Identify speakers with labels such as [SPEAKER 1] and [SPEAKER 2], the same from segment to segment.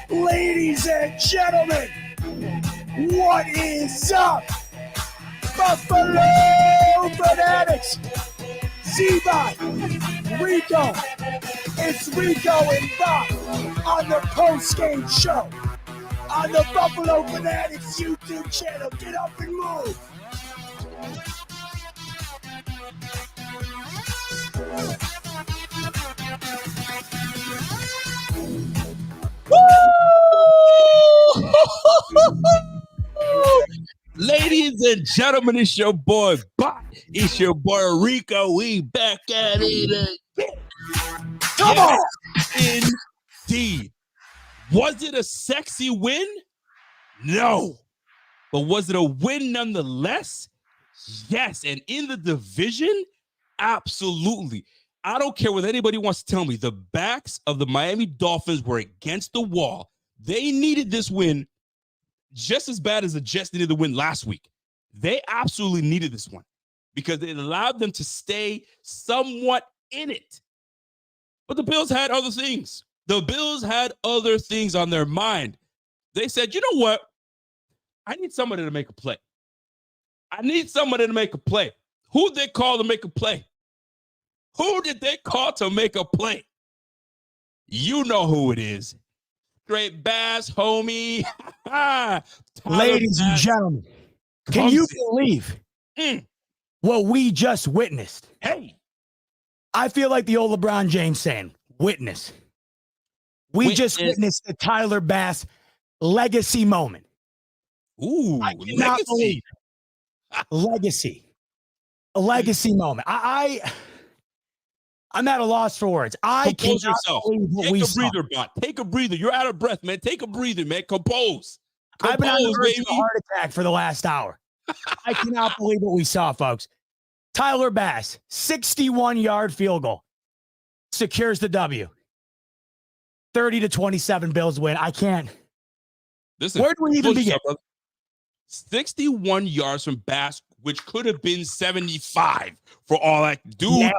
[SPEAKER 1] Ladies and gentlemen, what is up? Buffalo Fanatics, Z-Bot Rico. It's Rico and Bob on the post-game show on the Buffalo Fanatics YouTube channel. Get up and move.
[SPEAKER 2] Ladies and gentlemen, it's your boy Bot. It's your boy Rico. We back at it again.
[SPEAKER 1] Come on!
[SPEAKER 2] Indeed. Was it a sexy win? No. But was it a win nonetheless? Yes. And in the division? Absolutely. I don't care what anybody wants to tell me. The backs of the Miami Dolphins were against the wall. They needed this win just as bad as the Jets needed the win last week. They absolutely needed this one because it allowed them to stay somewhat in it. But the Bills had other things. The Bills had other things on their mind. They said, you know what? I need somebody to make a play. I need somebody to make a play. Who did they call to make a play? Who did they call to make a play? You know who it is. Straight Bass, homie.
[SPEAKER 1] Ladies and gentlemen, can you believe what we just witnessed?
[SPEAKER 2] Hey.
[SPEAKER 1] I feel like the old LeBron James saying, witness. We just witnessed the Tyler Bass legacy moment.
[SPEAKER 2] Ooh,
[SPEAKER 1] I cannot believe legacy. A legacy moment. I'm at a loss for words. I
[SPEAKER 2] Compose
[SPEAKER 1] cannot
[SPEAKER 2] yourself.
[SPEAKER 1] believe what
[SPEAKER 2] Take
[SPEAKER 1] we
[SPEAKER 2] a
[SPEAKER 1] saw.
[SPEAKER 2] breather, Bot. Take a breather. You're out of breath, man. Take a breather, man. Compose.
[SPEAKER 1] I've been on the verge
[SPEAKER 2] baby.
[SPEAKER 1] of a heart attack for the last hour. I cannot believe what we saw, folks. Tyler Bass, 61-yard field goal, secures the W. 30-27 Bills win. I can't.
[SPEAKER 2] Listen,
[SPEAKER 1] where do we even begin?
[SPEAKER 2] 61 yards from Bass, which could have been 75 for all that. Dude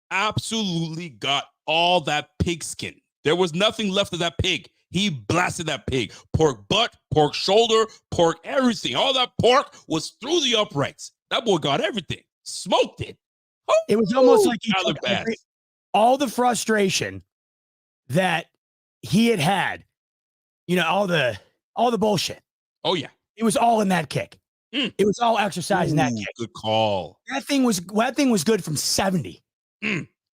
[SPEAKER 2] absolutely got all that pigskin. There was nothing left of that pig. He blasted that pig. Pork butt, pork shoulder, pork everything. All that pork was through the uprights. That boy got everything. Smoked it.
[SPEAKER 1] It was almost like he took all the frustration that he had, you know, all the bullshit.
[SPEAKER 2] Oh, yeah.
[SPEAKER 1] It was all in that kick. It was all exercise in that kick.
[SPEAKER 2] Good call.
[SPEAKER 1] That thing was good from 70.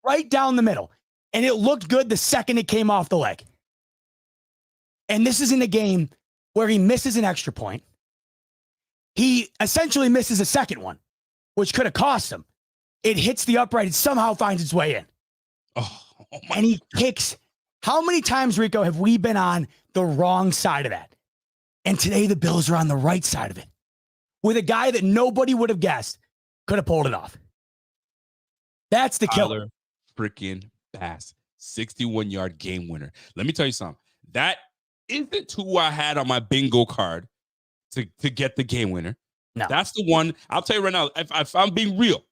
[SPEAKER 1] Right down the middle. And it looked good the second it came off the leg. And this is in a game where he misses an extra point. He essentially misses a second one, which could have cost him. It hits the upright and somehow finds its way in. And he kicks. How many times, Rico, have we been on the wrong side of that? And today the Bills are on the right side of it with a guy that nobody would have guessed could have pulled it off. That's the killer.
[SPEAKER 2] Freaking Bass, 61-yard game winner. Let me tell you something. That isn't who I had on my bingo card to get the game winner.
[SPEAKER 1] No.
[SPEAKER 2] That's the one. I'll tell you right now, if I'm being real,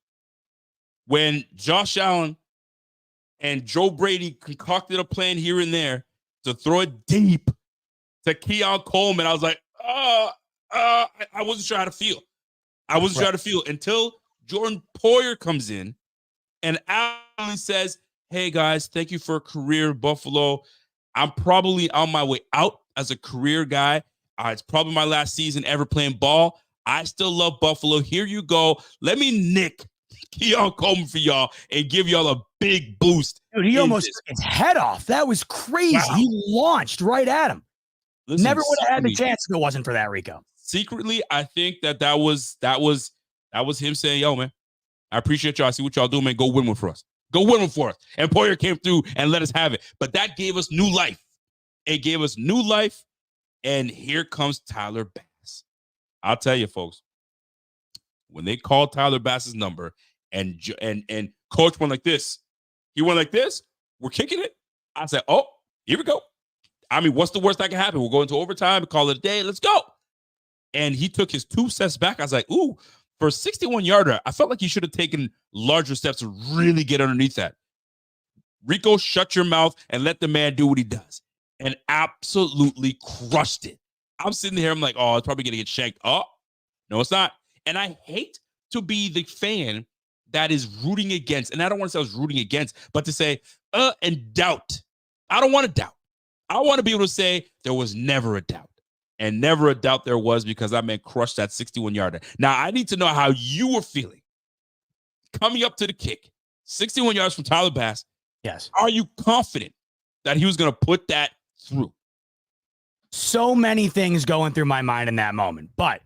[SPEAKER 2] when Josh Allen and Joe Brady concocted a plan here and there to throw it deep to Keon Coleman, I was like, I wasn't sure how to feel. I wasn't sure how to feel until Jordan Poyer comes in and Allen says, hey, guys, thank you for a career in Buffalo. I'm probably on my way out as a career guy. It's probably my last season ever playing ball. I still love Buffalo. Here you go. Let me nick Keon Coleman for y'all and give y'all a big boost.
[SPEAKER 1] Dude, he almost took his head off. That was crazy. Wow. He launched right at him. Listen, never would have had the chance if it wasn't for that, Rico.
[SPEAKER 2] Secretly, I think that was him saying, yo, man, I appreciate y'all. I see what y'all do, man. Go win one for us. Go win one for us. And Poyer came through and let us have it. But that gave us new life. It gave us new life. And here comes Tyler Bass. I'll tell you, folks, when they called Tyler Bass's number and coach went like this, he went like this, we're kicking it. I said, oh, here we go. I mean, what's the worst that can happen? We'll go into overtime, call it a day. Let's go. And he took his 2 steps back. I was like, ooh, for a 61-yarder, I felt like he should have taken larger steps to really get underneath that. Rico, shut your mouth and let the man do what he does. and absolutely crushed it. I'm sitting here, I'm like, oh, it's probably going to get shanked. Oh, no, it's not. And I hate to be the fan that is rooting against, and I don't want to say I was rooting against, but to say, and doubt. I don't want to doubt. I want to be able to say there was never a doubt. And never a doubt there was, because that man crushed that 61-yarder. Now, I need to know how you were feeling coming up to the kick. 61 yards from Tyler Bass.
[SPEAKER 1] Yes.
[SPEAKER 2] Are you confident that he was going to put that through?
[SPEAKER 1] So many things going through my mind in that moment. But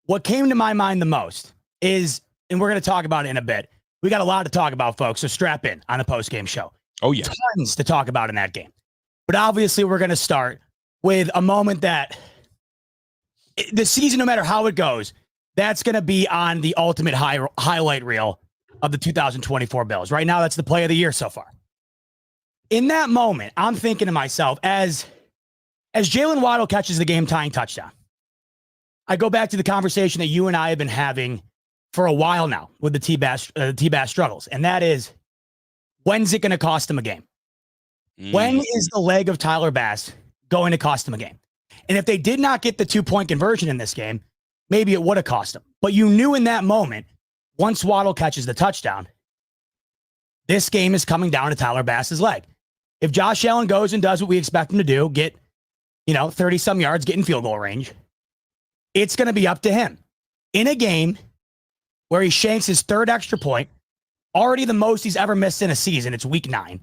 [SPEAKER 1] what came to my mind the most is, and we're going to talk about it in a bit, we got a lot to talk about, folks, so strap in on a post-game show.
[SPEAKER 2] Oh, yeah.
[SPEAKER 1] Tons to talk about in that game. But obviously, we're going to start with a moment that the season, no matter how it goes, that's going to be on the ultimate highlight reel of the 2024 Bills. Right now, that's the play of the year so far. In that moment, I'm thinking to myself, as Jalen Waddle catches the game-tying touchdown, I go back to the conversation that you and I have been having for a while now with the T-Bass struggles, and that is, when's it going to cost him a game? When is the leg of Tyler Bass going to cost him a game? And if they did not get the 2-point conversion in this game, maybe it would have cost them. But you knew in that moment, once Waddle catches the touchdown, this game is coming down to Tyler Bass's leg. If Josh Allen goes and does what we expect him to do, get, 30-some yards, get in field goal range, it's going to be up to him. In a game where he shanks his third extra point, already the most he's ever missed in a season, it's week 9,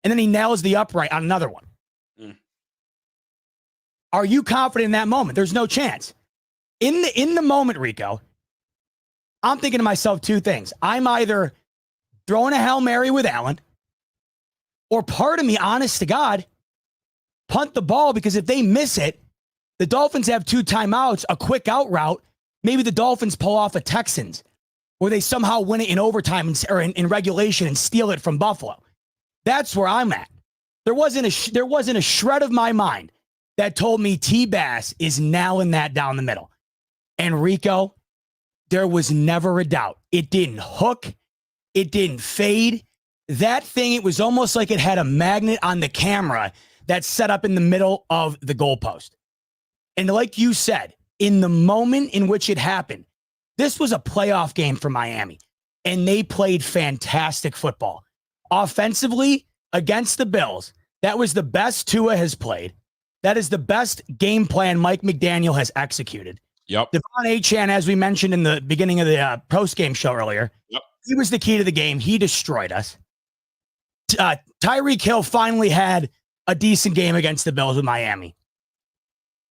[SPEAKER 1] and then he nails the upright on another one. Are you confident in that moment? There's no chance. In the moment, Rico, I'm thinking to myself two things. I'm either throwing a Hail Mary with Allen, or part of me, honest to God, punt the ball, because if they miss it, the Dolphins have 2 timeouts, a quick out route. Maybe the Dolphins pull off a Texans, or they somehow win it in overtime or in regulation and steal it from Buffalo. That's where I'm at. There wasn't a shred of my mind that told me T-Bass is nailing that down the middle. And Rico, there was never a doubt. It didn't hook. It didn't fade. That thing, it was almost like it had a magnet on the camera that's set up in the middle of the goalpost. And like you said, in the moment in which it happened, this was a playoff game for Miami, and they played fantastic football. Offensively, against the Bills, that was the best Tua has played. That is the best game plan Mike McDaniel has executed.
[SPEAKER 2] Yep.
[SPEAKER 1] Devon Achane, as we mentioned in the beginning of the post-game show earlier, he was the key to the game. He destroyed us. Tyreek Hill finally had a decent game against the Bills with Miami,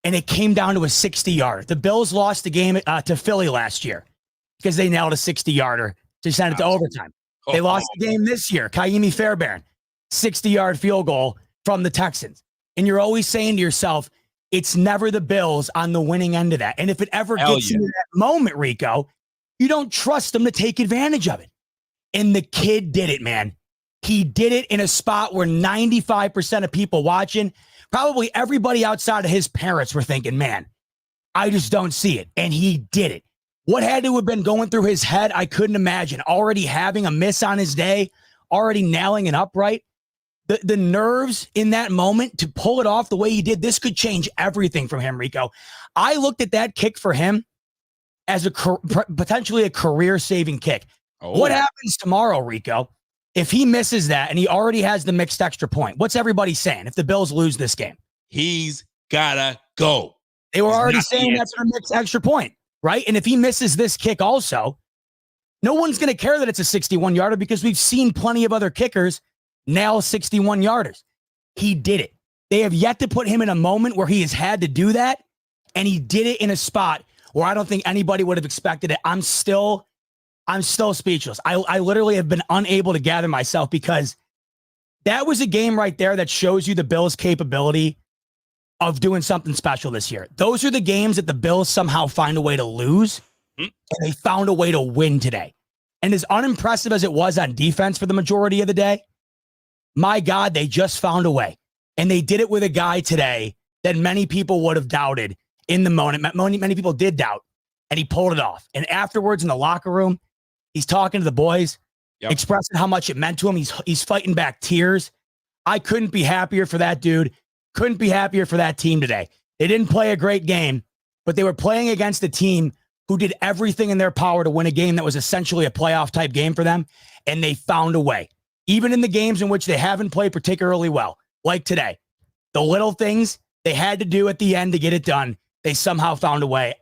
[SPEAKER 1] and it came down to a 60-yarder. The Bills lost the game to Philly last year because they nailed a 60-yarder to send it to overtime. They lost the game this year. Kaimi Fairbairn, 60-yard field goal from the Texans. And you're always saying to yourself, it's never the Bills on the winning end of that. And if it ever gets into that moment, Rico, you don't trust them to take advantage of it. And the kid did it, man. He did it in a spot where 95% of people watching, probably everybody outside of his parents, were thinking, man, I just don't see it. And he did it. What had to have been going through his head, I couldn't imagine. Already having a miss on his day, already nailing an upright. The nerves in that moment to pull it off the way he did, this could change everything from him, Rico. I looked at that kick for him as potentially a career-saving kick. What happens tomorrow, Rico, if he misses that and he already has the mixed extra point? What's everybody saying if the Bills lose this game?
[SPEAKER 2] He's gotta go.
[SPEAKER 1] They were already saying that's a mixed extra point, right? And if he misses this kick also, no one's going to care that it's a 61-yarder, because we've seen plenty of other kickers nail 61-yarders. He did it. They have yet to put him in a moment where he has had to do that, and he did it in a spot where I don't think anybody would have expected it. I'm still speechless. I literally have been unable to gather myself, because that was a game right there that shows you the Bills' capability of doing something special this year. Those are the games that the Bills somehow find a way to lose, and they found a way to win today. And as unimpressive as it was on defense for the majority of the day, my God, they just found a way. And they did it with a guy today that many people would have doubted in the moment. Many people did doubt, and he pulled it off. And afterwards in the locker room, he's talking to the boys, expressing how much it meant to him. He's fighting back tears. I couldn't be happier for that dude. couldn't be happier for that team today. They didn't play a great game, but they were playing against a team who did everything in their power to win a game that was essentially a playoff type game for them. And they found a way, even in the games in which they haven't played particularly well, like today. The little things they had to do at the end to get it done, they somehow found a way.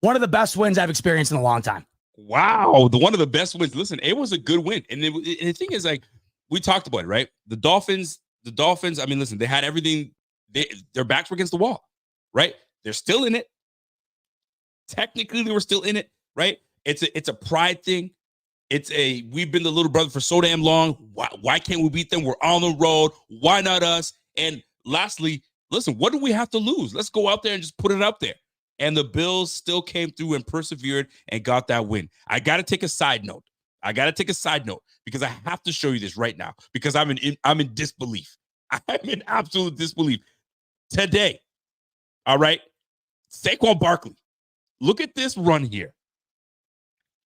[SPEAKER 1] One of the best wins I've experienced in a long time.
[SPEAKER 2] Wow. One of the best wins. Listen, it was a good win. And the thing is, like, we talked about it, right? The Dolphins, I mean, listen, they had everything. Their backs were against the wall, right? They're still in it. Technically, they were still in it, right? It's a pride thing. We've been the little brother for so damn long. Why can't we beat them? We're on the road. Why not us? And lastly, listen, what do we have to lose? Let's go out there and just put it up there. And the Bills still came through and persevered and got that win. I got to take a side note. Because I have to show you this right now because I'm in disbelief. I'm in absolute disbelief. Today, all right, Saquon Barkley, look at this run here.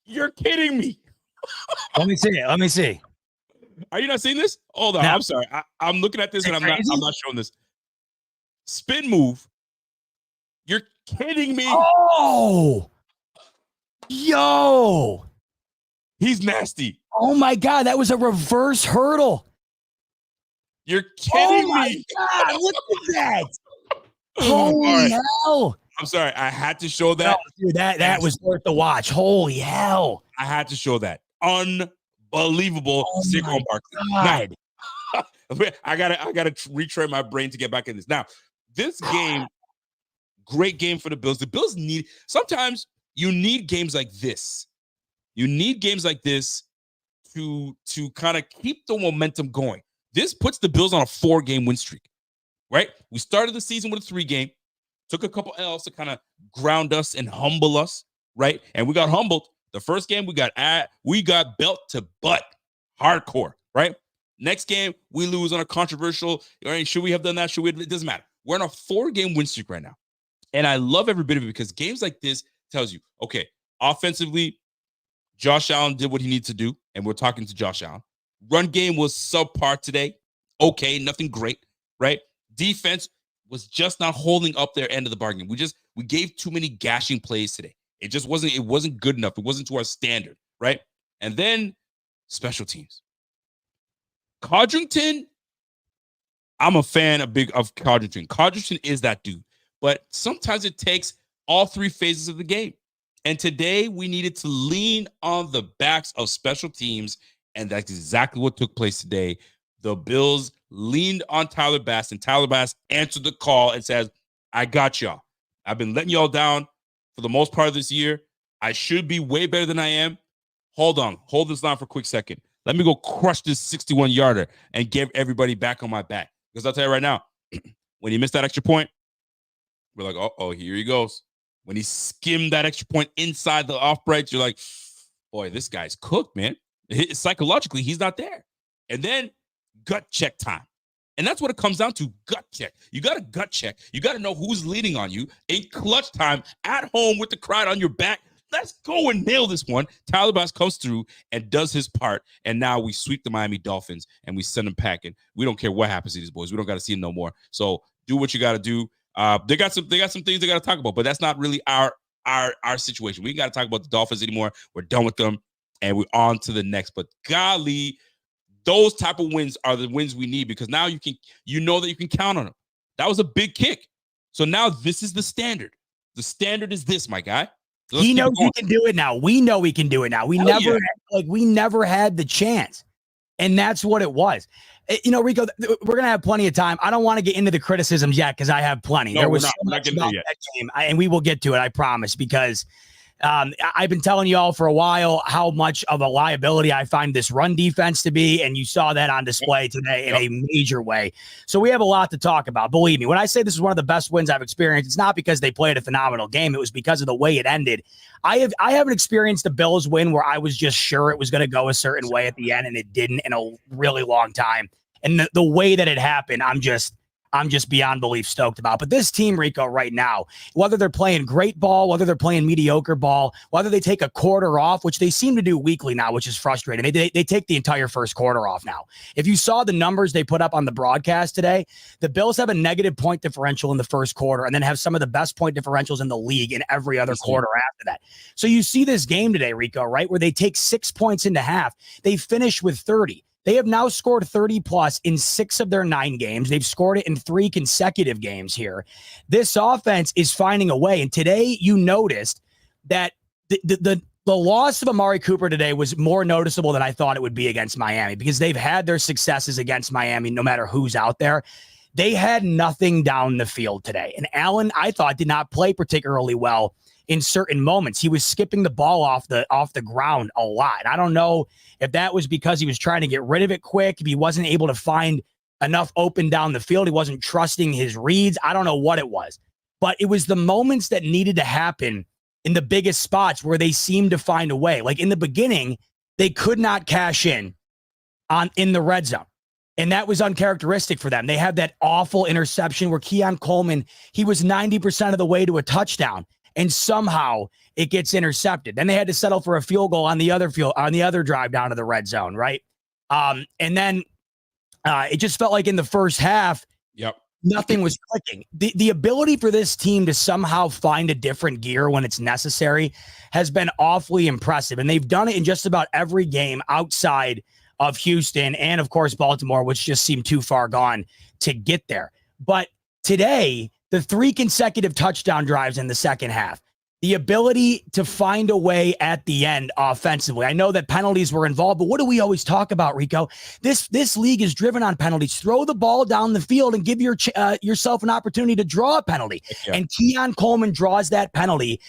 [SPEAKER 2] You're kidding me.
[SPEAKER 1] Let me see.
[SPEAKER 2] Are you not seeing this? Hold on. No. I'm sorry. I'm looking at this and I'm not showing this. Spin move. You're kidding me.
[SPEAKER 1] Oh, yo.
[SPEAKER 2] He's nasty.
[SPEAKER 1] Oh my God. That was a reverse hurdle.
[SPEAKER 2] You're kidding me.
[SPEAKER 1] Oh my God. Look at that. Holy hell.
[SPEAKER 2] I'm sorry. I had to show that.
[SPEAKER 1] No, dude, that was worth the watch. Holy hell.
[SPEAKER 2] I had to show that. Unbelievable. Saquon Barkley. Now, I gotta retrain my brain to get back in this. Now, this game, great game for the Bills. The Bills sometimes you need games like this. You need games like this to kind of keep the momentum going. This puts the Bills on a 4-game win streak, right? We started the season with a 3-game, took a couple L's to kind of ground us and humble us, right? And we got humbled. The first game we got belt to butt, hardcore, right? Next game we lose on a controversial. Right? Should we have done that? It doesn't matter. We're on a 4-game win streak right now, and I love every bit of it because games like this tells you, okay, offensively, Josh Allen did what he needs to do, and we're talking to Josh Allen. Run game was subpar today. Okay, nothing great, right? Defense was just not holding up their end of the bargain. We gave too many gashing plays today. It wasn't good enough. It wasn't to our standard, right? And then special teams. Codrington, I'm a fan of Codrington. Codrington is that dude. But sometimes it takes all 3 phases of the game. And today we needed to lean on the backs of special teams, and that's exactly what took place today. The Bills leaned on Tyler Bass, and Tyler Bass answered the call and says, I got y'all. I've been letting y'all down for the most part of this year. I should be way better than I am. Hold this line for a quick second. Let me go crush this 61-yarder and get everybody back on my back. Because I'll tell you right now, when he missed that extra point, we're like, oh, here he goes. When he skimmed that extra point inside the off breaks, you're like, boy, this guy's cooked, man. Psychologically, he's not there. And then gut check time. And that's what it comes down to, gut check. You got to gut check. You got to know who's leading on you. In clutch time, at home with the crowd on your back. Let's go and nail this one. Tyler Bass comes through and does his part. And now we sweep the Miami Dolphins and we send them packing. We don't care what happens to these boys. We don't got to see them no more. So do what you got to do. They got some things they got to talk about, but that's not really our situation. We got to talk about the Dolphins anymore. We're done with them and we're on to the next. But golly, those type of wins are the wins we need because now you know that you can count on them. That was a big kick. So now this is the standard. The standard is this, my guy.
[SPEAKER 1] He knows he can do it now. We know he can do it now. We never had the chance. And that's what it was. You know, Rico, we're going to have plenty of time. I don't want to get into the criticisms yet because I have plenty.
[SPEAKER 2] No,
[SPEAKER 1] there was
[SPEAKER 2] so much about
[SPEAKER 1] that game, and we will get to it, I promise, because I've been telling you all for a while how much of a liability I find this run defense to be, and you saw that on display today in a major way. So we have a lot to talk about. Believe me, when I say this is one of the best wins I've experienced, it's not because they played a phenomenal game. It was because of the way it ended. I haven't experienced the Bills win where I was just sure it was going to go a certain way at the end, and it didn't in a really long time. And the way that it happened, I'm just beyond belief stoked about. But this team, Rico, right now, whether they're playing great ball, whether they're playing mediocre ball, whether they take a quarter off, which they seem to do weekly now, which is frustrating. They take the entire first quarter off now. If you saw the numbers they put up on the broadcast today, the Bills have a negative point differential in the first quarter and then have some of the best point differentials in the league in every other quarter after that. So you see this game today, Rico, right, where they take 6 points into half. They finish with 30. They have now scored 30 plus in 6 of their 9 games. They've scored it in 3 consecutive games here. This offense is finding a way. And today you noticed that the loss of Amari Cooper today was more noticeable than I thought it would be against Miami, because they've had their successes against Miami no matter who's out there. They had nothing down the field today. And Allen, I thought, did not play particularly well in certain moments. He was skipping the ball off the ground a lot. I don't know if that was because he was trying to get rid of it quick, if he wasn't able to find enough open down the field, he wasn't trusting his reads. I don't know what it was, but it was the moments that needed to happen in the biggest spots where they seemed to find a way. Like in the beginning, they could not cash in the red zone. And that was uncharacteristic for them. They had that awful interception where Keon Coleman, he was 90% of the way to a touchdown, and somehow it gets intercepted. Then they had to settle for a field goal on the other drive down to the red zone, right? And then it just felt like in the first half, nothing was clicking. The ability for this team to somehow find a different gear when it's necessary has been awfully impressive. And they've done it in just about every game outside of Houston and, of course, Baltimore, which just seemed too far gone to get there. But today, the 3 consecutive touchdown drives in the second half, the ability to find a way at the end offensively. I know that penalties were involved, but what do we always talk about, Rico? This league is driven on penalties. Throw the ball down the field and give yourself an opportunity to draw a penalty. Yeah. And Keon Coleman draws that penalty.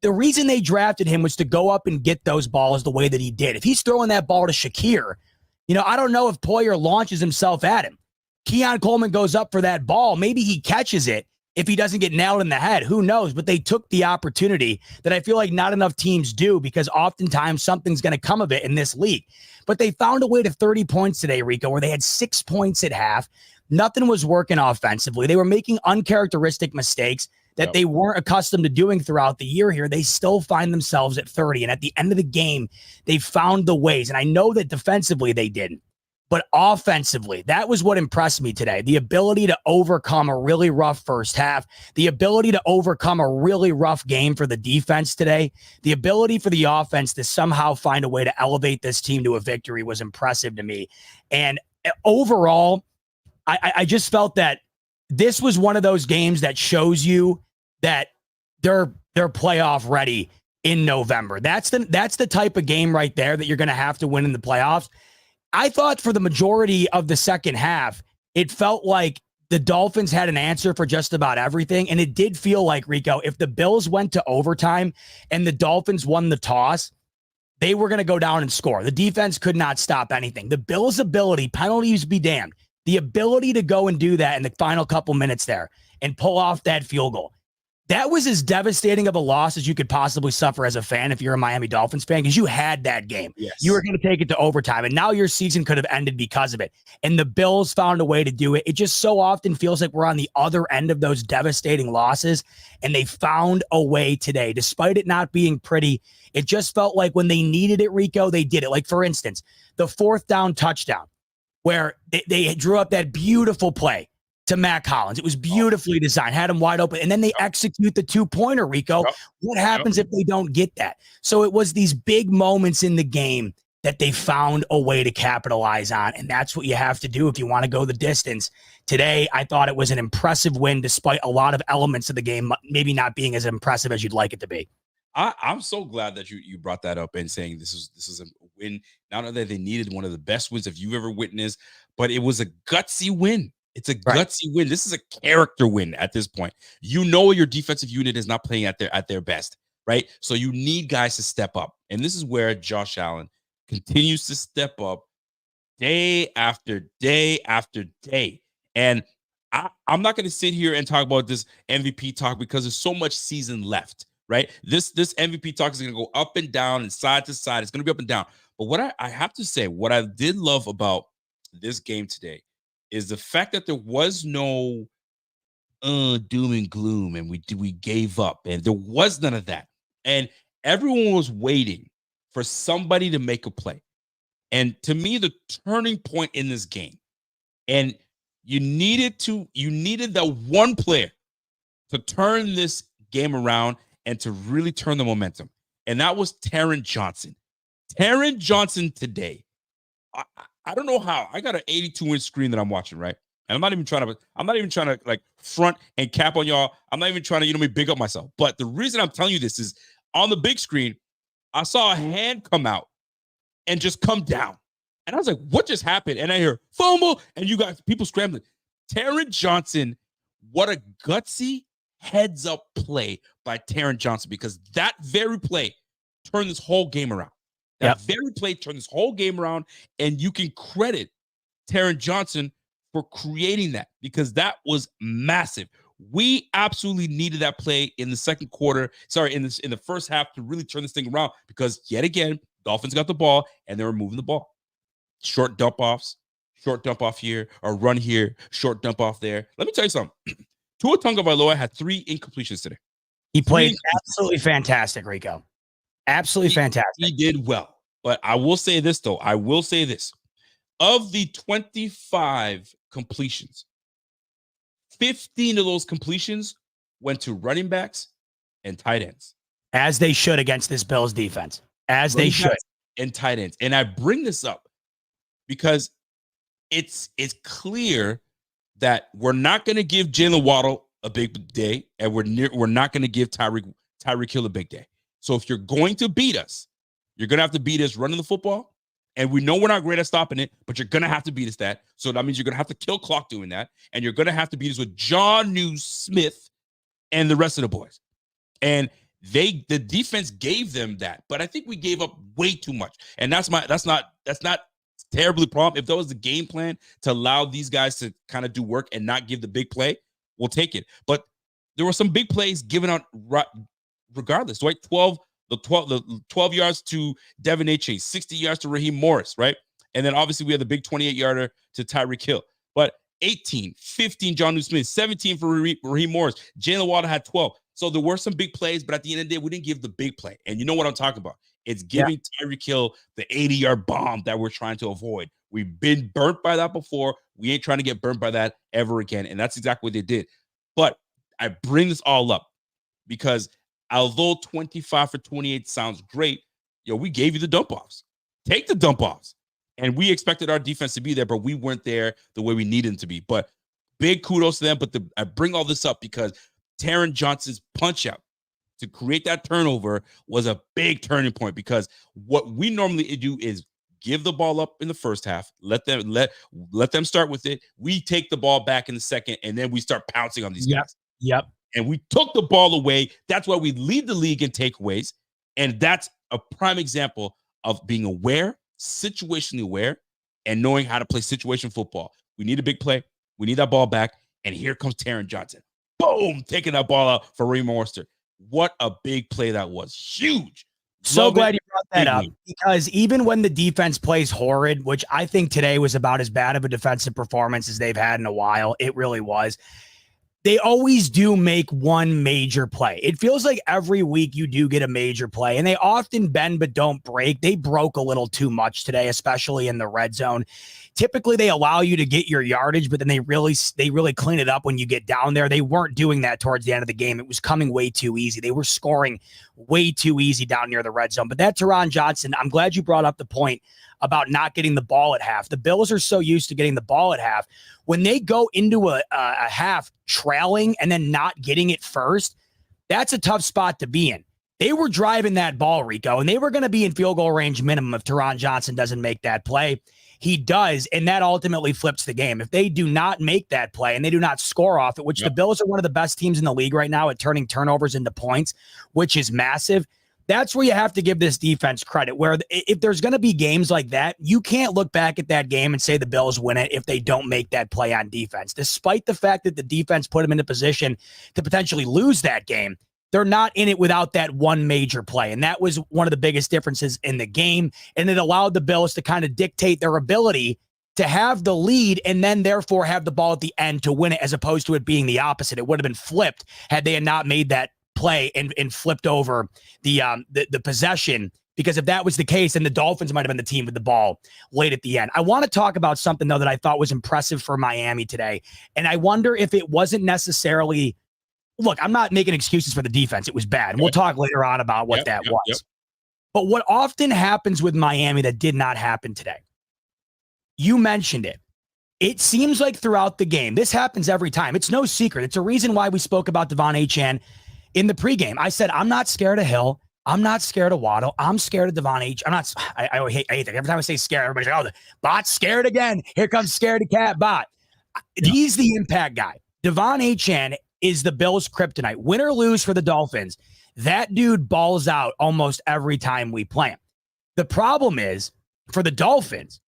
[SPEAKER 1] The reason they drafted him was to go up and get those balls the way that he did. If he's throwing that ball to Shakir, I don't know if Poyer launches himself at him. Keon Coleman goes up for that ball. Maybe he catches it. If he doesn't get nailed in the head, who knows? But they took the opportunity that I feel like not enough teams do, because oftentimes something's going to come of it in this league. But they found a way to 30 points today, Rico, where they had 6 points at half. Nothing was working offensively. They were making uncharacteristic mistakes that they weren't accustomed to doing throughout the year here. They still find themselves at 30. And at the end of the game, they found the ways. And I know that defensively they didn't. But offensively, that was what impressed me today. The ability to overcome a really rough first half, the ability to overcome a really rough game for the defense today, the ability for the offense to somehow find a way to elevate this team to a victory was impressive to me. And overall, I just felt that this was one of those games that shows you that they're playoff ready in November. That's the type of game right there that you're going to have to win in the playoffs. I thought for the majority of the second half, it felt like the Dolphins had an answer for just about everything. And it did feel like, Rico, if the Bills went to overtime and the Dolphins won the toss, they were going to go down and score. The defense could not stop anything. The Bills' ability, penalties be damned, the ability to go and do that in the final couple minutes there and pull off that field goal, that was as devastating of a loss as you could possibly suffer as a fan if you're a Miami Dolphins fan, because you had that game. Yes. You were going to take it to overtime, and now your season could have ended because of it. And the Bills found a way to do it. It just so often feels like we're on the other end of those devastating losses, and they found a way today. Despite it not being pretty, it just felt like when they needed it, Rico, they did it. Like, for instance, the 4th down touchdown where they drew up that beautiful play to Mac Hollins. It was beautifully designed, had him wide open. And then they execute the 2-pointer, Rico. What happens if they don't get that? So it was these big moments in the game that they found a way to capitalize on. And that's what you have to do if you want to go the distance. Today, I thought it was an impressive win, despite a lot of elements of the game maybe not being as impressive as you'd like it to be.
[SPEAKER 2] I'm so glad that you brought that up and saying this is a win. Not only that they needed one of the best wins if you've ever witnessed, but it was a gutsy win. It's a gutsy win. This is a character win at this point. You know your defensive unit is not playing at their best, right? So you need guys to step up. And this is where Josh Allen continues to step up day after day after day. And I'm not going to sit here and talk about this MVP talk because there's so much season left, right? This MVP talk is going to go up and down and side to side. It's going to be up and down. But what I have to say, what I did love about this game today is the fact that there was no doom and gloom and we gave up, and there was none of that. And everyone was waiting for somebody to make a play. And to me, the turning point in this game, and you needed that one player to turn this game around and to really turn the momentum. And that was Taron Johnson. Taron Johnson today. I don't know how. I got an 82-inch screen that I'm watching, right? And I'm not even trying to like front and cap on y'all. I'm not even trying to, big up myself. But the reason I'm telling you this is on the big screen, I saw a hand come out and just come down. And I was like, what just happened? And I hear fumble, and you guys, people scrambling. Taron Johnson, what a gutsy heads up play by Taron Johnson, because that very play turned this whole game around. That very play turned this whole game around, and you can credit Taron Johnson for creating that, because that was massive. We absolutely needed that play in the second quarter. In the first half to really turn this thing around, because yet again, Dolphins got the ball and they were moving the ball. Short dump offs, short dump off here, or run here, short dump off there. Let me tell you something. Tua Tagovailoa had 3 incompletions today.
[SPEAKER 1] He played absolutely fantastic, Rico. Absolutely fantastic.
[SPEAKER 2] He did well. But I will say this, though. Of the 25 completions, 15 of those completions went to running backs and tight ends.
[SPEAKER 1] As they should against this Bills defense. As they should.
[SPEAKER 2] And tight ends. And I bring this up because it's clear that we're not going to give Jalen Waddle a big day, and we're not going to give Tyreek Hill a big day. So if you're going to beat us, you're going to have to beat us running the football. And we know we're not great at stopping it, but you're going to have to beat us that. So that means you're going to have to kill clock doing that. And you're going to have to beat us with Jonnu Smith and the rest of the boys. And the defense gave them that. But I think we gave up way too much. And that's not terribly problem. If that was the game plan to allow these guys to kind of do work and not give the big play, we'll take it. But there were some big plays given out regardless, right? 12 yards to Devin A. Chase, 60 yards to Raheem Morris, right? And then obviously we had the big 28-yarder to Tyreek Hill. But 18, 15, Jonnu Smith, 17 for Raheem Morris. Jalen Waddle had 12. So there were some big plays, but at the end of the day, we didn't give the big play. And you know what I'm talking about. It's giving Tyreek Hill the 80-yard bomb that we're trying to avoid. We've been burnt by that before. We ain't trying to get burnt by that ever again. And that's exactly what they did. But I bring this all up because although 25 for 28 sounds great, we gave you the dump offs. Take the dump offs. And we expected our defense to be there, but we weren't there the way we needed them to be. But big kudos to them. But I bring all this up because Taron Johnson's punch out to create that turnover was a big turning point, because what we normally do is give the ball up in the first half, let them start with it. We take the ball back in the second, and then we start pouncing on these guys.
[SPEAKER 1] Yep.
[SPEAKER 2] And we took the ball away. That's why we lead the league in takeaways. And that's a prime example of being aware, situationally aware, and knowing how to play situation football. We need a big play. We need that ball back. And here comes Taron Johnson. Boom, taking that ball out for Raheem Morris. What a big play that was. Huge.
[SPEAKER 1] So glad you brought that up, because even when the defense plays horrid, which I think today was about as bad of a defensive performance as they've had in a while, it really was. They always do make one major play. It feels like every week you do get a major play, and they often bend but don't break. They broke a little too much today, especially in the red zone. Typically, they allow you to get your yardage, but then they really clean it up when you get down there. They weren't doing that towards the end of the game. It was coming way too easy. They were scoring way too easy down near the red zone. But that Taron Johnson, I'm glad you brought up the point about not getting the ball at half. The Bills are so used to getting the ball at half. When they go into a half trailing and then not getting it first, that's a tough spot to be in. They were driving that ball, Rico, and they were going to be in field goal range minimum if Taron Johnson doesn't make that play. He does, and that ultimately flips the game. If they do not make that play and they do not score off it, which the Bills are one of the best teams in the league right now at turning turnovers into points, which is massive, that's where you have to give this defense credit, where if there's going to be games like that, you can't look back at that game and say the Bills win it if they don't make that play on defense. Despite the fact that the defense put them in a position to potentially lose that game, they're not in it without that one major play. And that was one of the biggest differences in the game. And it allowed the Bills to kind of dictate their ability to have the lead and then therefore have the ball at the end to win it, as opposed to it being the opposite. It would have been flipped had they had not made that play and flipped over the possession. Because if that was the case, then the Dolphins might have been the team with the ball late at the end. I want to talk about something, though, that I thought was impressive for Miami today. And I wonder if it wasn't necessarily, look, I'm not making excuses for the defense. It was bad. And we'll talk later on about what that was. But what often happens with Miami that did not happen today, you mentioned it. It seems like throughout the game, this happens every time. It's no secret. It's a reason why we spoke about Devon Achane in the pregame. I said, I'm not scared of Hill. I'm not scared of Waddle. I'm scared of Devon H. I hate that. Every time I say scared, everybody's like, oh, the Bot's scared again. Here comes scared of cat Bot. He's the impact guy. Devon Achane is the Bills' kryptonite. Win or lose for the Dolphins, that dude balls out almost every time we play him. The problem is, for the Dolphins,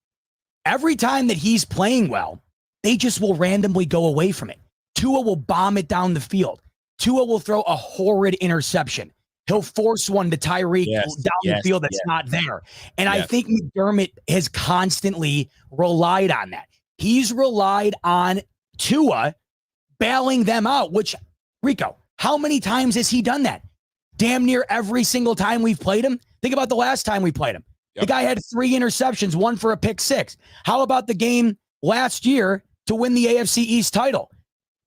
[SPEAKER 1] every time that he's playing well, they just will randomly go away from it. Tua will bomb it down the field. Tua will throw a horrid interception. He'll force one to Tyreek down the field that's not there. And I think McDermott has constantly relied on that. He's relied on Tua bailing them out, which, Rico, how many times has he done that? Damn near every single time we've played him. Think about the last time we played him. The guy had 3 interceptions, 1 for a pick 6. How about the game last year to win the AFC East title?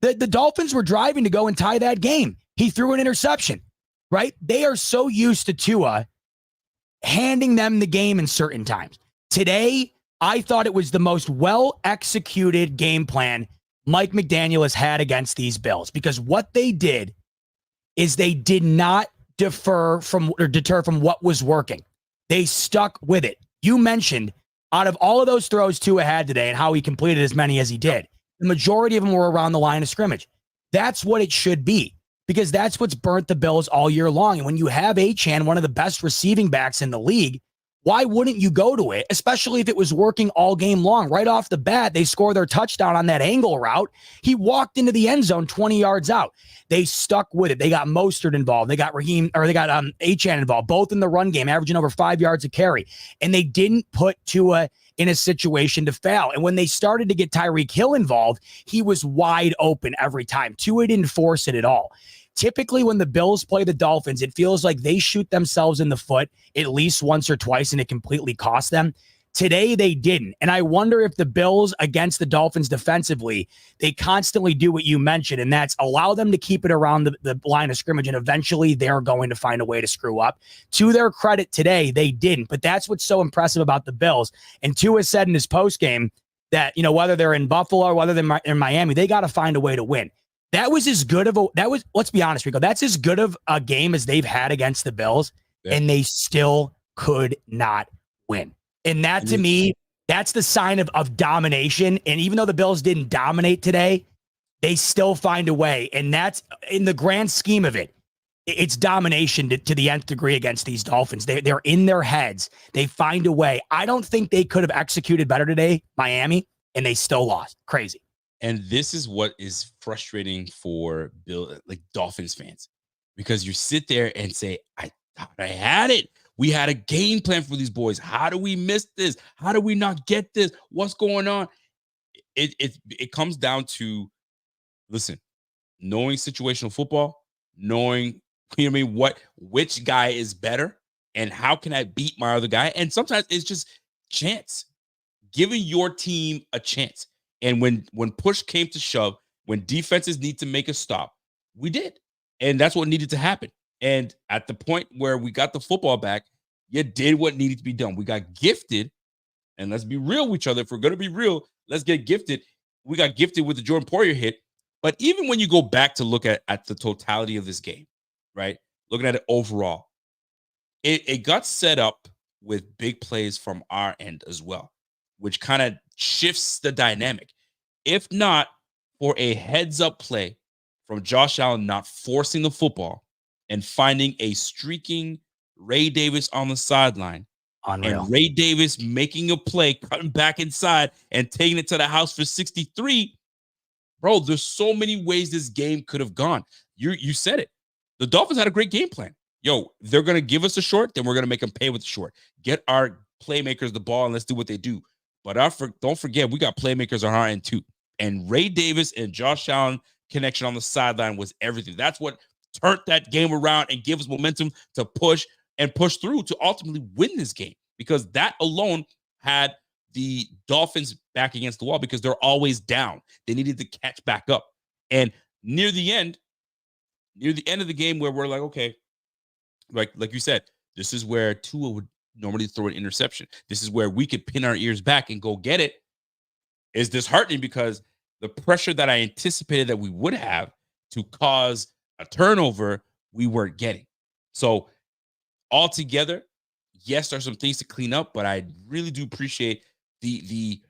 [SPEAKER 1] The Dolphins were driving to go and tie that game. He threw an interception. Right? They are so used to Tua handing them the game in certain times. Today, I thought it was the most well-executed game plan Mike McDaniel has had against these Bills, because what they did is they did not deter from what was working. They stuck with it. You mentioned out of all of those throws Tua had today and how he completed as many as he did, the majority of them were around the line of scrimmage. That's what it should be, because that's what's burnt the Bills all year long. And when you have Achane, one of the best receiving backs in the league, why wouldn't you go to it, especially if it was working all game long? Right off the bat, they score their touchdown on that angle route. He walked into the end zone 20 yards out. They stuck with it. They got Mostert involved. They got Achane involved, both in the run game, averaging over 5 yards a carry. And they didn't put Tua in a situation to fail. And when they started to get Tyreek Hill involved, he was wide open every time. Tua didn't force it at all. Typically, when the Bills play the Dolphins, it feels like they shoot themselves in the foot at least once or twice, and it completely costs them. Today, they didn't. And I wonder if the Bills against the Dolphins defensively, they constantly do what you mentioned, and that's allow them to keep it around the line of scrimmage, and eventually they're going to find a way to screw up. To their credit today, they didn't. But that's what's so impressive about the Bills. And Tua said in his postgame that, whether they're in Buffalo or whether they're in Miami, they got to find a way to win. That was as good of let's be honest, Rico, that's as good of a game as they've had against the Bills, and they still could not win. And that, to me, that's the sign of domination. And even though the Bills didn't dominate today, they still find a way. And that's, in the grand scheme of it, it's domination to the nth degree against these Dolphins. They're in their heads. They find a way. I don't think they could have executed better today, Miami, and they still lost. Crazy.
[SPEAKER 2] And this is what is frustrating for Dolphins fans, because you sit there and say, I thought I had it. We had a game plan for these boys. How do we miss this? How do we not get this? What's going on? It comes down to, listen, knowing situational football, knowing, which guy is better and how can I beat my other guy? And sometimes it's just chance, giving your team a chance. And when push came to shove, when defenses need to make a stop, we did. And that's what needed to happen. And at the point where we got the football back, you did what needed to be done. We got gifted. And let's be real with each other. If we're going to be real, let's get gifted. We got gifted with the Jordan Poyer hit. But even when you go back to look at the totality of this game, right? Looking at it overall, it got set up with big plays from our end as well, which kind of shifts the dynamic. If not for a heads-up play from Josh Allen not forcing the football and finding a streaking Ray Davis on the sideline,
[SPEAKER 1] unreal,
[SPEAKER 2] and Ray Davis making a play, cutting back inside and taking it to the house for 63, bro, there's so many ways this game could have gone. You said it. The Dolphins had a great game plan. They're going to give us a short, then we're going to make them pay with the short. Get our playmakers the ball and let's do what they do. But don't forget, we got playmakers on our end too. And Ray Davis and Josh Allen connection on the sideline was everything. That's what turned that game around and give us momentum to push through to ultimately win this game, because that alone had the Dolphins back against the wall because they're always down. They needed to catch back up. And near the end of the game where we're like, okay, like you said, this is where Tua would normally throw an interception. This is where we could pin our ears back and go get it. Is disheartening because the pressure that I anticipated that we would have to cause a turnover, we weren't getting. So altogether, yes, there's some things to clean up, but I really do appreciate the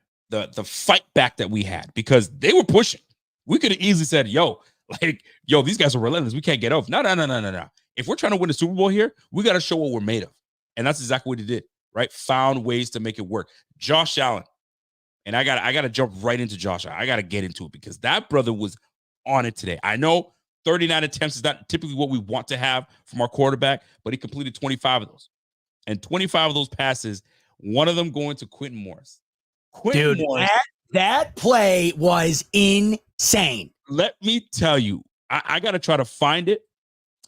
[SPEAKER 2] fight back that we had, because they were pushing. We could have easily said, yo, these guys are relentless. We can't get off. No. If we're trying to win the Super Bowl here, we got to show what we're made of. And that's exactly what he did, right? Found ways to make it work. Josh Allen. And I got to jump right into Josh Allen. I got to get into it because that brother was on it today. I know 39 attempts is not typically what we want to have from our quarterback, but he completed 25 of those. And 25 of those passes, one of them going to Quentin Morris.
[SPEAKER 1] That play was insane.
[SPEAKER 2] Let me tell you, I got to try to find it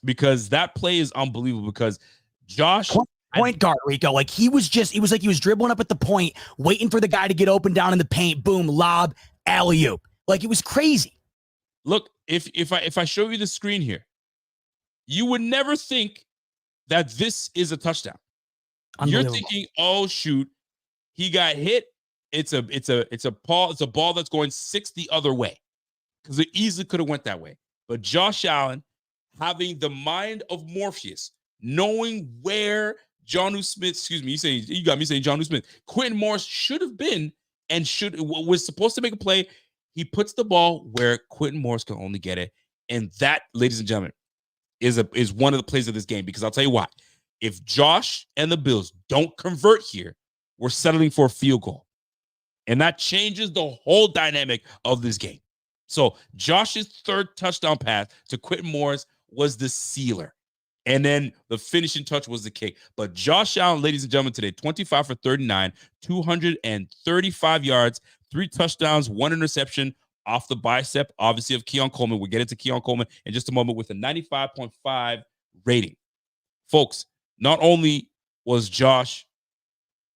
[SPEAKER 2] because that play is unbelievable, because Josh...
[SPEAKER 1] Point guard, Rico. Like he was dribbling up at the point, waiting for the guy to get open down in the paint. Boom, lob, alley-oop. Like it was crazy.
[SPEAKER 2] Look, if I show you the screen here, you would never think that this is a touchdown. You're thinking, oh shoot, he got hit. It's a ball that's going 6 the other way, because it easily could have went that way. But Josh Allen, having the mind of Morpheus, knowing where Jonnu Smith, you got me saying Jonnu Smith. Quentin Morris should have been and was supposed to make a play. He puts the ball where Quentin Morris can only get it. And that, ladies and gentlemen, is one of the plays of this game, because I'll tell you why. If Josh and the Bills don't convert here, we're settling for a field goal. And that changes the whole dynamic of this game. So Josh's third touchdown pass to Quentin Morris was the sealer. And then the finishing touch was the kick. But Josh Allen, ladies and gentlemen, today, 25 for 39, 235 yards, 3 touchdowns, 1 interception off the bicep, obviously, of Keon Coleman. We'll get into Keon Coleman in just a moment, with a 95.5 rating. Folks, not only was Josh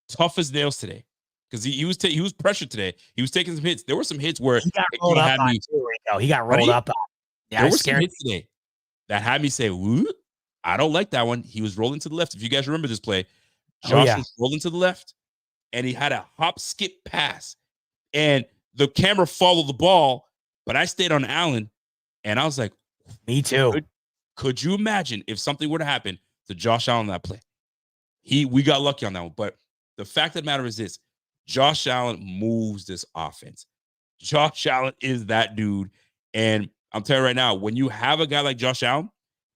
[SPEAKER 2] tough as nails today, because he was pressured today. He was taking some hits. There were some hits where
[SPEAKER 1] he got rolled up on too, Rico. He got rolled up on.
[SPEAKER 2] Yeah, there were some hits today that had me say, "Woo, I don't like that one." He was rolling to the left. If you guys remember this play, Josh was rolling to the left, and he had a hop, skip pass. And the camera followed the ball, but I stayed on Allen, and I was like,
[SPEAKER 1] me too.
[SPEAKER 2] Could you imagine if something were to happen to Josh Allen on that play? We got lucky on that one. But the fact of the matter is this: Josh Allen moves this offense. Josh Allen is that dude. And I'm telling you right now, when you have a guy like Josh Allen,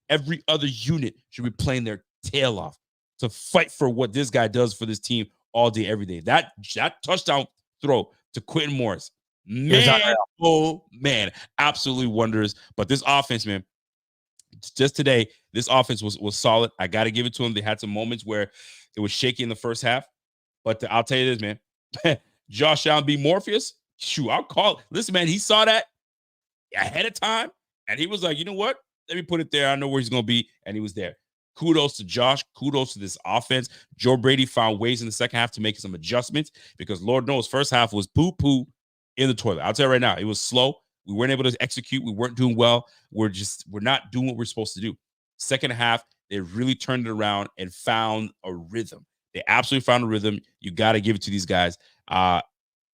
[SPEAKER 2] every other unit should be playing their tail off to fight for what this guy does for this team all day, every day. That touchdown throw to Quentin Morris, man, oh man, absolutely wonders. But this offense, man, just today, this offense was solid. I got to give it to them. They had some moments where it was shaky in the first half. But I'll tell you this, man. Josh Allen be Morpheus. Shoot, I'll call it. Listen, man, he saw that ahead of time, and he was like, you know what? Let me put it there. I know where he's going to be, and he was there. Kudos to Josh. Kudos to this offense. Joe Brady found ways in the second half to make some adjustments, because Lord knows first half was poo-poo in the toilet. I'll tell you right now, it was slow. We weren't able to execute. We weren't doing well. We're not doing what we're supposed to do. Second half, they really turned it around and found a rhythm. They absolutely found a rhythm. You got to give it to these guys.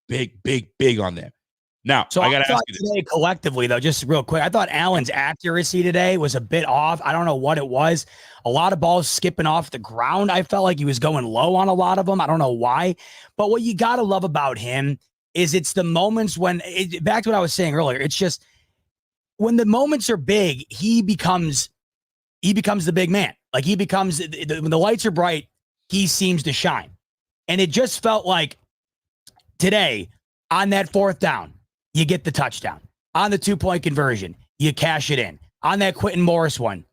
[SPEAKER 2] Big on them. Now,
[SPEAKER 1] so
[SPEAKER 2] I got to ask you
[SPEAKER 1] today, collectively, though, just real quick, I thought Allen's accuracy today was a bit off. I don't know what it was. A lot of balls skipping off the ground. I felt like he was going low on a lot of them. I don't know why. But what you got to love about him is it's the moments when, back to what I was saying earlier, it's just when the moments are big, he becomes the big man. Like he becomes, when the lights are bright, he seems to shine. And it just felt like today on that fourth down, you get the touchdown. On the 2-point conversion, you cash it in. On that Quentin Morris one,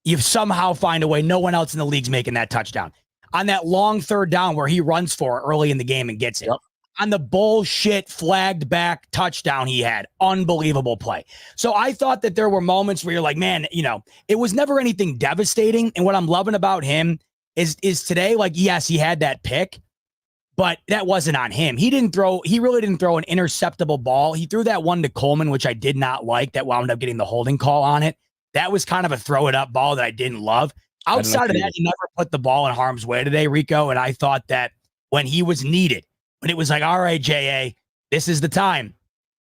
[SPEAKER 1] you somehow find a way. No one else in the league's making that touchdown. On that long third down where he runs for early in the game and gets it. Yep. on the bullshit flagged back touchdown he had. Unbelievable play. So I thought that there were moments where you're like, man, it was never anything devastating. And what I'm loving about him is today, like, yes, he had that pick, but that wasn't on him. He really didn't throw an interceptable ball. He threw that one to Coleman, which I did not like, that wound up getting the holding call on it. That was kind of a throw it up ball that I didn't love. Outside of that, he never put the ball in harm's way today, Rico. And I thought that when he was needed, when it was like, all right, J.A., this is the time,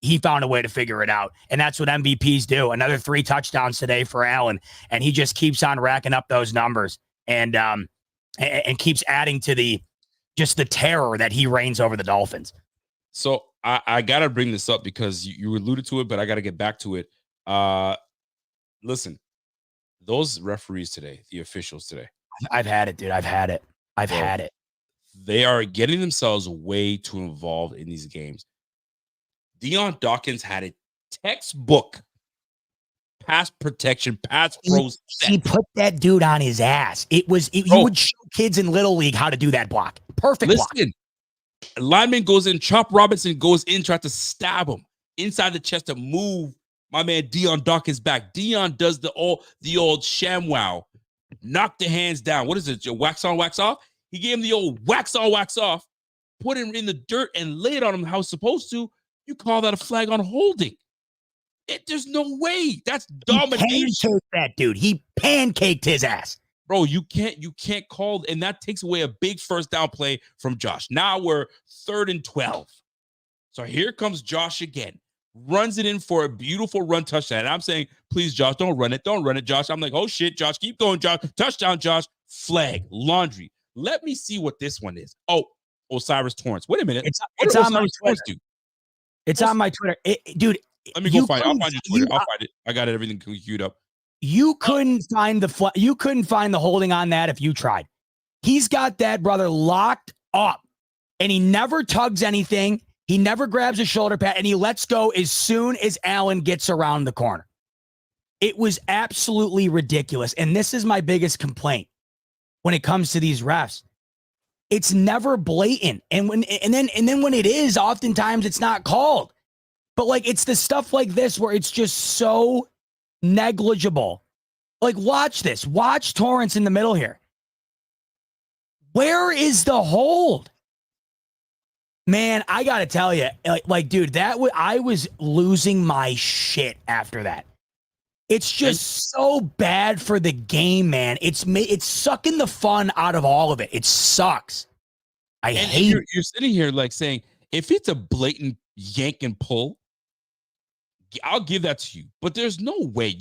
[SPEAKER 1] he found a way to figure it out. And that's what MVPs do. Another 3 touchdowns today for Allen. And he just keeps on racking up those numbers and keeps adding to the terror that he reigns over the Dolphins.
[SPEAKER 2] So I got to bring this up because you alluded to it, but I got to get back to it. Listen, those referees today, the officials today.
[SPEAKER 1] I've had it, dude. I've had it.
[SPEAKER 2] They are getting themselves way too involved in these games. Dion Dawkins had a textbook pass protection, pass throws.
[SPEAKER 1] He put that dude on his ass. You would show kids in Little League how to do that block. Perfect block.
[SPEAKER 2] Lineman goes in, Chop Robinson goes in, tried to stab him inside the chest to move my man Dion Dawkins back. Dion does the old ShamWow, knock the hands down. What is it? Wax on, wax off? He gave him the old wax on, wax off, put him in the dirt and laid on him how it's supposed to. You call that a flag on holding. There's no way. That's domination.
[SPEAKER 1] He pancaked that dude. He pancaked his ass.
[SPEAKER 2] Bro, you can't call, and that takes away a big first down play from Josh. Now we're 3rd and 12. So here comes Josh again. Runs it in for a beautiful run touchdown. And I'm saying, please, Josh, don't run it. Don't run it, Josh. I'm like, oh, shit, Josh. Keep going, Josh. Touchdown, Josh. Flag. Laundry. Let me see what this one is. Oh, Osiris Torrance. Wait a minute.
[SPEAKER 1] It's on my Twitter. It's on my Twitter. Dude.
[SPEAKER 2] Let me go find it. I'll find your Twitter. I'll find it. I got everything queued up.
[SPEAKER 1] You couldn't find the holding on that if you tried. He's got that brother locked up, and he never tugs anything. He never grabs a shoulder pad, and he lets go as soon as Allen gets around the corner. It was absolutely ridiculous, and this is my biggest complaint when it comes to these refs. It's never blatant, and then when it is, oftentimes it's not called. But like, it's the stuff like this where it's just so negligible. Like, watch this. Watch Torrance in the middle here. Where is the hold? Man, I gotta tell you, dude, I was losing my shit after that. It's just so bad for the game, man. It's sucking the fun out of all of it. It sucks. I hate it.
[SPEAKER 2] You're sitting here like saying, if it's a blatant yank and pull, I'll give that to you. But there's no way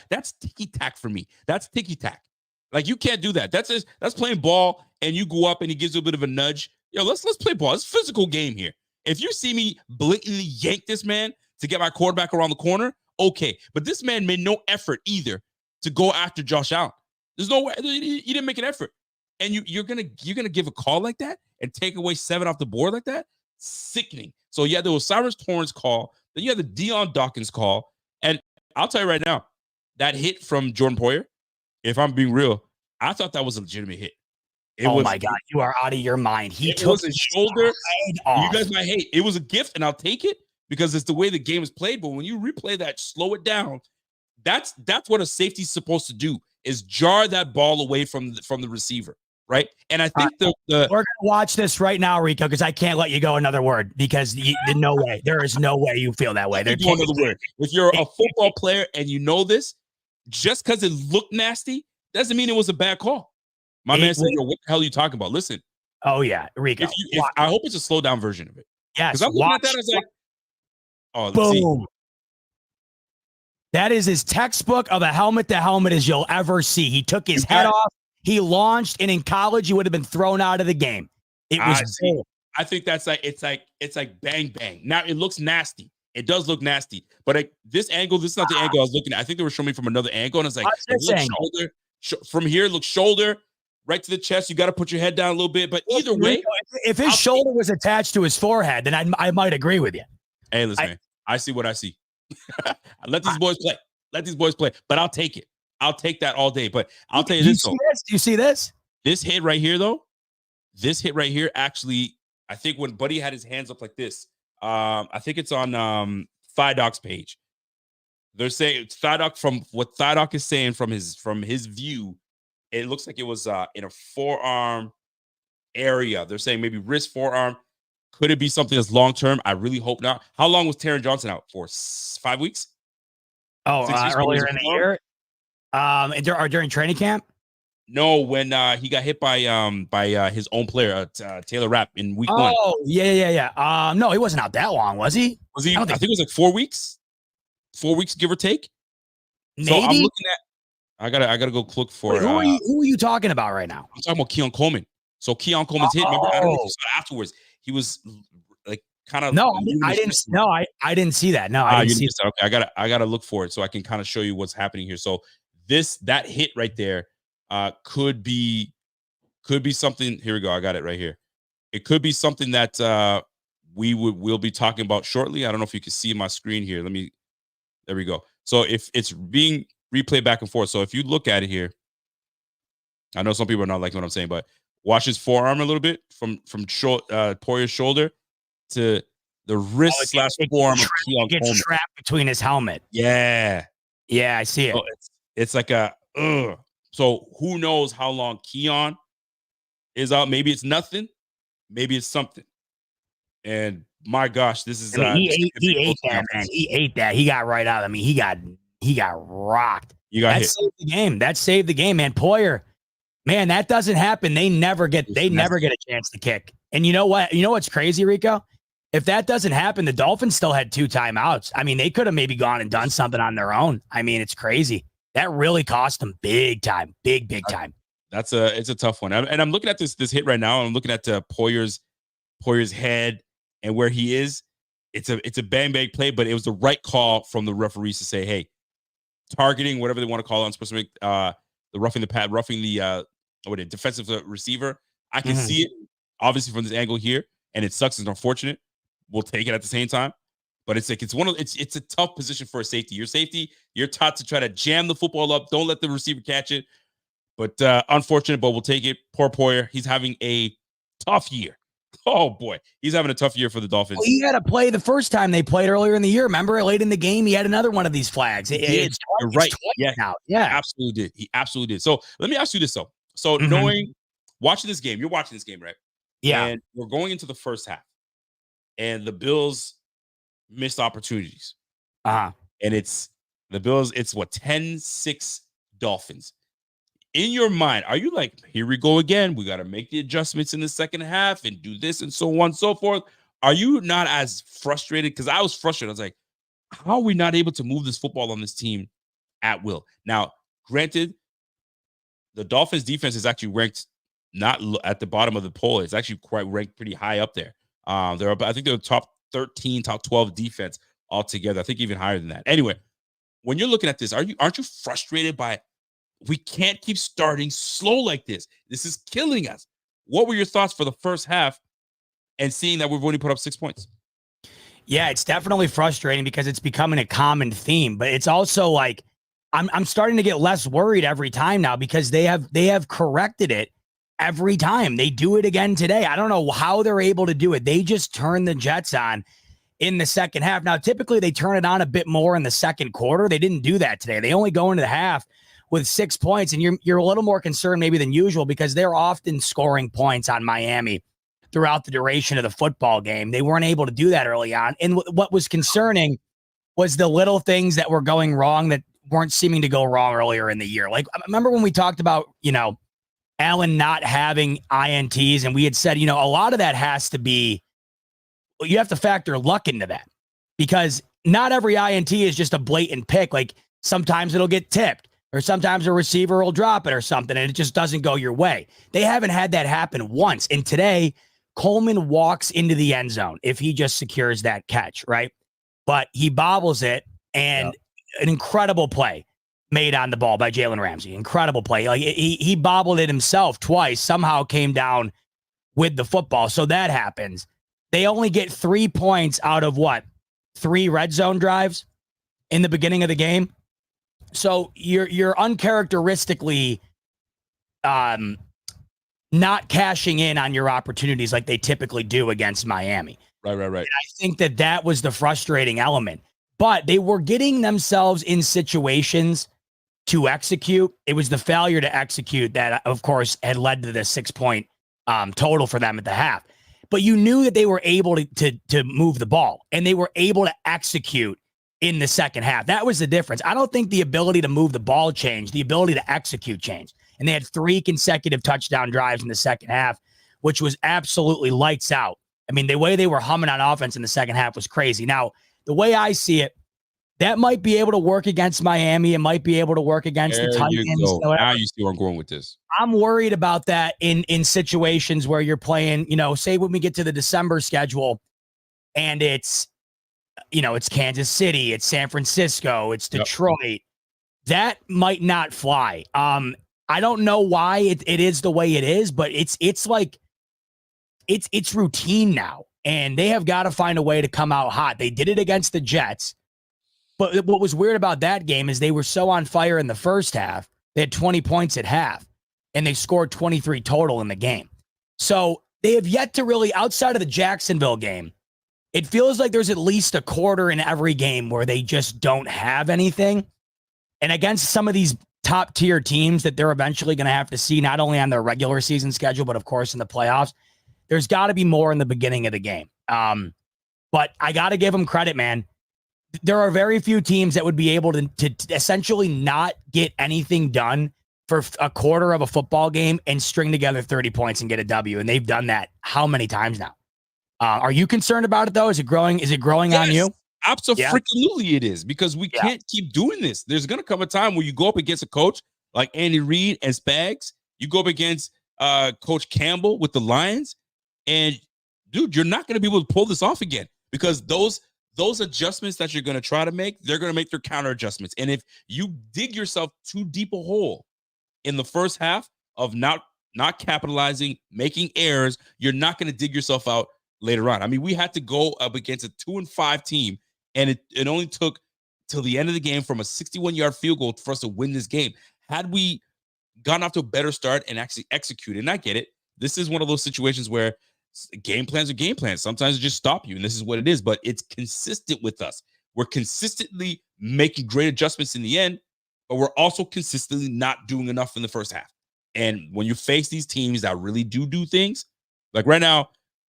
[SPEAKER 2] that's ticky-tack for me. That's ticky-tack. Like, you can't do that. That's playing ball, and you go up and he gives you a bit of a nudge. Yo, let's play ball. It's a physical game here. If you see me blatantly yank this man to get my quarterback around the corner, okay. But this man made no effort either to go after Josh Allen. There's no way. He didn't make an effort. And you're gonna give a call like that and take away 7 off the board like that? Sickening. So yeah, there was Cyrus Torrance call. Then you had the Dion Dawkins call. And I'll tell you right now, that hit from Jordan Poyer, if I'm being real, I thought that was a legitimate hit.
[SPEAKER 1] My God, you are out of your mind. He took
[SPEAKER 2] his shoulder off. You guys might hate. It was a gift, and I'll take it because it's the way the game is played. But when you replay that, slow it down. That's what a safety's supposed to do, is jar that ball away from the receiver, right? And I think we're
[SPEAKER 1] gonna watch this right now, Rico, because I can't let you go another word because no way. There is no way you feel that way.
[SPEAKER 2] There's another word. If you're a football player and you know this, just because it looked nasty doesn't mean it was a bad call. My man said, "Yo, what the hell are you talking about?" Listen.
[SPEAKER 1] Oh yeah, Rico.
[SPEAKER 2] I hope it's a slow down version of it.
[SPEAKER 1] Yes.
[SPEAKER 2] Because I'm looking at that as like, oh,
[SPEAKER 1] boom.
[SPEAKER 2] See.
[SPEAKER 1] That is as textbook of a helmet to helmet as you'll ever see. He took his head off. He launched, and in college, he would have been thrown out of the game. It was cool.
[SPEAKER 2] I think that's it's like bang bang. Now it looks nasty. It does look nasty, but this angle, this is not the angle I was looking at. I think they were showing me from another angle, and it's like shoulder. From here, look shoulder. Right to the chest, you got to put your head down a little bit. But either way,
[SPEAKER 1] if his shoulder was attached to his forehead, then I might agree with you.
[SPEAKER 2] Hey, listen, man, I see what I see. Let these boys play. Let these boys play. But I'll take it. I'll take that all day. But I'll tell you this.
[SPEAKER 1] Do you see this?
[SPEAKER 2] This hit right here, though. This hit right here actually I think when Buddy had his hands up like this, I think it's on Thigh Doc's page. They're saying Thigh Doc, from what Thigh Doc is saying from his view, it looks like it was in a forearm area. They're saying maybe wrist, forearm. Could it be something that's long term? I really hope not. How long was Taron Johnson out for? 5 weeks?
[SPEAKER 1] Oh,
[SPEAKER 2] 6 weeks?
[SPEAKER 1] earlier in the year. During training camp.
[SPEAKER 2] No, when he got hit by his own player, Taylor Rapp, in week 1.
[SPEAKER 1] Oh, yeah. No, he wasn't out that long, was he?
[SPEAKER 2] Was he? I think it was like 4 weeks. 4 weeks, give or take.
[SPEAKER 1] Maybe.
[SPEAKER 2] So I'm looking at. I gotta go look for.
[SPEAKER 1] Wait, who are you talking about right now?
[SPEAKER 2] I'm talking about Keon Coleman. So Keon Coleman's hit. Remember, I don't know if you saw it afterwards. He was like kind of.
[SPEAKER 1] No, I didn't. No, I didn't see that. No, I didn't see that.
[SPEAKER 2] Okay, I gotta look for it so I can kind of show you what's happening here. So that hit right there could be something. Here we go. I got it right here. It could be something that we'll be talking about shortly. I don't know if you can see my screen here. There we go. So if it's being replayed back and forth. So if you look at it here, I know some people are not liking what I'm saying, but watch his forearm a little bit from Poyer's shoulder to the wrist slash forearm of Keon Coleman.
[SPEAKER 1] Gets trapped between his helmet.
[SPEAKER 2] Yeah,
[SPEAKER 1] I see it.
[SPEAKER 2] So it's like a. So who knows how long Keon is out? Maybe it's nothing. Maybe it's something. And my gosh, this is.
[SPEAKER 1] He ate that, man. He ate that. He got right out. I mean, he got rocked.
[SPEAKER 2] That
[SPEAKER 1] hit. Saved the game. That saved the game, man. Poyer, man, that doesn't happen. They never get a chance to kick. And you know what? You know what's crazy, Rico? If that doesn't happen, the Dolphins still had 2 timeouts. I mean, they could have maybe gone and done something on their own. I mean, it's crazy. That really cost them big time, big time.
[SPEAKER 2] It's a tough one. And I'm looking at this hit right now. I'm looking at Poyer's head and where he is. It's a bang play, but it was the right call from the referees to say, hey, targeting, whatever they want to call it, on specific, the roughing the defensive receiver. I can see it obviously from this angle here, and it sucks. It's unfortunate. We'll take it at the same time, but it's a tough position for a safety. Your safety, you're taught to try to jam the football up. Don't let the receiver catch it. But unfortunate, but we'll take it. Poor Poyer, he's having a tough year. Oh boy, he's having a tough year for the Dolphins.
[SPEAKER 1] Well, he had to play the first time they played earlier in the year. Remember, late in the game, he had another one of these flags.
[SPEAKER 2] You're right. Yeah, absolutely did. He absolutely did. So let me ask you this though. So watching this game, you're watching this game, right?
[SPEAKER 1] Yeah.
[SPEAKER 2] And we're going into the first half, and the Bills missed opportunities.
[SPEAKER 1] And
[SPEAKER 2] it's the Bills. It's 10-6 Dolphins. In your mind, are you like, here we go again? We got to make the adjustments in the second half and do this and so on and so forth. Are you not as frustrated? Because I was frustrated. I was like, how are we not able to move this football on this team at will? Now, granted, the Dolphins defense is actually ranked not at the bottom of the poll. It's actually quite ranked pretty high up there. I think they're top 13, top 12 defense altogether. I think even higher than that. Anyway, when you're looking at this, aren't you frustrated by we can't keep starting slow like this? This is killing us. What were your thoughts for the first half and seeing that we've only put up 6 points?
[SPEAKER 1] Yeah, it's definitely frustrating because it's becoming a common theme, but it's also like I'm starting to get less worried every time now because they have corrected it every time. They do it again today. I don't know how they're able to do it. They just turn the Jets on in the second half. Now, typically they turn it on a bit more in the second quarter. They didn't do that today. They only go into the half with 6 points, and you're a little more concerned maybe than usual because they're often scoring points on Miami throughout the duration of the football game. They weren't able to do that early on. And what was concerning was the little things that were going wrong that weren't seeming to go wrong earlier in the year. Like, I remember when we talked about, Allen not having INTs, and we had said, a lot of that has to be, you have to factor luck into that because not every INT is just a blatant pick. Like sometimes it'll get tipped or sometimes a receiver will drop it or something and it just doesn't go your way. They haven't had that happen once. And today, Coleman walks into the end zone if he just secures that catch, right? But he bobbles it, and an incredible play made on the ball by Jalen Ramsey. Incredible play. Like he bobbled it himself twice, somehow came down with the football. So that happens. They only get 3 points out of 3 red zone drives in the beginning of the game. So you're uncharacteristically not cashing in on your opportunities like they typically do against Miami.
[SPEAKER 2] Right.
[SPEAKER 1] I think that was the frustrating element. But they were getting themselves in situations to execute. It was the failure to execute that, of course, had led to the 6-point total for them at the half. But you knew that they were able to move the ball, and they were able to execute in the second half. That was the difference. I don't think the ability to move the ball changed. The ability to execute changed. And they had 3 consecutive touchdown drives in the second half, which was absolutely lights out. I mean, the way they were humming on offense in the second half was crazy. Now, the way I see it, that might be able to work against Miami. It might be able to work against the Titans.
[SPEAKER 2] Now you see where I'm going with this.
[SPEAKER 1] I'm worried about that in situations where you're playing, say when we get to the December schedule and it's Kansas City, it's San Francisco, it's Detroit. Yep. That might not fly. I don't know why it is the way it is, but it's like it's routine now, and they have got to find a way to come out hot. They did it against the Jets, but what was weird about that game is they were so on fire in the first half. They had 20 points at half, and they scored 23 total in the game. So they have yet to really, outside of the Jacksonville game, it feels like there's at least a quarter in every game where they just don't have anything. And against some of these top tier teams that they're eventually going to have to see, not only on their regular season schedule, but of course in the playoffs, there's got to be more in the beginning of the game. But I got to give them credit, man. There are very few teams that would be able to essentially not get anything done for a quarter of a football game and string together 30 points and get a W. And they've done that how many times now? Are you concerned about it, though? Is it growing? Is it growing on you?
[SPEAKER 2] Absolutely, it is, because we can't keep doing this. There's going to come a time where you go up against a coach like Andy Reid and Spags. You go up against Coach Campbell with the Lions, and dude, you're not going to be able to pull this off again, because those adjustments that you're going to try to make, they're going to make their counter adjustments. And if you dig yourself too deep a hole in the first half of not capitalizing, making errors, you're not going to dig yourself out later on. I mean, we had to go up against a 2-5 team, and it only took till the end of the game from a 61-yard field goal for us to win this game. Had we gotten off to a better start and actually executed, and I get it, this is one of those situations where game plans are game plans. Sometimes it just stop you, and this is what it is, but it's consistent with us. We're consistently making great adjustments in the end, but we're also consistently not doing enough in the first half. And when you face these teams that really do things, like right now,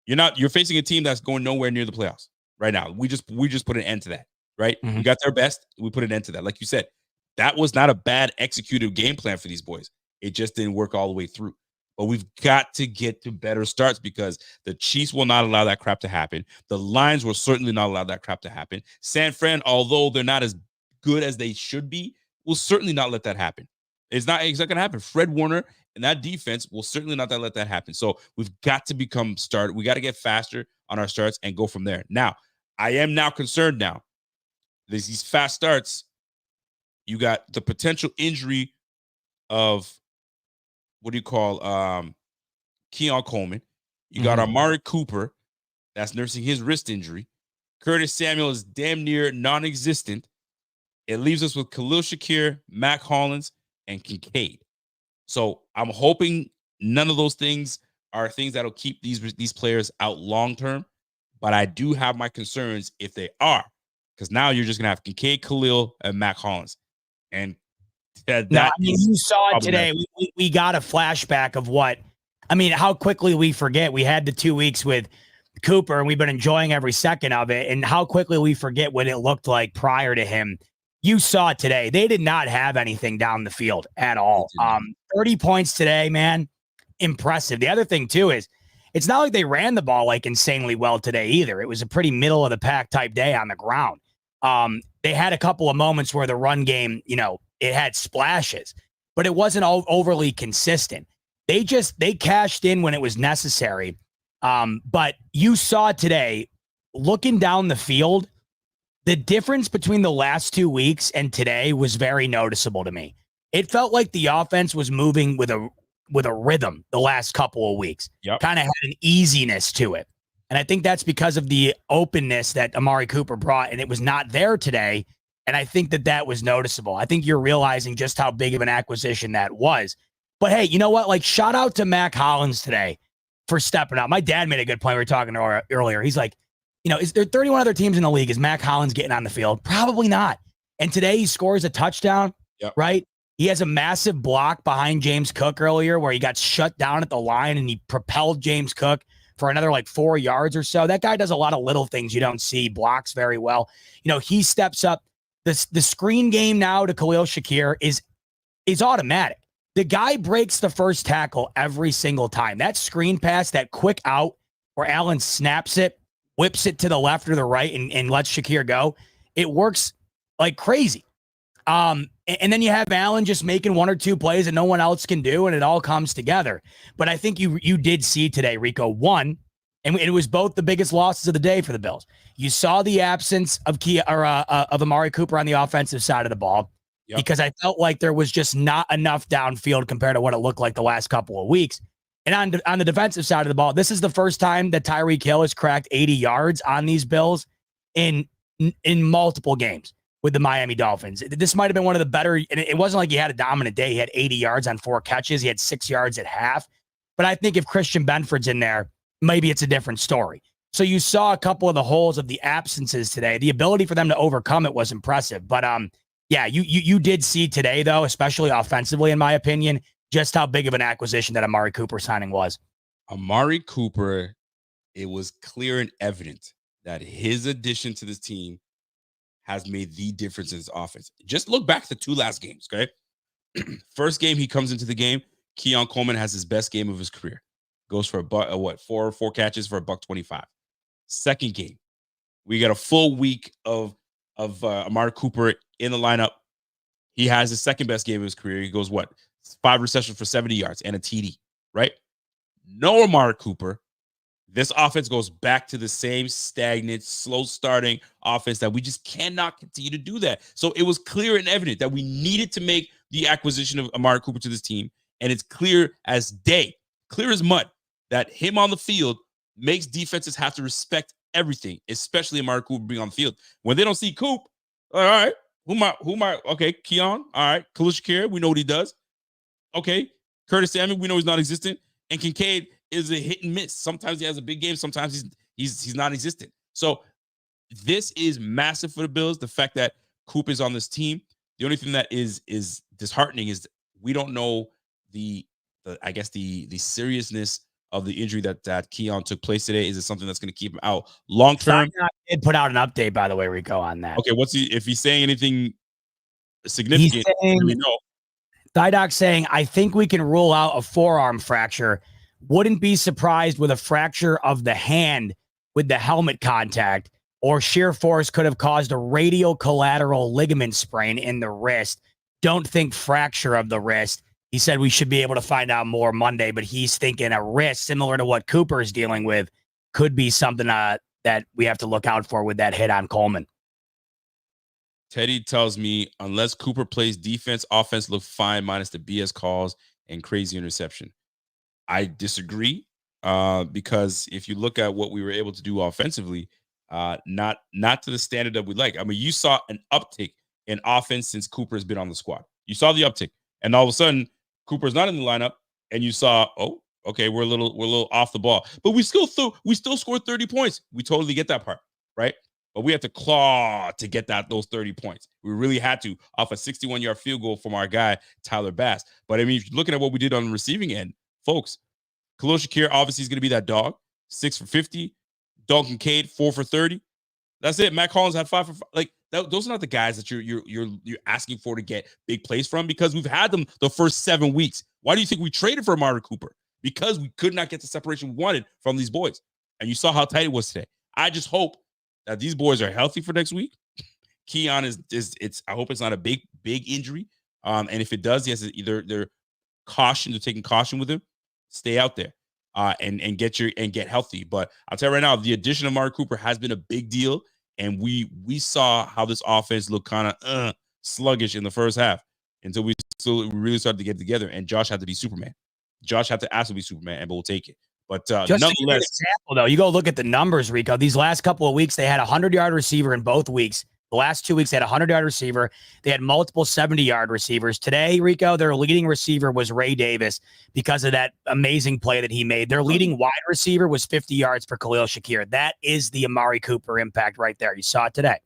[SPEAKER 2] you're facing a team that's going nowhere near the playoffs right now. We just put an end to that, right? Mm-hmm. We got their best. We put an end to that. Like you said, that was not a bad executed game plan for these boys. It just didn't work all the way through. But we've got to get to better starts, because the Chiefs will not allow that crap to happen. The Lions will certainly not allow that crap to happen. San Fran, although they're not as good as they should be, will certainly not let that happen. It's not going to happen. Fred Warner and that defense will certainly not let that happen. So we've got to become started. We got to get faster on our starts and go from there. Now, I am now concerned now. There's these fast starts. You got the potential injury of Keon Coleman. You got Amari Cooper that's nursing his wrist injury. Curtis Samuel is damn near non-existent. It leaves us with Khalil Shakir, Mac Hollins, and Kincaid. So I'm hoping none of those things are things that'll keep these players out long term. But I do have my concerns if they are, because now you're just gonna have Kincaid, Khalil, and Mac Hollins, and you
[SPEAKER 1] saw it today. We got a flashback of how quickly we forget. We had the 2 weeks with Cooper, and we've been enjoying every second of it, and how quickly we forget what it looked like prior to him. You saw it today. They did not have anything down the field at all. 30 points today, man. Impressive. The other thing, too, is it's not like they ran the ball like insanely well today either. It was a pretty middle of the pack type day on the ground. They had a couple of moments where the run game, it had splashes, but it wasn't overly consistent. They cashed in when it was necessary. But you saw today, looking down the field, the difference between the last 2 weeks and today was very noticeable to me. It felt like the offense was moving with a rhythm the last couple of weeks.
[SPEAKER 2] Yep.
[SPEAKER 1] Kind of had an easiness to it. And I think that's because of the openness that Amari Cooper brought, and it was not there today. And I think that was noticeable. I think you're realizing just how big of an acquisition that was. But hey, you know what? Like, shout out to Mac Hollins today for stepping up. My dad made a good point. We were talking earlier. He's like, is there 31 other teams in the league? Is Mac Hollins getting on the field? Probably not. And today he scores a touchdown, right? He has a massive block behind James Cook earlier where he got shut down at the line and he propelled James Cook for another like 4 yards or so. That guy does a lot of little things you don't see, blocks very well. He steps up. The screen game now to Khalil Shakir is automatic. The guy breaks the first tackle every single time. That screen pass, that quick out where Allen snaps it, whips it to the left or the right and lets Shakir go. It works like crazy. And then you have Allen just making one or two plays that no one else can do, and it all comes together. But I think you did see today, Rico, one, and it was both the biggest losses of the day for the Bills. You saw the absence of Amari Cooper on the offensive side of the ball because I felt like there was just not enough downfield compared to what it looked like the last couple of weeks. And on the defensive side of the ball, this is the first time that Tyreek Hill has cracked 80 yards on these Bills in multiple games with the Miami Dolphins. This might have been one of the better, and it wasn't like he had a dominant day. He had 80 yards on 4 catches. He had 6 yards at half. But I think if Christian Benford's in there, maybe it's a different story. So you saw a couple of the holes of the absences today. The ability for them to overcome it was impressive. But you did see today, though, especially offensively, in my opinion, just how big of an acquisition that Amari Cooper signing was.
[SPEAKER 2] Amari Cooper, it was clear and evident that his addition to this team has made the difference in his offense. Just look back to the 2 last games, okay? First game, he comes into the game. Keon Coleman has his best game of his career. Goes for four catches for $125. Second game, we got a full week of Amari Cooper in the lineup. He has his second best game of his career. He goes 5 receptions for 70 yards and a TD, right? No Amari Cooper. This offense goes back to the same stagnant, slow starting offense that we just cannot continue to do that. So it was clear and evident that we needed to make the acquisition of Amari Cooper to this team. And it's clear as day, clear as mud, that him on the field makes defenses have to respect everything, especially Amari Cooper being on the field. When they don't see Coop, all right, who am I? Okay, Keon, all right, Khalil Shakir, we know what he does. Okay, Curtis Samuel, we know he's non-existent. And Kincaid is a hit and miss. Sometimes he has a big game. Sometimes he's non-existent. So this is massive for the Bills. The fact that Coop is on this team. The only thing that is disheartening is we don't know the seriousness of the injury that Keon took place today. Is it something that's going to keep him out long term?
[SPEAKER 1] I did put out an update, by the way, Rico, on that.
[SPEAKER 2] Okay, if he's saying anything significant? We know.
[SPEAKER 1] Didoc saying, I think we can rule out a forearm fracture. Wouldn't be surprised with a fracture of the hand with the helmet contact, or sheer force could have caused a radial collateral ligament sprain in the wrist. Don't think fracture of the wrist. He said we should be able to find out more Monday, but he's thinking a wrist similar to what Cooper is dealing with could be something that we have to look out for with that hit on Coleman.
[SPEAKER 2] Teddy tells me, unless Cooper plays defense, offense looks fine, minus the BS calls and crazy interception. I disagree, because if you look at what we were able to do offensively, not to the standard that we like. I mean, you saw an uptick in offense since Cooper has been on the squad. You saw the uptick, and all of a sudden, Cooper's not in the lineup, and you saw, oh, okay, we're a little off the ball, but we still scored 30 points. We totally get that part, right? But we have to claw to get those 30 points. We really had to, off a 61-yard field goal from our guy, Tyler Bass. But I mean, if you're looking at what we did on the receiving end, folks, Khalil Shakir obviously is going to be that dog, 6 for 50. Dalton Kincaid, 4 for 30. That's it. Matt Collins had 5 for 5. Like, those are not the guys that you're asking for to get big plays from, because we've had them the first 7 weeks. Why do you think we traded for Amari Cooper? Because we could not get the separation we wanted from these boys. And you saw how tight it was today. I just hope that these boys are healthy for next week. Keon I hope it's not a big injury. And if it does, yes, either they're taking caution with him, stay out there, and get healthy. But I'll tell you right now, the addition of Amari Cooper has been a big deal. And we saw how this offense looked kind of sluggish in the first half until we really started to get together. And Josh had to be Superman. Josh had to absolutely be Superman, and we'll take it. But
[SPEAKER 1] just nonetheless, example, though, you go look at the numbers, Rico. These last couple of weeks, they had a 100-yard receiver in both weeks. The last 2 weeks, they had a 100-yard receiver. They had multiple 70-yard receivers. Today, Rico, their leading receiver was Ray Davis because of that amazing play that he made. Their leading wide receiver was 50 yards for Khalil Shakir. That is the Amari Cooper impact right there. You saw it today.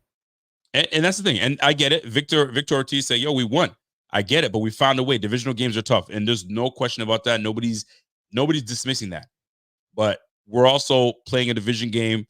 [SPEAKER 2] And that's the thing. And I get it. Victor Ortiz said, yo, we won. I get it, but we found a way. Divisional games are tough, and there's no question about that. Nobody's dismissing that. But we're also playing a division game,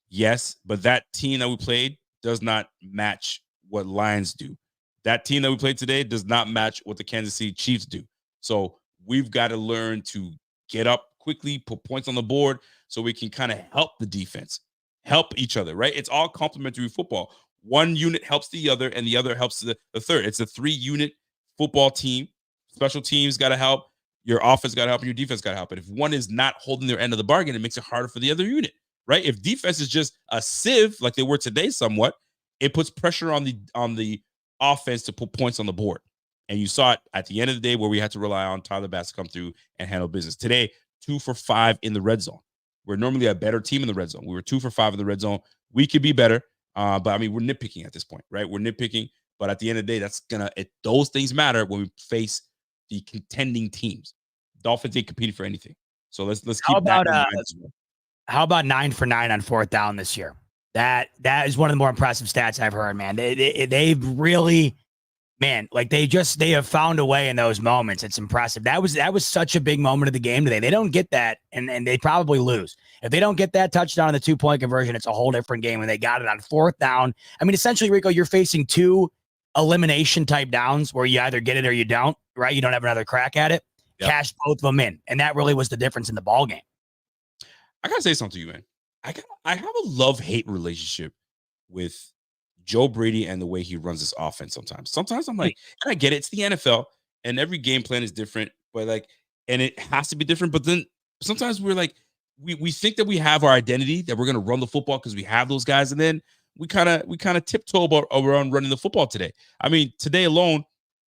[SPEAKER 2] yes, but that team that we played does not match what Lions do. That team that we played today does not match what the Kansas City Chiefs do. So we've got to learn to get up quickly, put points on the board so we can kind of help the defense, help each other, right? It's all complementary football. One unit helps the other, and the other helps the third. It's a 3-unit football team. Special teams got to help. Your offense got to help, and your defense got to help. But if one is not holding their end of the bargain, it makes it harder for the other unit, right? If defense is just a sieve like they were today somewhat, it puts pressure on the offense to put points on the board. And you saw it at the end of the day where we had to rely on Tyler Bass to come through and handle business. Today, 2 for 5 in the red zone. We're normally a better team in the red zone. We were 2 for 5 in the red zone. We could be better, but I mean, we're nitpicking at this point, right? We're nitpicking, but at the end of the day, those things matter when we face the contending teams. Dolphins ain't competing for anything. So let's keep that in mind as well.
[SPEAKER 1] How about 9 for 9 on 4th down this year? That is one of the more impressive stats I've heard, man. They've really, man, like they have found a way in those moments. It's impressive. That was such a big moment of the game today. They don't get that, and they probably lose. If they don't get that touchdown on the 2-point conversion, it's a whole different game. When they got it on 4th down, I mean, essentially, Rico, you're facing 2 elimination type downs where you either get it or you don't, right? You don't have another crack at it. Yep. Cash both of them in, and that really was the difference in the ball game.
[SPEAKER 2] I gotta say something to you, man. I have a love-hate relationship with Joe Brady and the way he runs this offense sometimes. Sometimes I'm like, and I get it, it's the NFL, and every game plan is different, but like, and it has to be different. But then sometimes we're like, we think that we have our identity, that we're gonna run the football because we have those guys, and then we kind of tiptoe around running the football today. I mean, today alone,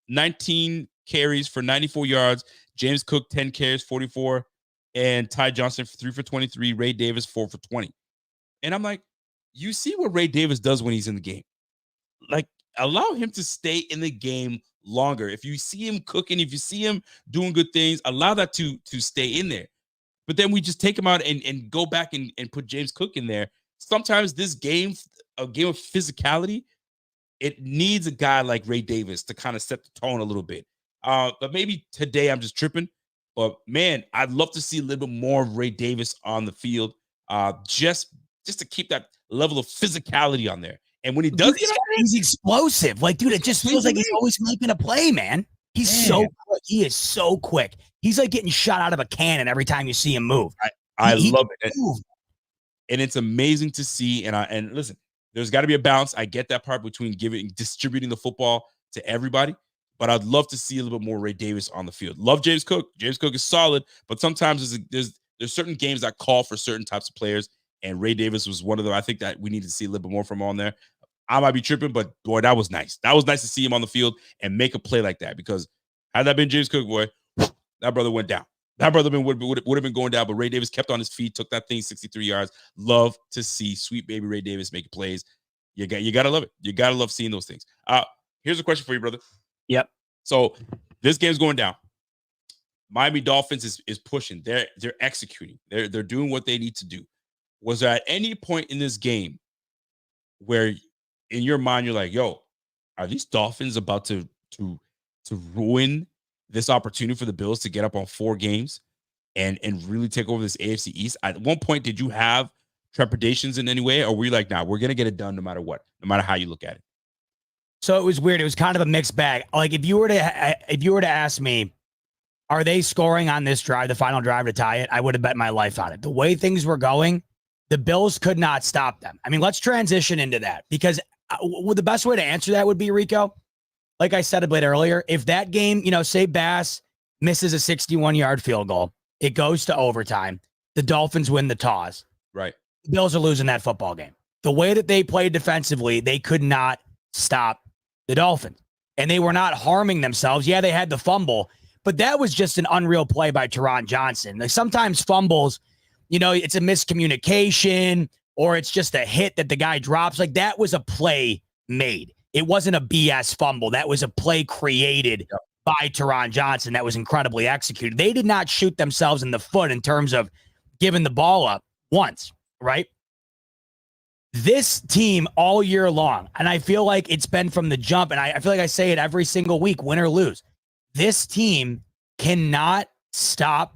[SPEAKER 2] 19 carries for 94 yards. James Cook, 10 carries, 44. And Ty Johnson, 3 for 23. Ray Davis, 4 for 20. And I'm like, you see what Ray Davis does when he's in the game. Like, allow him to stay in the game longer. If you see him cooking, if you see him doing good things, allow that to stay in there. But then we just take him out and go back and put James Cook in there. Sometimes this game, a game of physicality, it needs a guy like Ray Davis to kind of set the tone a little bit. But maybe today I'm just tripping. But man, I'd love to see a little bit more of Ray Davis on the field, just to keep that level of physicality on there. And when he does,
[SPEAKER 1] he's explosive. Like, dude, it just feels like he's always making a play, man. He's so quick. He is so quick. He's like getting shot out of a cannon every time you see him move.
[SPEAKER 2] I love it. And it's amazing to see. And listen, there's got to be a balance. I get that part between distributing the football to everybody. But I'd love to see a little bit more Ray Davis on the field. Love James Cook. James Cook is solid, but sometimes there's certain games that call for certain types of players, and Ray Davis was one of them. I think that we need to see a little bit more from on there. I might be tripping, but boy, that was nice. That was nice to see him on the field and make a play like that, because had that been James Cook, boy, that brother went down. That brother would have been going down, but Ray Davis kept on his feet, took that thing 63 yards. Love to see sweet baby Ray Davis make plays. You got to love it. You got to love seeing those things. Here's a question for you, brother.
[SPEAKER 1] Yep.
[SPEAKER 2] So this game's going down. Miami Dolphins is pushing. They're executing. They're doing what they need to do. Was there at any point in this game where in your mind you're like, yo, are these Dolphins about to ruin this opportunity for the Bills to get up on 4 games and really take over this AFC East? At one point, did you have trepidations in any way, or were you like, nah, we're gonna get it done no matter what, no matter how you look at it?
[SPEAKER 1] So it was weird. It was kind of a mixed bag. Like if you were to ask me, are they scoring on this drive, the final drive to tie it? I would have bet my life on it. The way things were going, the Bills could not stop them. I mean, let's transition into that, because the best way to answer that would be, Rico, like I said a bit earlier, if that game, say Bass misses a 61-yard field goal, it goes to overtime, the Dolphins win the toss.
[SPEAKER 2] Right.
[SPEAKER 1] The Bills are losing that football game. The way that they played defensively, they could not stop the Dolphins, and they were not harming themselves. Yeah, they had the fumble, but that was just an unreal play by Taron Johnson. Like sometimes fumbles, it's a miscommunication or it's just a hit that the guy drops. Like that was a play made. It wasn't a BS fumble. That was a play created by Taron Johnson that was incredibly executed. They did not shoot themselves in the foot in terms of giving the ball up once, right? This team all year long, and I feel like it's been from the jump, and I feel like I say it every single week, win or lose. This team cannot stop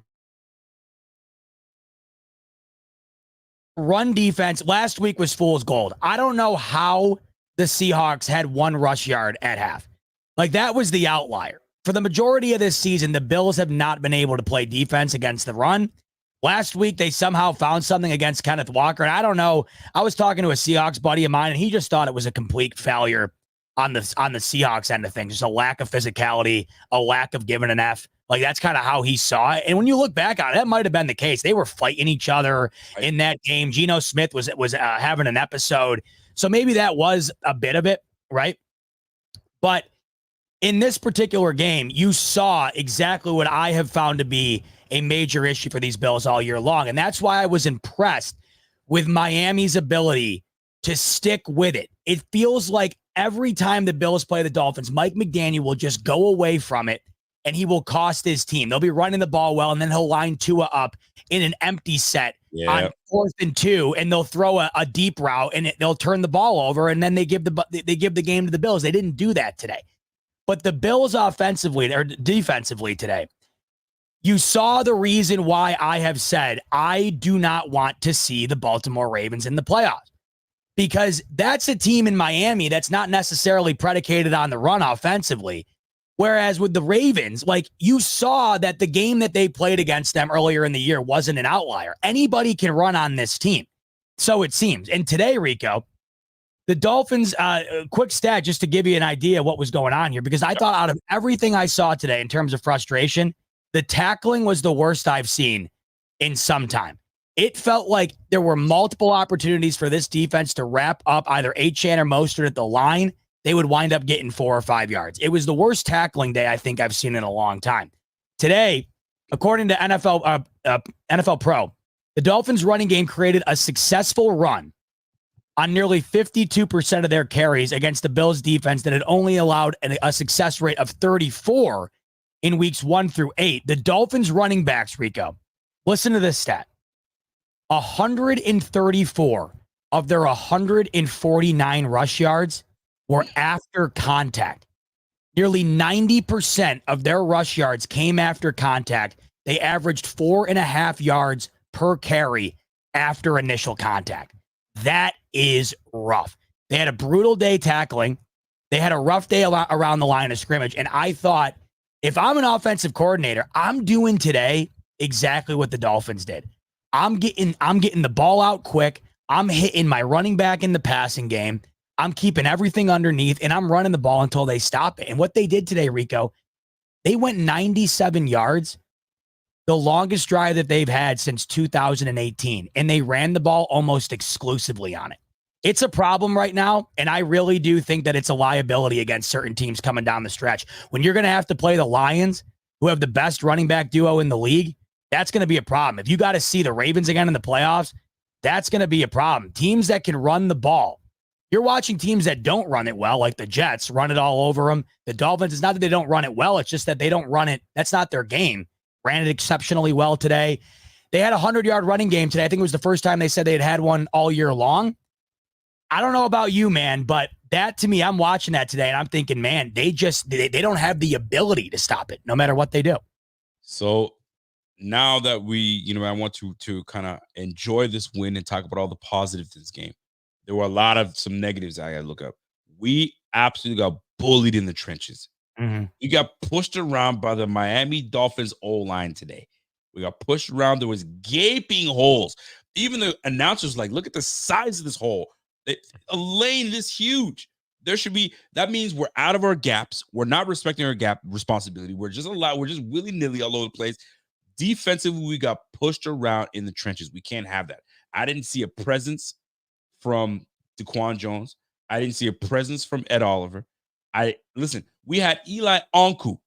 [SPEAKER 1] run defense. Last week was fool's gold. I don't know how the Seahawks had 1 rush yard at half. Like, that was the outlier. For the majority of this season, the Bills have not been able to play defense against the run. Last week, they somehow found something against Kenneth Walker. And I don't know. I was talking to a Seahawks buddy of mine, and he just thought it was a complete failure on the Seahawks end of things. Just a lack of physicality, a lack of giving an F. Like, that's kind of how he saw it. And when you look back on it, that might have been the case. They were fighting each other in that game. Geno Smith was having an episode. So maybe that was a bit of it, right? But in this particular game, you saw exactly what I have found to be a major issue for these Bills all year long. And that's why I was impressed with Miami's ability to stick with it. It feels like every time the Bills play the Dolphins, Mike McDaniel will just go away from it and he will cost his team. They'll be running the ball well, and then he'll line Tua up in an empty set on 4th and 2, and they'll throw a deep route, and they'll turn the ball over, and then they give the game to the Bills. They didn't do that today. But the Bills offensively or defensively today, you saw the reason why I have said I do not want to see the Baltimore Ravens in the playoffs, because that's a team in Miami that's not necessarily predicated on the run offensively. Whereas with the Ravens, like, you saw that the game that they played against them earlier in the year wasn't an outlier. Anybody can run on this team. So it seems. And today, Rico, the Dolphins, quick stat just to give you an idea of what was going on here, because I thought out of everything I saw today in terms of frustration, the tackling was the worst I've seen in some time. It felt like there were multiple opportunities for this defense to wrap up either Achane or Mostert at the line. They would wind up getting 4 or 5 yards. It was the worst tackling day I think I've seen in a long time. Today, according to NFL Pro, the Dolphins running game created a successful run on nearly 52% of their carries against the Bills defense that had only allowed a success rate of 34 in weeks 1 through 8. The Dolphins running backs, Rico, listen to this stat. 134 of their 149 rush yards were after contact. Nearly 90% of their rush yards came after contact. They averaged 4.5 yards per carry after initial contact. That is rough. They had a brutal day tackling. They had a rough day around the line of scrimmage. And I thought, if I'm an offensive coordinator, I'm doing today exactly what the Dolphins did. I'm getting the ball out quick. I'm hitting my running back in the passing game. I'm keeping everything underneath, and I'm running the ball until they stop it. And what they did today, Rico, they went 97 yards, the longest drive that they've had since 2018, and they ran the ball almost exclusively on it. It's a problem right now, and I really do think that it's a liability against certain teams coming down the stretch. When you're going to have to play the Lions, who have the best running back duo in the league, that's going to be a problem. If you got to see the Ravens again in the playoffs, that's going to be a problem. Teams that can run the ball. You're watching teams that don't run it well, like the Jets, run it all over them. The Dolphins, it's not that they don't run it well. It's just that they don't run it. That's not their game. Ran it exceptionally well today. They had a 100-yard running game today. I think it was the first time they said they had one all year long. I don't know about you, man, but that, to me, I'm watching that today, and I'm thinking, man, they don't have the ability to stop it, no matter what they do.
[SPEAKER 2] So now that I want to kind of enjoy this win and talk about all the positives in this game. There were some negatives I got to look up. We absolutely got bullied in the trenches.
[SPEAKER 1] Mm-hmm.
[SPEAKER 2] We got pushed around by the Miami Dolphins O-line today. We got pushed around. There was gaping holes. Even the announcers like, look at the size of this hole. A lane this huge. That means we're out of our gaps. We're not respecting our gap responsibility. We're just willy-nilly all over the place. Defensively, we got pushed around in the trenches. We can't have that. I didn't see a presence from Daquan Jones. I didn't see a presence from Ed Oliver. We had Eli Onku,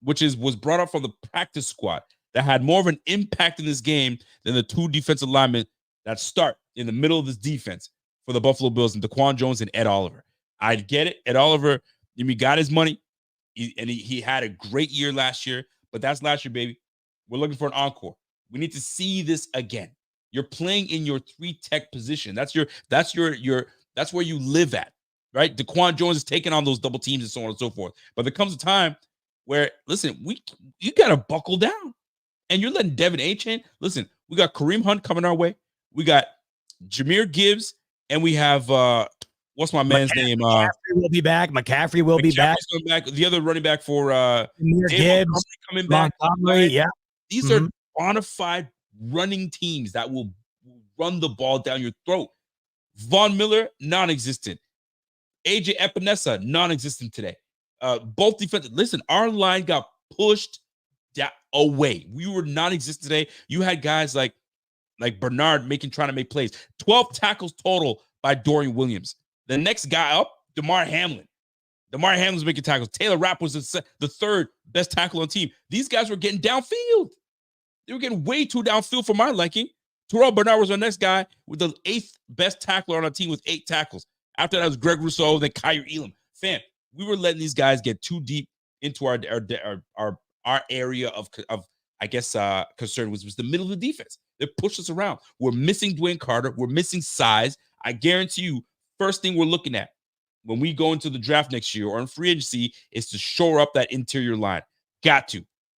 [SPEAKER 2] which was brought up from the practice squad, that had more of an impact in this game than the 2 defensive linemen that start in the middle of this defense for the Buffalo Bills, and Daquan Jones and Ed Oliver. I get it. And Oliver, he got his money. He had a great year last year, but that's last year, baby. We're looking for an encore. We need to see this again. You're playing in your 3 tech position. That's where you live at, right? DaQuan Jones is taking on those double teams and so on and so forth. But there comes a time where, listen, you got to buckle down. And you're letting Devin Achane. Listen, we got Kareem Hunt coming our way. We got Jahmyr Gibbs, and we have what's my man's name?
[SPEAKER 1] McCaffrey will be back. McCaffrey will be back.
[SPEAKER 2] back. The other running back for
[SPEAKER 1] Gibbs
[SPEAKER 2] coming back.
[SPEAKER 1] Montgomery, yeah.
[SPEAKER 2] These are bona fide running teams that will run the ball down your throat. Von Miller, non-existent. AJ Epinesa, non-existent today. Both defensive. Listen, our line got pushed away. We were non-existent today. You had guys like Bernard trying to make plays. 12 tackles total by Dorian Williams. The next guy up, DeMar Hamlin. DeMar Hamlin's making tackles. Taylor Rapp was the third best tackle on the team. These guys were getting downfield. They were getting way too downfield for my liking. Terrell Bernard was our next guy with the 8th best tackler on our team with 8 tackles. After that was Greg Rousseau, then Kyer Elam. Fam, we were letting these guys get too deep into our area of I guess concern was the middle of the defense. They pushed us around. We're missing Dwayne Carter. We're missing size. I guarantee you, first thing we're looking at when we go into the draft next year or in free agency is to shore up that interior line.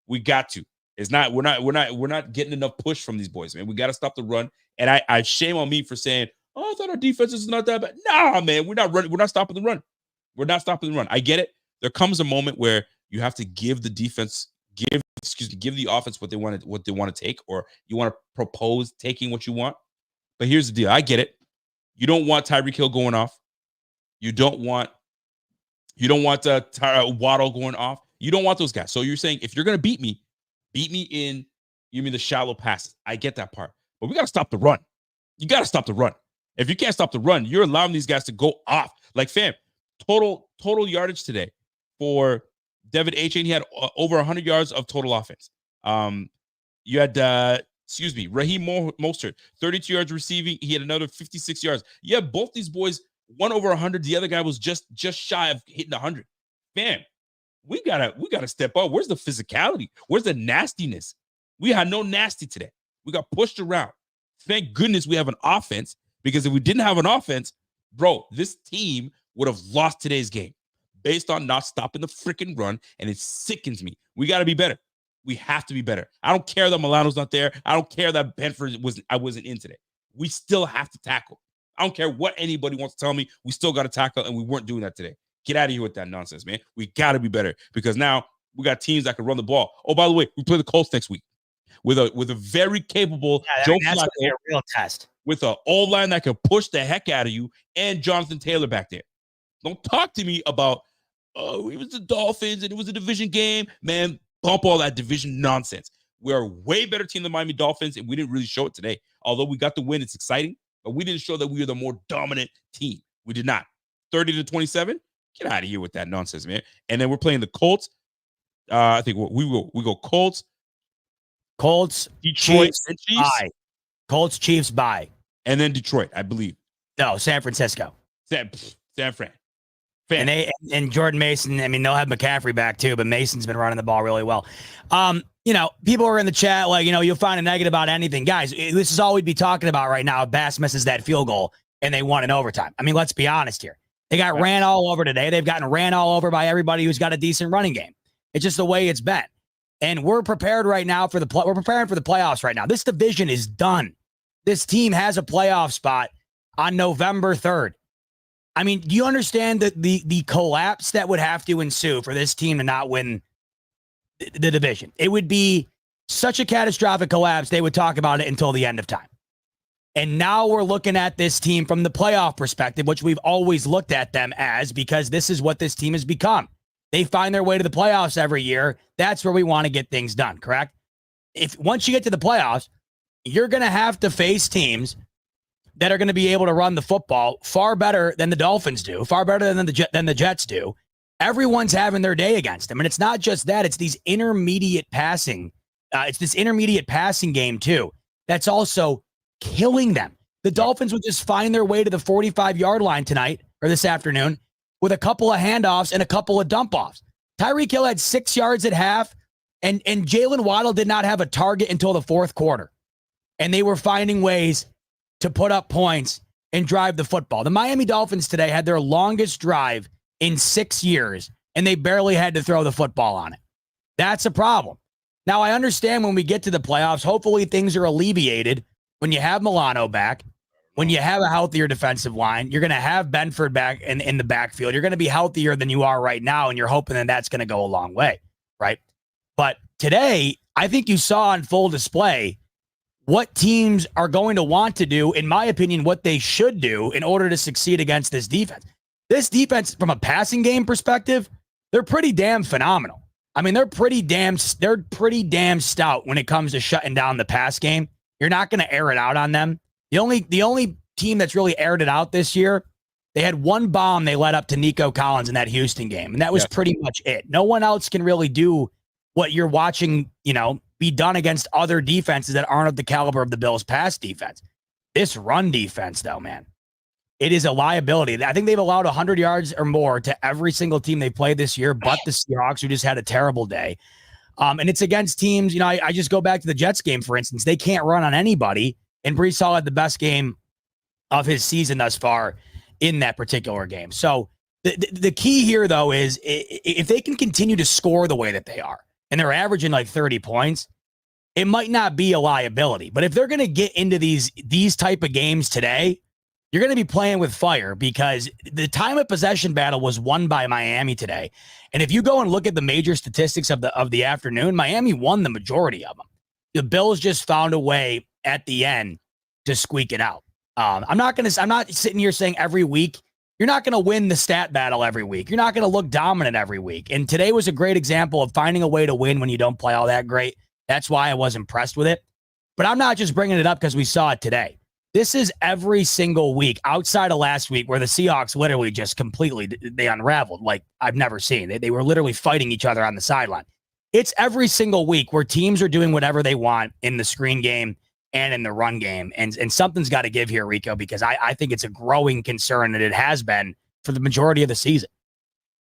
[SPEAKER 2] We got to. It's not. We're not getting enough push from these boys, man. We got to stop the run. And I shame on me for saying, "Oh, I thought our defense is not that bad." Nah, man, we're not running. We're not stopping the run. We're not stopping the run. I get it. There comes a moment where you have to give the defense, give the offense what they want to take, or you want to propose taking what you want. But here's the deal. I get it. You don't want Tyreek Hill going off. You don't want Waddle going off. You don't want those guys. So you're saying if you're going to beat me in the shallow passes. I get that part. But we got to stop the run. You got to stop the run. If you can't stop the run, you're allowing these guys to go off. Like, fam, total yardage today for Devin Achane. He had over 100 yards of total offense. You had Raheem Mostert, 32 yards receiving. He had another 56 yards. Yeah, both these boys, one over 100. The other guy was just shy of hitting 100. Fam, we gotta step up. Where's the physicality? Where's the nastiness? We had no nasty today. We got pushed around. Thank goodness we have an offense, because if we didn't have an offense, bro, this team would have lost today's game based on not stopping the freaking run, and it sickens me. We got to be better. We have to be better. I don't care that Milano's not there. I don't care that Benford wasn't in today. We still have to tackle. I don't care what anybody wants to tell me. We still got to tackle, and we weren't doing that today. Get out of here with that nonsense, man. We got to be better, because now we got teams that can run the ball. Oh, by the way, we play the Colts next week with a very capable Joe Flacco,
[SPEAKER 1] a real test,
[SPEAKER 2] with an O-line that can push the heck out of you, and Jonathan Taylor back there. Don't talk to me about, oh, it was the Dolphins and it was a division game. Man, bump all that division nonsense. We're a way better team than Miami Dolphins, and we didn't really show it today. Although we got the win, it's exciting, but we didn't show that we were the more dominant team. We did not. 30-27. Get out of here with that nonsense, man. And then we're playing the Colts. I think we go Colts, Detroit,
[SPEAKER 1] Chiefs, and Chiefs. Bye. Colts, Chiefs, bye.
[SPEAKER 2] And then Detroit, I believe.
[SPEAKER 1] No, San Francisco.
[SPEAKER 2] San Fran.
[SPEAKER 1] And Jordan Mason, I mean, they'll have McCaffrey back too, but Mason's been running the ball really well. People are in the chat like, you'll find a negative about anything. Guys, this is all we'd be talking about right now if Bass misses that field goal and they won in overtime. I mean, let's be honest here. They got ran all over today. They've gotten ran all over by everybody who's got a decent running game. It's just the way it's been. And we're prepared right now we're preparing for the playoffs right now. This division is done. This team has a playoff spot on November 3rd. I mean, do you understand the collapse that would have to ensue for this team to not win the division? It would be such a catastrophic collapse, they would talk about it until the end of time. And now we're looking at this team from the playoff perspective, which we've always looked at them as, because this is what this team has become. They find their way to the playoffs every year. That's where we want to get things done, correct? Once you get to the playoffs, you're going to have to face teams that are going to be able to run the football far better than the Dolphins do, far better than the Jets do. Everyone's having their day against them. And it's not just that, it's these intermediate passing. It's this intermediate passing game too. That's also killing them. The Dolphins would just find their way to the 45-yard line tonight or this afternoon, with a couple of handoffs and a couple of dump-offs. Tyreek Hill had 6 yards at half, and Jalen Waddle did not have a target until the fourth quarter. And they were finding ways to put up points and drive the football. The Miami Dolphins today had their longest drive in 6 years, and they barely had to throw the football on it. That's a problem. Now, I understand when we get to the playoffs, hopefully things are alleviated when you have Milano back, when you have a healthier defensive line. You're going to have Benford back in the backfield. You're going to be healthier than you are right now, and you're hoping that that's going to go a long way, right? But today, I think you saw on full display what teams are going to want to do, in my opinion, what they should do in order to succeed against this defense. This defense, from a passing game perspective, they're pretty damn phenomenal. I mean, they're pretty damn stout when it comes to shutting down the pass game. You're not going to air it out on them. The only team that's really aired it out this year, they had one bomb they let up to Nico Collins in that Houston game, and that was pretty much it. No one else can really do what you're watching, be done against other defenses that aren't of the caliber of the Bills' pass defense. This run defense, though, man, it is a liability. I think they've allowed 100 yards or more to every single team they played this year, but the Seahawks, who just had a terrible day. And it's against teams, I just go back to the Jets game, for instance. They can't run on anybody, and Brees Hall had the best game of his season thus far in that particular game. So the key here, though, is if they can continue to score the way that they are, and they're averaging like 30 points, it might not be a liability. But if they're going to get into these type of games today, you're going to be playing with fire, because the time of possession battle was won by Miami today. And if you go and look at the major statistics of the afternoon, Miami won the majority of them. The Bills just found a way at the end to squeak it out. I'm not sitting here saying every week, you're not going to win the stat battle every week. You're not going to look dominant every week. And today was a great example of finding a way to win when you don't play all that great. That's why I was impressed with it. But I'm not just bringing it up because we saw it today. This is every single week outside of last week, where the Seahawks literally just completely, they unraveled like I've never seen. They were literally fighting each other on the sideline. It's every single week where teams are doing whatever they want in the screen game and in the run game. And something's got to give here, Rico, because I think it's a growing concern, and it has been for the majority of the season.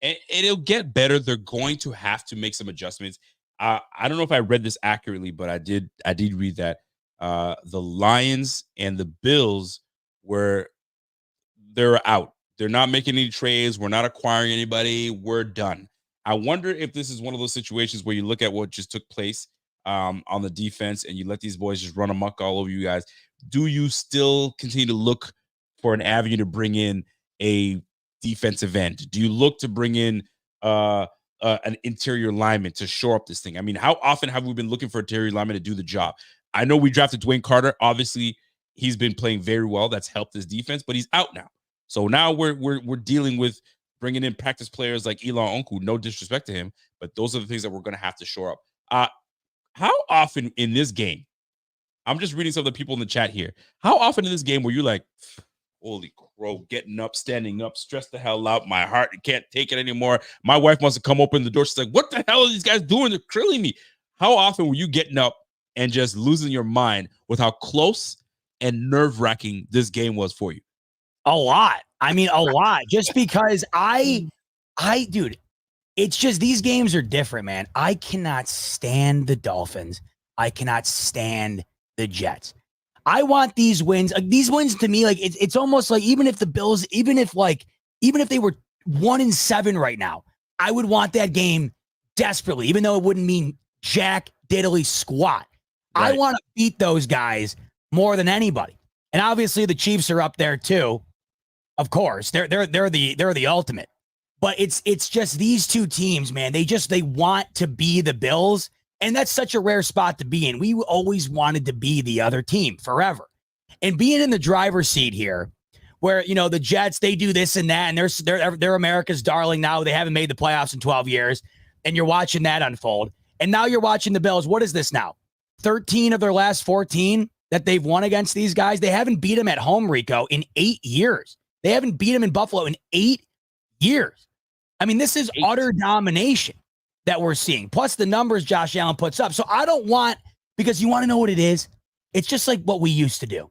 [SPEAKER 2] And it'll get better. They're going to have to make some adjustments. I don't know if I read this accurately, but I did read that the Lions and the Bills they're out. They're not making any trades. We're not acquiring anybody. We're done. I wonder if this is one of those situations where you look at what just took place on the defense, and you let these boys just run amok all over you guys. Do you still continue to look for an avenue to bring in a defensive end? Do you look to bring in an interior lineman to shore up this thing? I mean, how often have we been looking for interior lineman to do the job? I know we drafted Dwayne Carter. Obviously, he's been playing very well. That's helped his defense, but he's out now. So now we're dealing with bringing in practice players like Elon Onku. No disrespect to him, but those are the things that we're going to have to shore up. How often in this game, I'm just reading some of the people in the chat here. How often in this game were you like, holy crow, getting up, standing up, stressed the hell out. My heart can't take it anymore. My wife wants to come open the door. She's like, what the hell are these guys doing? They're killing me. How often were you getting up and just losing your mind with how close and nerve-wracking this game was for you?
[SPEAKER 1] A lot. I mean, a lot. Just because dude, it's just, these games are different, man. I cannot stand the Dolphins. I cannot stand the Jets. I want these wins. These wins to me, like it's almost like even if the Bills, even if they were 1-7 right now, I would want that game desperately, even though it wouldn't mean jack diddly squat. Right. I want to beat those guys more than anybody. And obviously the Chiefs are up there too. Of course, they're the ultimate. But it's just these two teams, man. They want to be the Bills. And that's such a rare spot to be in. We always wanted to be the other team forever. And being in the driver's seat here, where, the Jets, they do this and that, and they're America's darling now. They haven't made the playoffs in 12 years. And you're watching that unfold. And now you're watching the Bills. What is this now? 13 of their last 14 that they've won against these guys. They haven't beat them at home, Rico, in 8 years. They haven't beat them in Buffalo in 8 years. I mean, this is utter domination that we're seeing. Plus the numbers Josh Allen puts up. So I don't want, because you want to know what it is? It's just like what we used to do.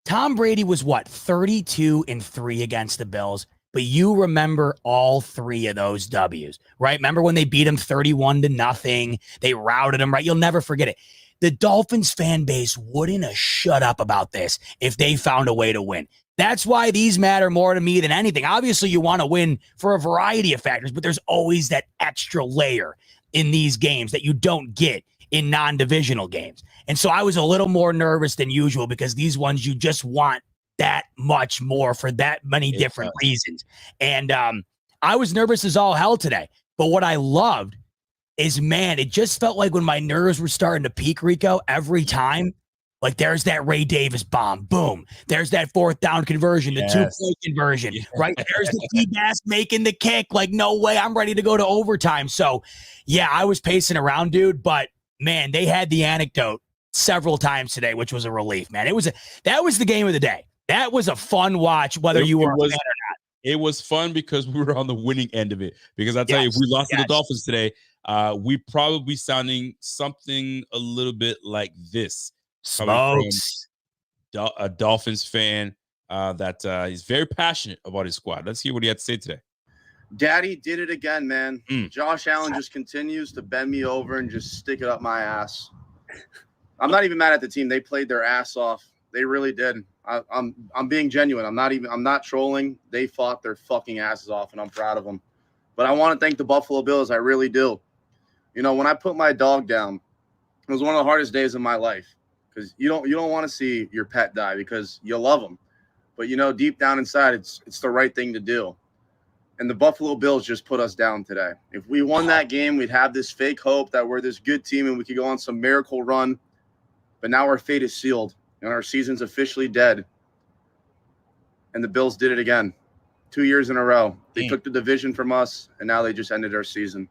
[SPEAKER 1] Tom Brady was 32-3 against the Bills but you remember all 3 of those W's, right? Remember when they beat them 31-0? They routed them, right? You'll never forget it. The Dolphins fan base wouldn't have shut up about this if they found a way to win. That's why these matter more to me than anything. Obviously, you want to win for a variety of factors, but there's always that extra layer in these games that you don't get in non-divisional games. And so I was a little more nervous than usual because these ones you just want that much more for that many different reasons. And I was nervous as all hell today. But what I loved is, man, it just felt like when my nerves were starting to peak, Rico, every time, like there's that Ray Davis bomb, boom. There's that 4th down conversion, the 2-point conversion, right? There's the T-Bass making the kick. Like, no way, I'm ready to go to overtime. So, yeah, I was pacing around, dude. But, man, they had the anecdote several times today, which was a relief, man. That was the game of the day. That was a fun watch, whether you were a fan or not.
[SPEAKER 2] It was fun because we were on the winning end of it. Because I tell you, if we lost to the Dolphins today, we probably sounding something a little bit like this.
[SPEAKER 1] Smokes.
[SPEAKER 2] A Dolphins fan that is very passionate about his squad. Let's hear what he had to say today.
[SPEAKER 3] Daddy did it again, man. Josh Allen just continues to bend me over and just stick it up my ass. I'm not even mad at the team. They played their ass off. They really did. I'm being genuine. I'm not trolling. They fought their fucking asses off, and I'm proud of them. But I want to thank the Buffalo Bills. I really do. You know, when I put my dog down, it was one of the hardest days of my life because you don't want to see your pet die because you love them. But you know, deep down inside, it's the right thing to do. And the Buffalo Bills just put us down today. If we won that game, we'd have this fake hope that we're this good team and we could go on some miracle run. But now our fate is sealed and our season's officially dead. And the Bills did it again. 2 years in a row. They took the division from us, and now they just ended our season.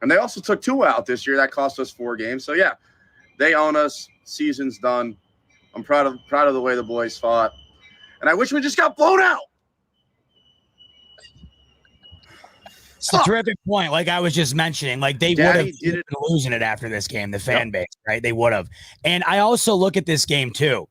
[SPEAKER 3] And they also took Tua out this year. That cost us 4 games. So, yeah, they own us. Season's done. I'm proud of the way the boys fought. And I wish we just got blown out.
[SPEAKER 1] It's a terrific point. Like I was just mentioning, like they would have been losing it after this game, the fan base, right? They would have. And I also look at this game too.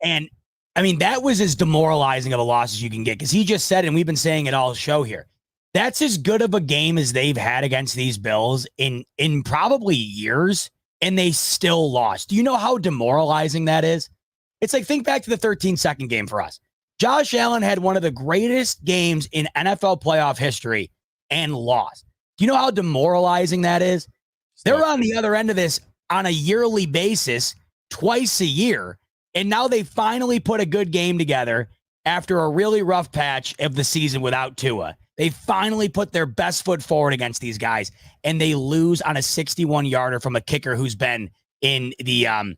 [SPEAKER 1] And I mean, that was as demoralizing of a loss as you can get because he just said, and we've been saying it all show here, that's as good of a game as they've had against these Bills in probably years, and they still lost. Do you know how demoralizing that is? It's like, think back to the 13-second game for us. Josh Allen had one of the greatest games in NFL playoff history and lost. Do you know how demoralizing that is? They're on the other end of this on a yearly basis, twice a year, and now they finally put a good game together after a really rough patch of the season without Tua. They finally put their best foot forward against these guys, and they lose on a 61-yarder from a kicker who's been in the,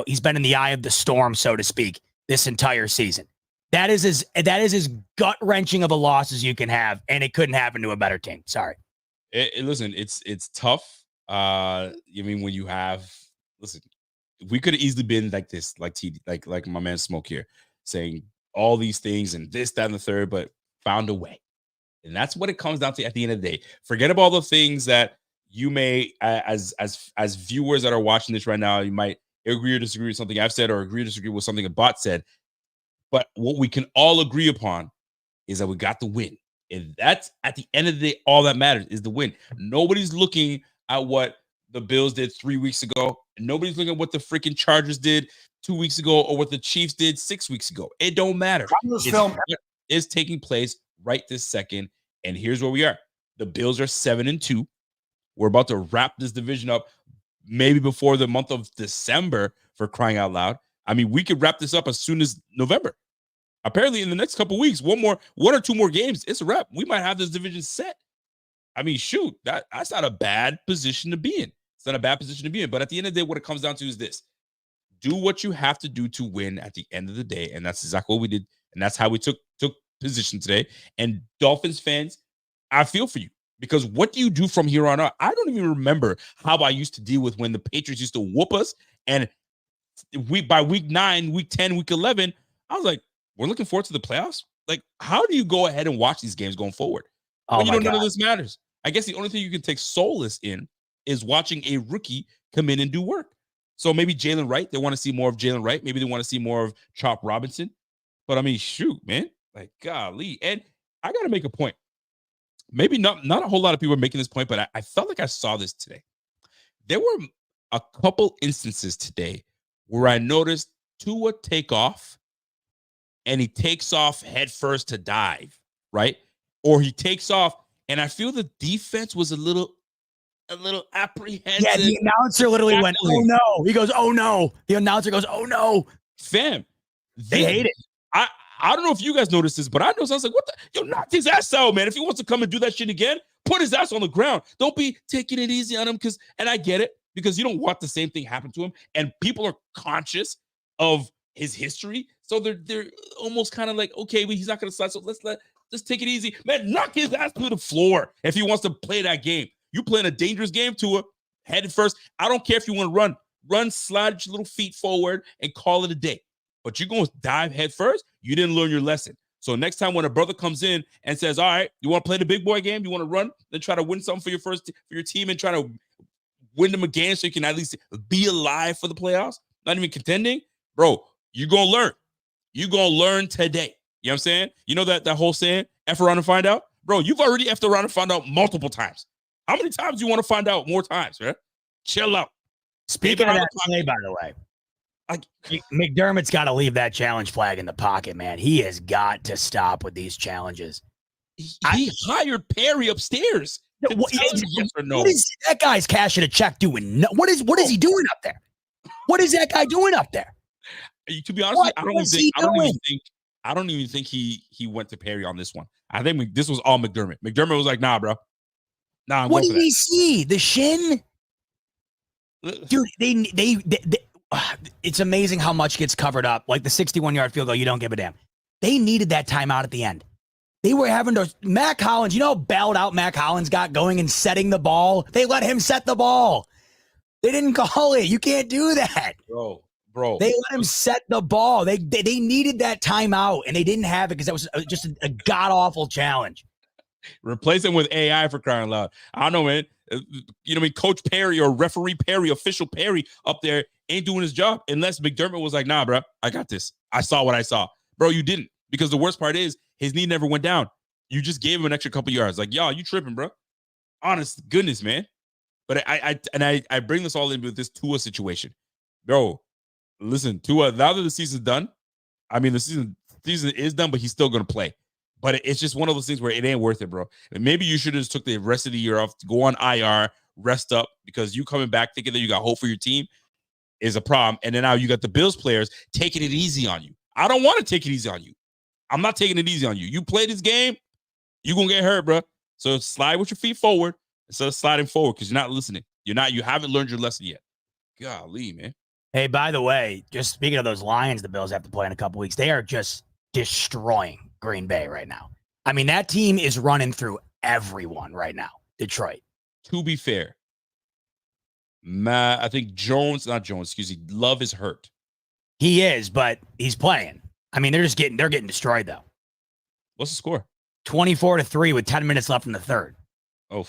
[SPEAKER 1] he's been in the eye of the storm, so to speak, this entire season. That is as gut-wrenching of a loss as you can have, and it couldn't happen to a better team. Sorry.
[SPEAKER 2] Listen, it's tough. I mean, when you have, listen, we could have easily been like this, like my man Smoke here, saying all these things and this, that, and the third, but found a way. And that's what it comes down to at the end of the day. Forget about all the things that you may, as viewers that are watching this right now, you might agree or disagree with something I've said or agree or disagree with something a bot said. But what we can all agree upon is that we got the win. And that's, at the end of the day, all that matters is the win. Nobody's looking at what the Bills did 3 weeks ago. Nobody's looking at what the freaking Chargers did 2 weeks ago or what the Chiefs did 6 weeks ago. It don't matter. It's taking place right this second. And here's where we are. The Bills are 7-2. We're about to wrap this division up maybe before the month of December, for crying out loud. I mean, we could wrap this up as soon as November. Apparently, in the next couple of weeks, one or two more games, it's a wrap. We might have this division set. I mean, shoot, that's not a bad position to be in. It's not a bad position to be in. But at the end of the day, what it comes down to is this. Do what you have to do to win at the end of the day. And that's exactly what we did. And that's how we took position today. And Dolphins fans, I feel for you. Because what do you do from here on out? I don't even remember how I used to deal with when the Patriots used to whoop us. And by week 9, week 10, week 11, I was like, we're looking forward to the playoffs. Like, how do you go ahead and watch these games going forward? When you know none of this matters. I guess the only thing you can take solace in is watching a rookie come in and do work. So maybe Jalen Wright, they want to see more of Jalen Wright. Maybe they want to see more of Chop Robinson. But I mean, shoot, man, like, golly. And I got to make a point. Maybe not a whole lot of people are making this point, but I felt like I saw this today. There were a couple instances today where I noticed Tua take off and he takes off head first to dive, right? Or he takes off and I feel the defense was a little apprehensive.
[SPEAKER 1] Yeah, the announcer literally went, "Oh no." He goes, "Oh no." The announcer goes, "Oh no."
[SPEAKER 2] Fam,
[SPEAKER 1] they hate it.
[SPEAKER 2] I don't know if you guys noticed this, but I know. So I was like, what the? Yo, knock his ass out, man. If he wants to come and do that shit again, put his ass on the ground. Don't be taking it easy on him. And I get it, because you don't want the same thing happen to him. And people are conscious of his history. So they're almost kind of like, okay, he's not going to slide. So just take it easy. Man, knock his ass to the floor if he wants to play that game. You playing a dangerous game to a headed first. I don't care if you want to run, slide your little feet forward and call it a day. But you're going to dive head first. You didn't learn your lesson. So next time when a brother comes in and says, all right, you want to play the big boy game? You want to run and try to win something for your team and try to win them a game so you can at least be alive for the playoffs, not even contending, bro, you're going to learn. You're going to learn today. You know what I'm saying? You know that whole saying, F around and find out? Bro, you've already F'd around and found out multiple times. How many times do you want to find out more times, right? Chill out.
[SPEAKER 1] Speaking of that play, by the way, McDermott's got to leave that challenge flag in the pocket, man. He has got to stop with these challenges.
[SPEAKER 2] He hired Perry upstairs. Yes or no.
[SPEAKER 1] What is that guy's cashing a check doing? What is he doing up there? What is that guy doing up there?
[SPEAKER 2] To be honest, I don't even think he went to Perry on this one. I think this was all McDermott. McDermott was like, nah, bro. Nah,
[SPEAKER 1] what did he see? The shin? Dude, they it's amazing how much gets covered up. Like the 61-yard field goal, you don't give a damn. They needed that timeout at the end. They were having to, Mac Hollins, you know how bailed out Mac Hollins got going and setting the ball? They let him set the ball. They didn't call it. You can't do that.
[SPEAKER 2] Bro.
[SPEAKER 1] They let him set the ball. They needed that timeout, and they didn't have it because that was just a god-awful challenge.
[SPEAKER 2] Replace him with AI, for crying loud. I don't know, man. You know what I mean? Coach Perry or referee Perry, official Perry up there ain't doing his job unless McDermott was like, nah, bro, I got this. I saw what I saw. Bro, you didn't. Because the worst part is his knee never went down. You just gave him an extra couple yards. Like, y'all, you tripping, bro. Honest goodness, man. But I bring this all in with this Tua situation. Bro, listen, Tua, now that the season's done, I mean, the season is done, but he's still going to play. But it's just one of those things where it ain't worth it, bro. And maybe you should have just took the rest of the year off, go on IR, rest up, because you coming back thinking that you got hope for your team is a problem. And then now you got the Bills players taking it easy on you. I don't want to take it easy on you. I'm not taking it easy on you. You play this game, you're going to get hurt, bro. So slide with your feet forward instead of sliding forward because you're not listening. You haven't learned your lesson yet. Golly, man.
[SPEAKER 1] Hey, by the way, just speaking of those Lions the Bills have to play in a couple weeks, they are just destroying Green Bay right now. I mean, that team is running through everyone right now. Detroit.
[SPEAKER 2] To be fair, I think Love is hurt.
[SPEAKER 1] He is, but he's playing. I mean, they're getting destroyed though.
[SPEAKER 2] What's the score?
[SPEAKER 1] 24-3 with 10 minutes left in the third.
[SPEAKER 2] Oh,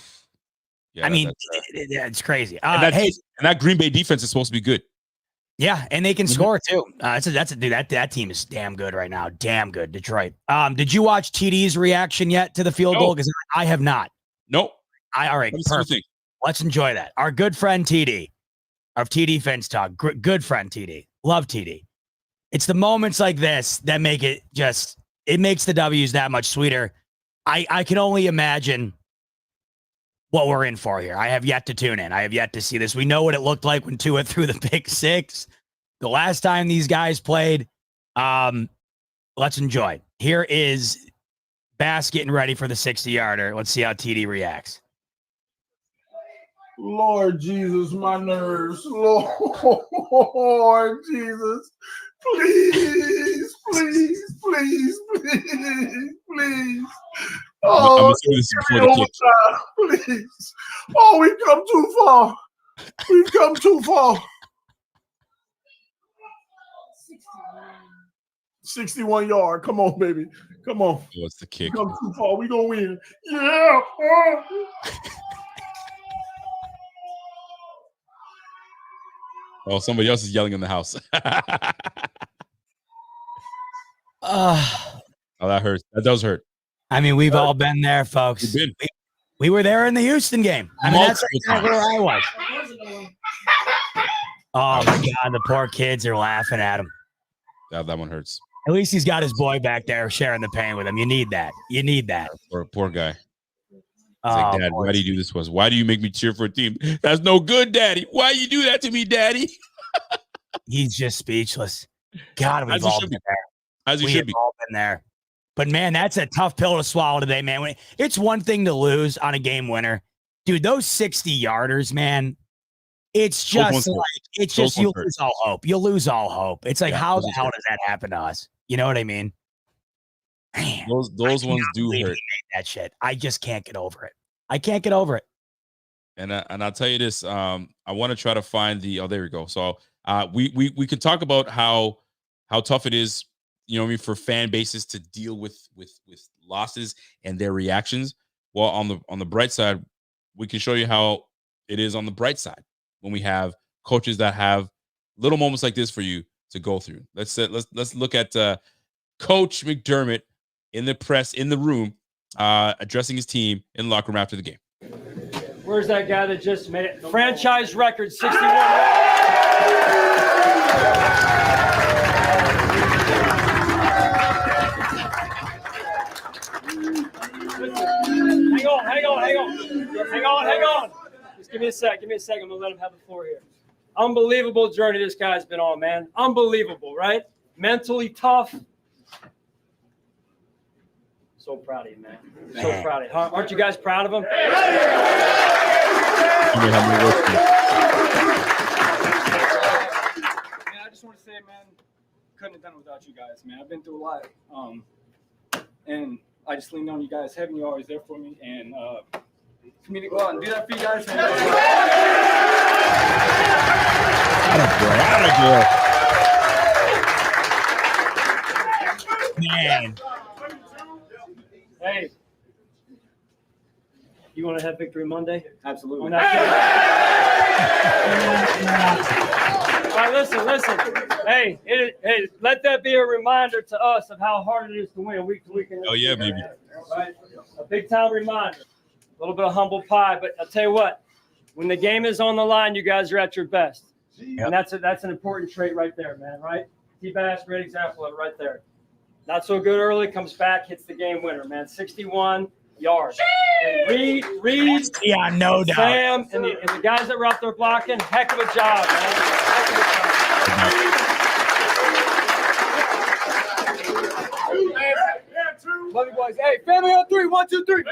[SPEAKER 2] yeah.
[SPEAKER 1] I mean, it's crazy.
[SPEAKER 2] And that Green Bay defense is supposed to be good.
[SPEAKER 1] Yeah, and they can score too. That team is damn good right now. Damn good, Detroit. Did you watch TD's reaction yet to the field goal? Because I have not.
[SPEAKER 2] Nope.
[SPEAKER 1] All right, perfect. Let's enjoy that. Our good friend TD of TD Phins Talk. Good friend TD. Love TD. It's the moments like this that make it makes the W's that much sweeter. I can only imagine what we're in for here. I have yet to tune in. I have yet to see this. We know what it looked like when Tua threw the pick six. The last time these guys played, let's enjoy it. Here is Bass getting ready for the 60-yarder. Let's see how TD reacts.
[SPEAKER 4] Lord Jesus, my nerves. Lord Jesus. Please. Oh, please. Oh, we've come too far. 61 yard. Come on, baby. Come on.
[SPEAKER 2] What's the kick?
[SPEAKER 4] We come too far. We gonna win. Yeah.
[SPEAKER 2] Oh, somebody else is yelling in the house. Oh, that hurts. That does hurt.
[SPEAKER 1] I mean, we've all been there, folks. We were there in the Houston game. I mean, that's exactly where I was. Oh, my God. The poor kids are laughing at him.
[SPEAKER 2] Yeah, that one hurts.
[SPEAKER 1] At least he's got his boy back there sharing the pain with him. You need that. You need that.
[SPEAKER 2] Poor guy. It's like, Dad, why do you do this to us? Why do you make me cheer for a team? That's no good, Daddy. Why you do that to me, Daddy?
[SPEAKER 1] He's just speechless. God, we've all been there.
[SPEAKER 2] As he should be.
[SPEAKER 1] All been there. But, man, that's a tough pill to swallow today, man. It's one thing to lose on a game winner. Dude, those 60-yarders, man, it's just you lose all hope. You lose all hope. It's like, how the hell does that happen to us? You know what I mean? Man,
[SPEAKER 2] those ones do hurt.
[SPEAKER 1] He made that shit. I just can't get over it. I can't get over it.
[SPEAKER 2] And I'll tell you this. I want to try to find the. Oh, there we go. So we could talk about how tough it is, you know what I mean, for fan bases to deal with losses and their reactions. Well, on the bright side, we can show you how it is on the bright side when we have coaches that have little moments like this for you to go through. Let's look at Coach McDermott in the press, in the room, addressing his team in the locker room after the game.
[SPEAKER 5] Where's that guy that just made it? Franchise record, 61. Hang on. Just give me a sec. I'm going to let him have the floor here. Unbelievable journey this guy's been on, man. Unbelievable, right? Mentally tough. So proud of you, man. So proud of you. Aren't you guys proud of him? Man,
[SPEAKER 6] I just want to say, man, couldn't have done it without you guys, man. I've been through a lot. And I just leaned on you guys heavy. You're always there for me. And for me to go out and do that for you guys,
[SPEAKER 1] Man.
[SPEAKER 5] Hey, you want to have Victory Monday?
[SPEAKER 6] Absolutely.
[SPEAKER 5] All right, listen. Hey, let that be a reminder to us of how hard it is to win week to week.
[SPEAKER 2] Oh, yeah, baby.
[SPEAKER 5] Right? A big-time reminder. A little bit of humble pie, but I'll tell you what, when the game is on the line, you guys are at your best. Yep. And that's an important trait right there, man, right? T-Bass, great example of it right there. Not so good early, comes back, hits the game winner, man. 61 yards. And Reed,
[SPEAKER 1] yeah, no doubt.
[SPEAKER 5] Sam, and the guys that were out there blocking, heck of a job, man.
[SPEAKER 6] Love you boys. Hey, family on 3. 1, 2, 3.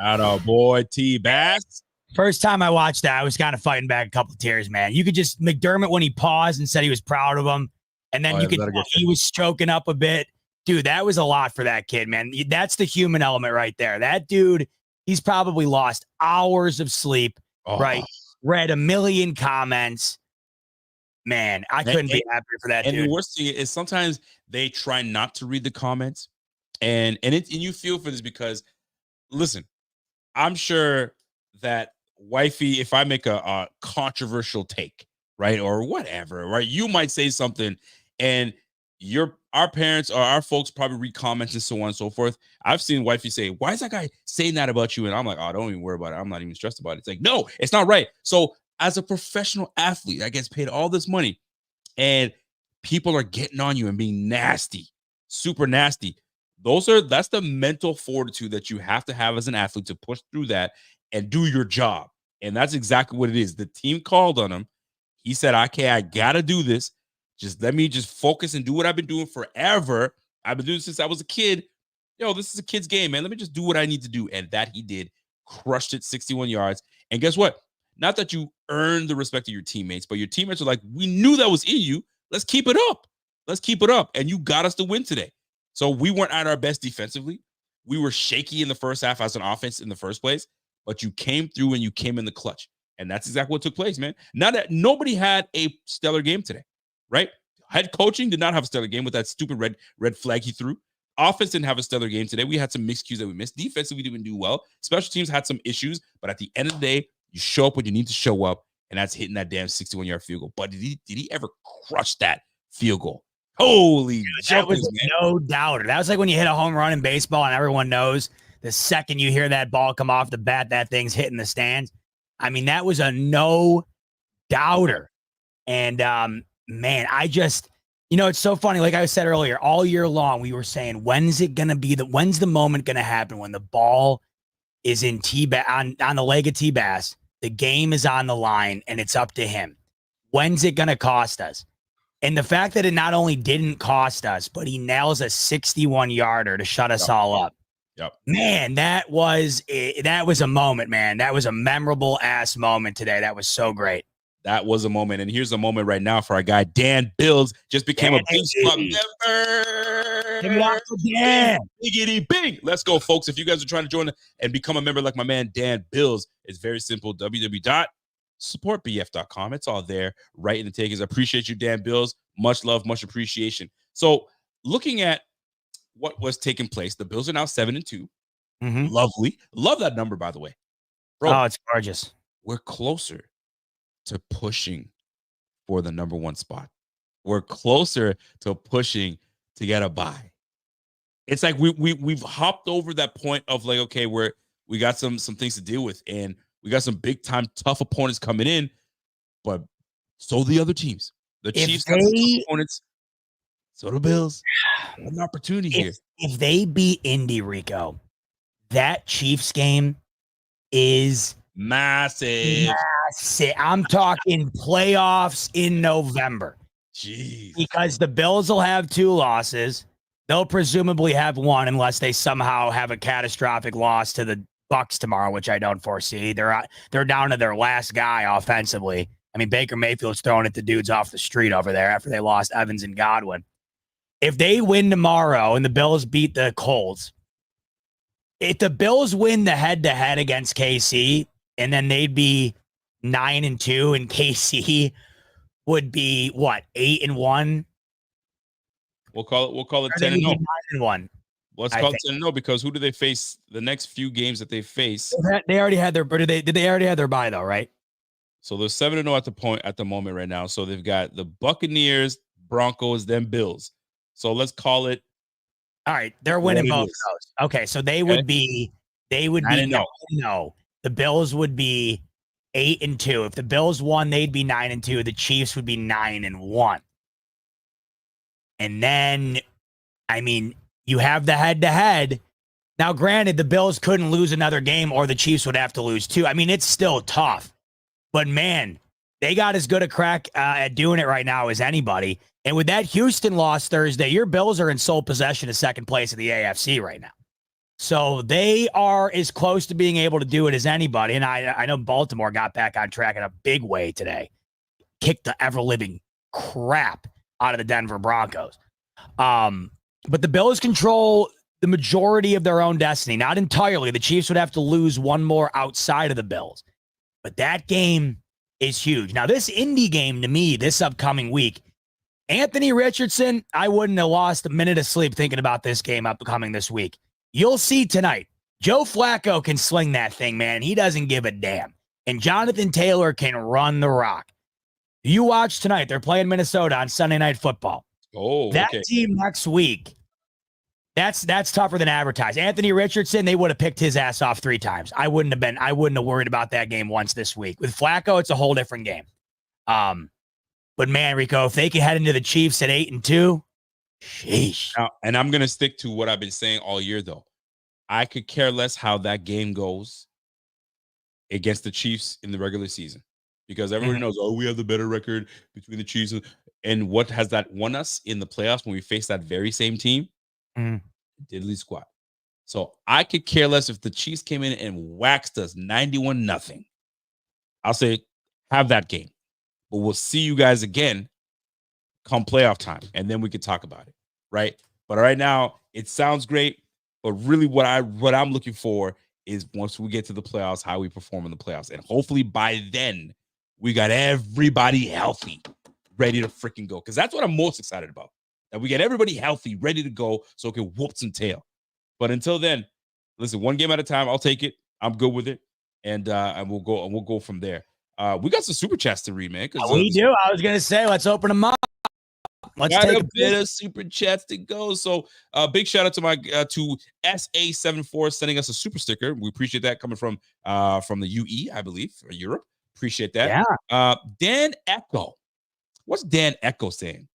[SPEAKER 2] Atta boy, T-Bass.
[SPEAKER 1] First time I watched that, I was kind of fighting back a couple of tears, man. You could just, McDermott, when he paused and said he was proud of him, and then you could tell he was choking up a bit. Dude, that was a lot for that kid, man. That's the human element right there. That dude, he's probably lost hours of sleep, right? Read a million comments. Man, I couldn't be happier for that dude.
[SPEAKER 2] And the worst thing is sometimes they try not to read the comments. And you feel for this because, listen, I'm sure that wifey, if I make a controversial take, right, or whatever, right, you might say something and our parents or our folks probably read comments and so on and so forth. I've seen wifey say, why is that guy saying that about you? And I'm like, oh, don't even worry about it. I'm not even stressed about it. It's like, no, it's not right. So as a professional athlete that gets paid all this money and people are getting on you and being nasty, super nasty, that's the mental fortitude that you have to have as an athlete to push through that and do your job. And that's exactly what it is. The team called on him. He said, okay, I got to do this. Just let me just focus and do what I've been doing forever. I've been doing this since I was a kid. This is a kid's game, man. Let me just do what I need to do. And that he did. Crushed it, 61 yards. And guess what? Not that you earned the respect of your teammates, but your teammates are like, we knew that was in you. Let's keep it up. Let's keep it up. And you got us to win today. So we weren't at our best defensively. We were shaky in the first half as an offense in the first place, but you came through and you came in the clutch. And that's exactly what took place, man. Now that nobody had a stellar game today, right? Head coaching did not have a stellar game with that stupid red flag he threw. Offense didn't have a stellar game today. We had some mixed cues that we missed. Defense, we didn't do well. Special teams had some issues, but at the end of the day, you show up when you need to show up, and that's hitting that damn 61-yard field goal. But did he ever crush that field goal? Holy
[SPEAKER 1] That was
[SPEAKER 2] jumpers, man.
[SPEAKER 1] no doubter. That was like when you hit a home run in baseball and everyone knows the second you hear that ball come off the bat, that thing's hitting the stands. I mean, that was a no doubter. And man, it's so funny. Like I said earlier, all year long, we were saying, when's the moment going to happen when the ball is in on the leg of T-Bass, the game is on the line and it's up to him. When's it going to cost us? And the fact that it not only didn't cost us, but he nails a 61-yarder to shut us all up.
[SPEAKER 2] Yep.
[SPEAKER 1] Man, that was a moment, man. That was a memorable ass moment today. That was so great.
[SPEAKER 2] That was a moment. And here's a moment right now for our guy, Dan Bills, just became a Big Spot member.
[SPEAKER 1] Give it up for Dan.
[SPEAKER 2] Biggity big. Let's go, folks. If you guys are trying to join and become a member like my man, Dan Bills, it's very simple. www.supportbf.com. It's all there right in the takings. I appreciate you, Dan Bills. Much love, much appreciation. So looking at what was taking place, the Bills are now 7-2.
[SPEAKER 1] Mm-hmm.
[SPEAKER 2] Lovely. Love that number, by the way. Bro,
[SPEAKER 1] Oh, it's gorgeous.
[SPEAKER 2] we're closer to pushing for the number 1 spot. We're closer to pushing to get a bye. It's like we've hopped over that point of like, okay, we got some things to deal with, and we got some big time tough opponents coming in, but so the other teams. The Chiefs got some tough opponents. So the Bills. An opportunity here.
[SPEAKER 1] If they beat Indy, Rico, that Chiefs game is
[SPEAKER 2] massive.
[SPEAKER 1] I'm talking playoffs in November.
[SPEAKER 2] Jeez.
[SPEAKER 1] Because the Bills will have 2 losses. They'll presumably have 1 unless they somehow have a catastrophic loss to the Bucs tomorrow, which I don't foresee. They're down to their last guy offensively. I mean, Baker Mayfield's throwing at the dudes off the street over there after they lost Evans and Godwin. If they win tomorrow and the Bills beat the Colts, if the Bills win the head-to-head against KC, and then they'd be 9-2, and KC would be what, 8-1?
[SPEAKER 2] We'll call it 10-0.
[SPEAKER 1] 9-1.
[SPEAKER 2] Let's call it 10-0 because who do they face the next few games that they face?
[SPEAKER 1] They already had their, did they already have their bye though, right?
[SPEAKER 2] So they're 7-0 at the moment right now. So they've got the Buccaneers, Broncos, then Bills. So let's call it.
[SPEAKER 1] All right, they're winning both of those. Okay, so they would be 9-0. The Bills would be 8-2. If the Bills won, they'd be 9-2. The Chiefs would be 9-1. And then, I mean, you have the head-to-head. Now, granted, the Bills couldn't lose another game, or the Chiefs would have to lose 2. I mean, it's still tough. But man, they got as good a crack at doing it right now as anybody. And with that Houston loss Thursday, your Bills are in sole possession of second place in the AFC right now. So they are as close to being able to do it as anybody. And I know Baltimore got back on track in a big way today. Kicked the ever-living crap out of the Denver Broncos. But the Bills control the majority of their own destiny. Not entirely. The Chiefs would have to lose one more outside of the Bills. But that game is huge. Now, this Indy game, to me, this upcoming week, Anthony Richardson, I wouldn't have lost a minute of sleep thinking about this game upcoming this week. You'll see tonight. Joe Flacco can sling that thing, man. He doesn't give a damn. And Jonathan Taylor can run the rock. You watch tonight. They're playing Minnesota on Sunday Night Football.
[SPEAKER 2] Oh,
[SPEAKER 1] that team next week, that's tougher than advertised. Anthony Richardson, they would have picked his ass off 3 times. I wouldn't have worried about that game once this week. With Flacco, it's a whole different game. But man, Rico, if they can head into the Chiefs at 8-2, sheesh.
[SPEAKER 2] Now, and I'm going to stick to what I've been saying all year, though. I could care less how that game goes against the Chiefs in the regular season because everybody knows, we have the better record between the Chiefs. And what has that won us in the playoffs when we face that very same team? Diddly squat. So I could care less if the Chiefs came in and waxed us 91-0. I'll say, have that game. But we'll see you guys again come playoff time, and then we could talk about it, right? But right now, it sounds great, but really what I'm looking for is once we get to the playoffs, how we perform in the playoffs. And hopefully by then, we got everybody healthy, ready to freaking go. Because that's what I'm most excited about, that we get everybody healthy, ready to go so it can whoop some tail. But until then, listen, one game at a time, I'll take it. I'm good with it. And we'll go from there. We got some super chats to read, man.
[SPEAKER 1] We do. I was going to say, let's open them up. Let's
[SPEAKER 2] Got
[SPEAKER 1] take
[SPEAKER 2] a bit of super chats to go. So big shout out to my to SA74 sending us a super sticker. We appreciate that coming from the UE, I believe, or Europe. Appreciate that.
[SPEAKER 1] Yeah.
[SPEAKER 2] Dan Echo. What's Dan Echo saying?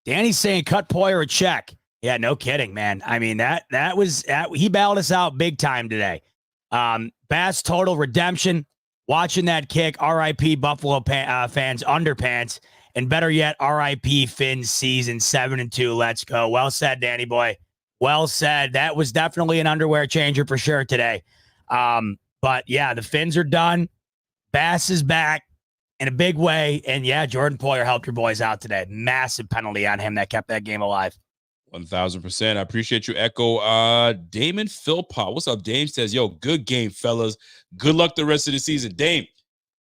[SPEAKER 1] Danny's saying cut Poyer a check. Yeah, no kidding, man. I mean, that was he bailed us out big time today. Bass total redemption. Watching that kick, RIP Buffalo fans underpants, and better yet, RIP Phins season 7-2. Let's go. Well said, Danny boy. Well said. That was definitely an underwear changer for sure today. But yeah, the Phins are done. Bass is back in a big way, and yeah, Jordan Poyer helped your boys out today. Massive penalty on him that kept that game alive.
[SPEAKER 2] 1,000%. I appreciate you, Echo. Damon Philpott. What's up, Dame? Says, yo, good game, fellas. Good luck the rest of the season. Dame,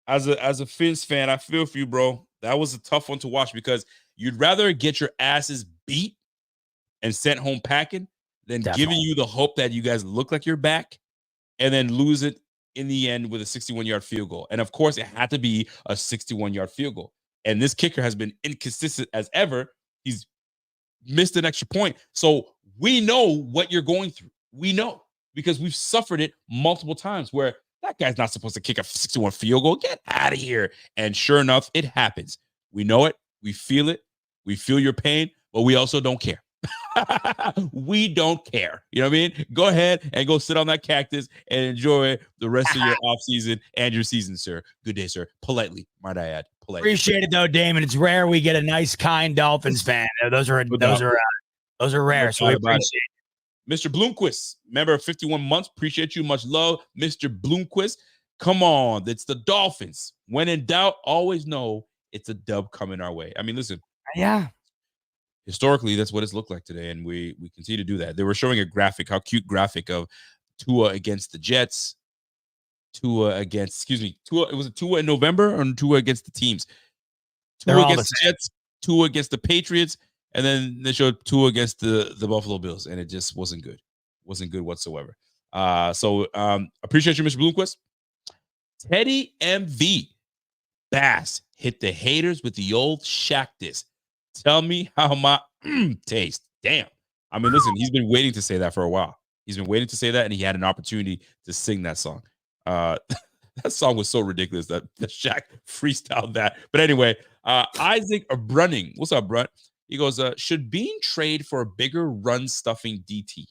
[SPEAKER 2] as a Phins fan, I feel for you, bro. That was a tough one to watch because you'd rather get your asses beat and sent home packing than giving you the hope that you guys look like you're back and then lose it in the end with a 61-yard field goal. And of course, it had to be a 61-yard field goal. And this kicker has been inconsistent as ever. He's missed an extra point. So we know what you're going through. We know because we've suffered it multiple times where that guy's not supposed to kick a 61 field goal. Get out of here. And sure enough, it happens. We know it. We feel it. We feel your pain, but we also don't care. We don't care. You know what I mean? Go ahead and go sit on that cactus and enjoy the rest of your offseason and your season, sir. Good day, sir. Politely, might I add. Politely.
[SPEAKER 1] Appreciate it though, Damon. It's rare we get a nice, kind Dolphins fan. Those are rare. So we appreciate it.
[SPEAKER 2] Mr. Bloomquist, member of 51 months. Appreciate you. Much love, Mr. Bloomquist. Come on, it's the Dolphins. When in doubt, always know it's a dub coming our way. I mean, listen.
[SPEAKER 1] Yeah.
[SPEAKER 2] Historically, that's what it's looked like today, and we continue to do that. They were showing a graphic, how cute graphic of Tua against the Jets, Tua, was it Tua in November or Tua against the teams? Tua against the Jets, Tua against the Patriots, and then they showed Tua against the Buffalo Bills, and it just wasn't good. Wasn't good whatsoever. So appreciate you, Mr. Bloomquist. Teddy MV Bass hit the haters with the old Shaq diss. Tell me how my taste. Damn. I mean, listen, he's been waiting to say that for a while. He's been waiting to say that, and he had an opportunity to sing that song. That song was so ridiculous that Shaq freestyled that. But anyway, Isaac Brunning. What's up, Brunt? He goes, should Bean trade for a bigger run-stuffing DT?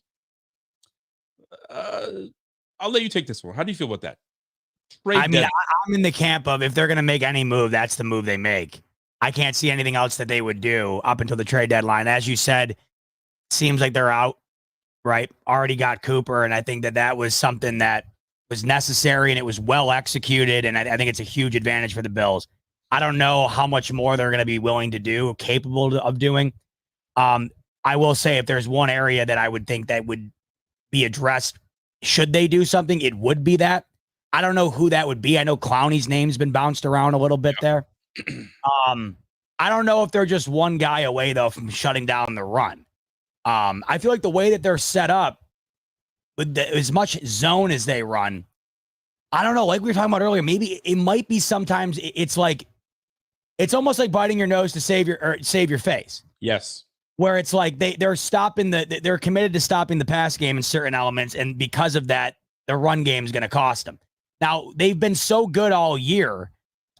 [SPEAKER 2] I'll let you take this one. How do you feel about that?
[SPEAKER 1] I'm in the camp of if they're going to make any move, that's the move they make. I can't see anything else that they would do up until the trade deadline. As you said, seems like they're out, right? Already got Cooper, and I think that was something that was necessary, and it was well executed, and I think it's a huge advantage for the Bills. I don't know how much more they're going to be willing to do, capable of doing. I will say if there's one area that I would think that would be addressed, should they do something, it would be that. I don't know who that would be. I know Clowney's name's been bounced around a little bit there. I don't know if they're just one guy away though from shutting down the run. I feel like the way that they're set up with as much zone as they run, I don't know, like we were talking about earlier, maybe it might be sometimes it's almost like biting your nose to save your face.
[SPEAKER 2] Yes.
[SPEAKER 1] Where it's like they're committed to stopping the pass game in certain elements, and because of that, the run game is going to cost them. Now, they've been so good all year.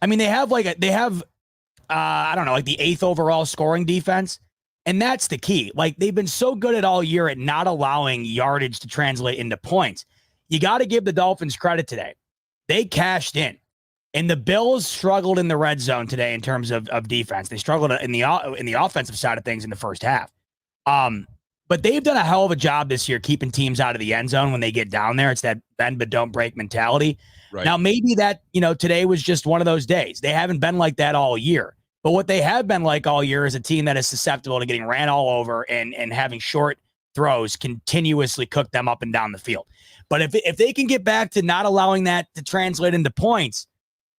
[SPEAKER 1] I mean, they have I don't know, like the 8th overall scoring defense. And that's the key. Like, they've been so good at all year at not allowing yardage to translate into points. You got to give the Dolphins credit today. They cashed in. And the Bills struggled in the red zone today in terms of defense. They struggled in the offensive side of things in the first half. But they've done a hell of a job this year keeping teams out of the end zone when they get down there. It's that bend but don't break mentality. Right. Now, maybe that, today was just one of those days. They haven't been like that all year. But what they have been like all year is a team that is susceptible to getting ran all over and having short throws continuously cook them up and down the field. But if they can get back to not allowing that to translate into points,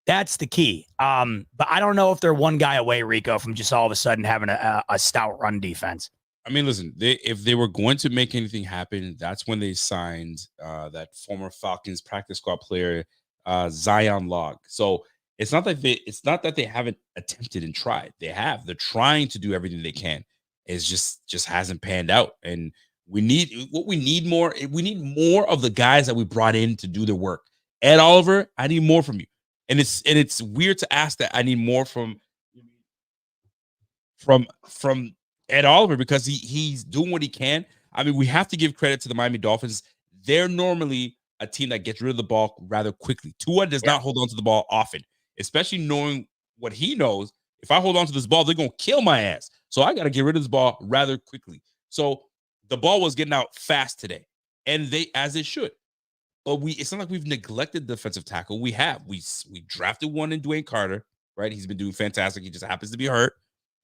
[SPEAKER 1] that's the key. But I don't know if they're one guy away, Rico, from just all of a sudden having a stout run defense.
[SPEAKER 2] I mean, listen, if they were going to make anything happen, that's when they signed that former Falcons practice squad player, Zion Log. So It's not that they haven't attempted and tried. They have. They're trying to do everything they can. It's just hasn't panned out. And we need more of the guys that we brought in to do their work. Ed Oliver, I need more from you. And it's weird to ask that. I need more from Ed Oliver because he's doing what he can. I mean, we have to give credit to the Miami Dolphins. They're normally a team that gets rid of the ball rather quickly. Tua does not hold on to the ball often, especially knowing what he knows. If I hold on to this ball, they're going to kill my ass. So I got to get rid of this ball rather quickly. So the ball was getting out fast today, and as it should. But it's not like we've neglected defensive tackle. We have. We drafted one in Dwayne Carter, right? He's been doing fantastic. He just happens to be hurt.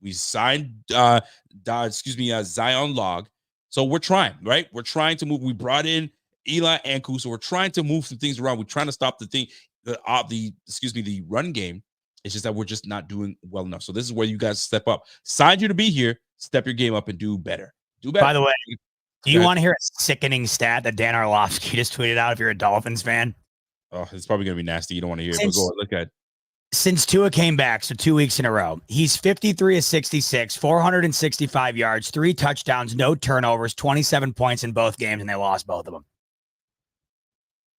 [SPEAKER 2] We signed Zion Log. So we're trying, right? We're trying to move. We brought in Eli Anku, so we're trying to move some things around. We're trying to stop the run game. It's just that we're just not doing well enough. So this is where you guys step up. Signed you to be here. Step your game up and do better. Do better.
[SPEAKER 1] By the way, do you want to hear a sickening stat that Dan Orlovsky just tweeted out if you're a Dolphins fan?
[SPEAKER 2] Oh, it's probably going to be nasty. You don't want to hear it, but go look at it.
[SPEAKER 1] Since Tua came back, so 2 weeks in a row, he's 53 of 66, 465 yards, 3 touchdowns, no turnovers, 27 points in both games, and they lost both of them.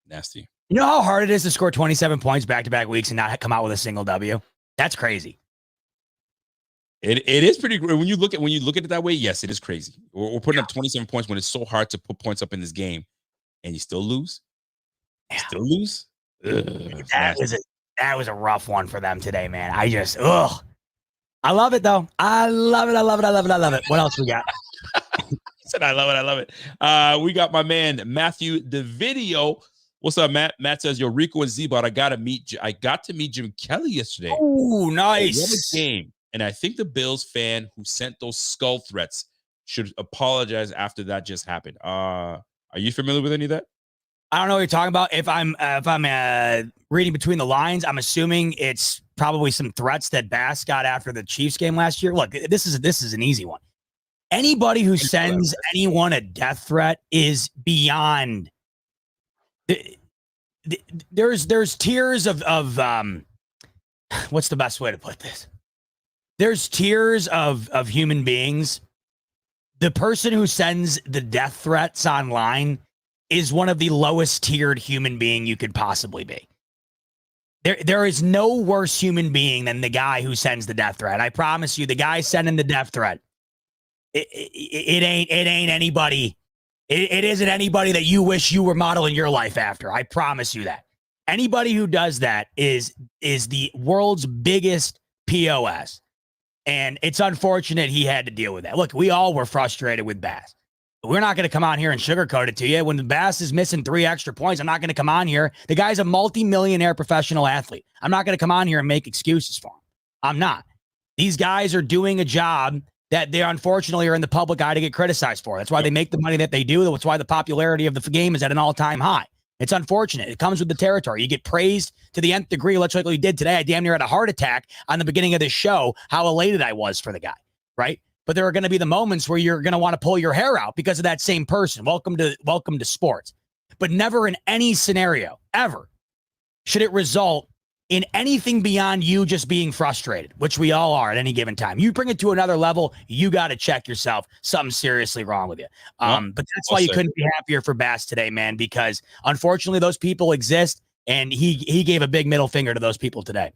[SPEAKER 2] Nasty.
[SPEAKER 1] You know how hard it is to score 27 points back-to-back weeks and not come out with a single W? That's crazy.
[SPEAKER 2] It is pretty great when you look at it that way. Yes, it is crazy. We're putting up 27 points when it's so hard to put points up in this game, and you still lose.
[SPEAKER 1] Yeah.
[SPEAKER 2] Still lose.
[SPEAKER 1] That was a rough one for them today, man. I love it though. I love it. What else we got?
[SPEAKER 2] Said I love it. We got my man Matthew DeVideo. What's up, Matt? Matt says, "Yo, Rico and Z-Bot, I got to meet Jim Kelly yesterday.
[SPEAKER 1] Oh, nice.
[SPEAKER 2] What a game. And I think the Bills fan who sent those skull threats should apologize after that just happened. Are you familiar with any of that?
[SPEAKER 1] I don't know what you're talking about. If I'm reading between the lines, I'm assuming it's probably some threats that Bass got after the Chiefs game last year. Look, this is an easy one. Anybody who sends anyone a death threat is beyond. There's tiers of what's the best way to put this? There's tiers of human beings. The person who sends the death threats online is one of the lowest tiered human being you could possibly be. There is no worse human being than the guy who sends the death threat. I promise you, the guy sending the death threat, it ain't anybody. It isn't anybody that you wish you were modeling your life after. I promise you that. Anybody who does that is the world's biggest POS. And it's unfortunate he had to deal with that. Look, we all were frustrated with Bass. We're not going to come on here and sugarcoat it to you. When the Bass is missing 3 extra points, I'm not going to come on here. The guy's a multi-millionaire professional athlete. I'm not going to come on here and make excuses for him. I'm not. These guys are doing a job that they unfortunately are in the public eye to get criticized for. That's why they make the money that they do. That's why the popularity of the game is at an all-time high. It's unfortunate. It comes with the territory. You get praised to the nth degree, like we did today. I damn near had a heart attack on the beginning of this show, how elated I was for the guy, right? But there are going to be the moments where you're going to want to pull your hair out because of that same person. Welcome to sports. But never in any scenario, ever, should it result in anything beyond you just being frustrated, which we all are at any given time. You bring it to another level, you got to check yourself. Something's seriously wrong with you. But that's why you couldn't be happier for Bass today, man, because unfortunately those people exist, and he gave a big middle finger to those people today.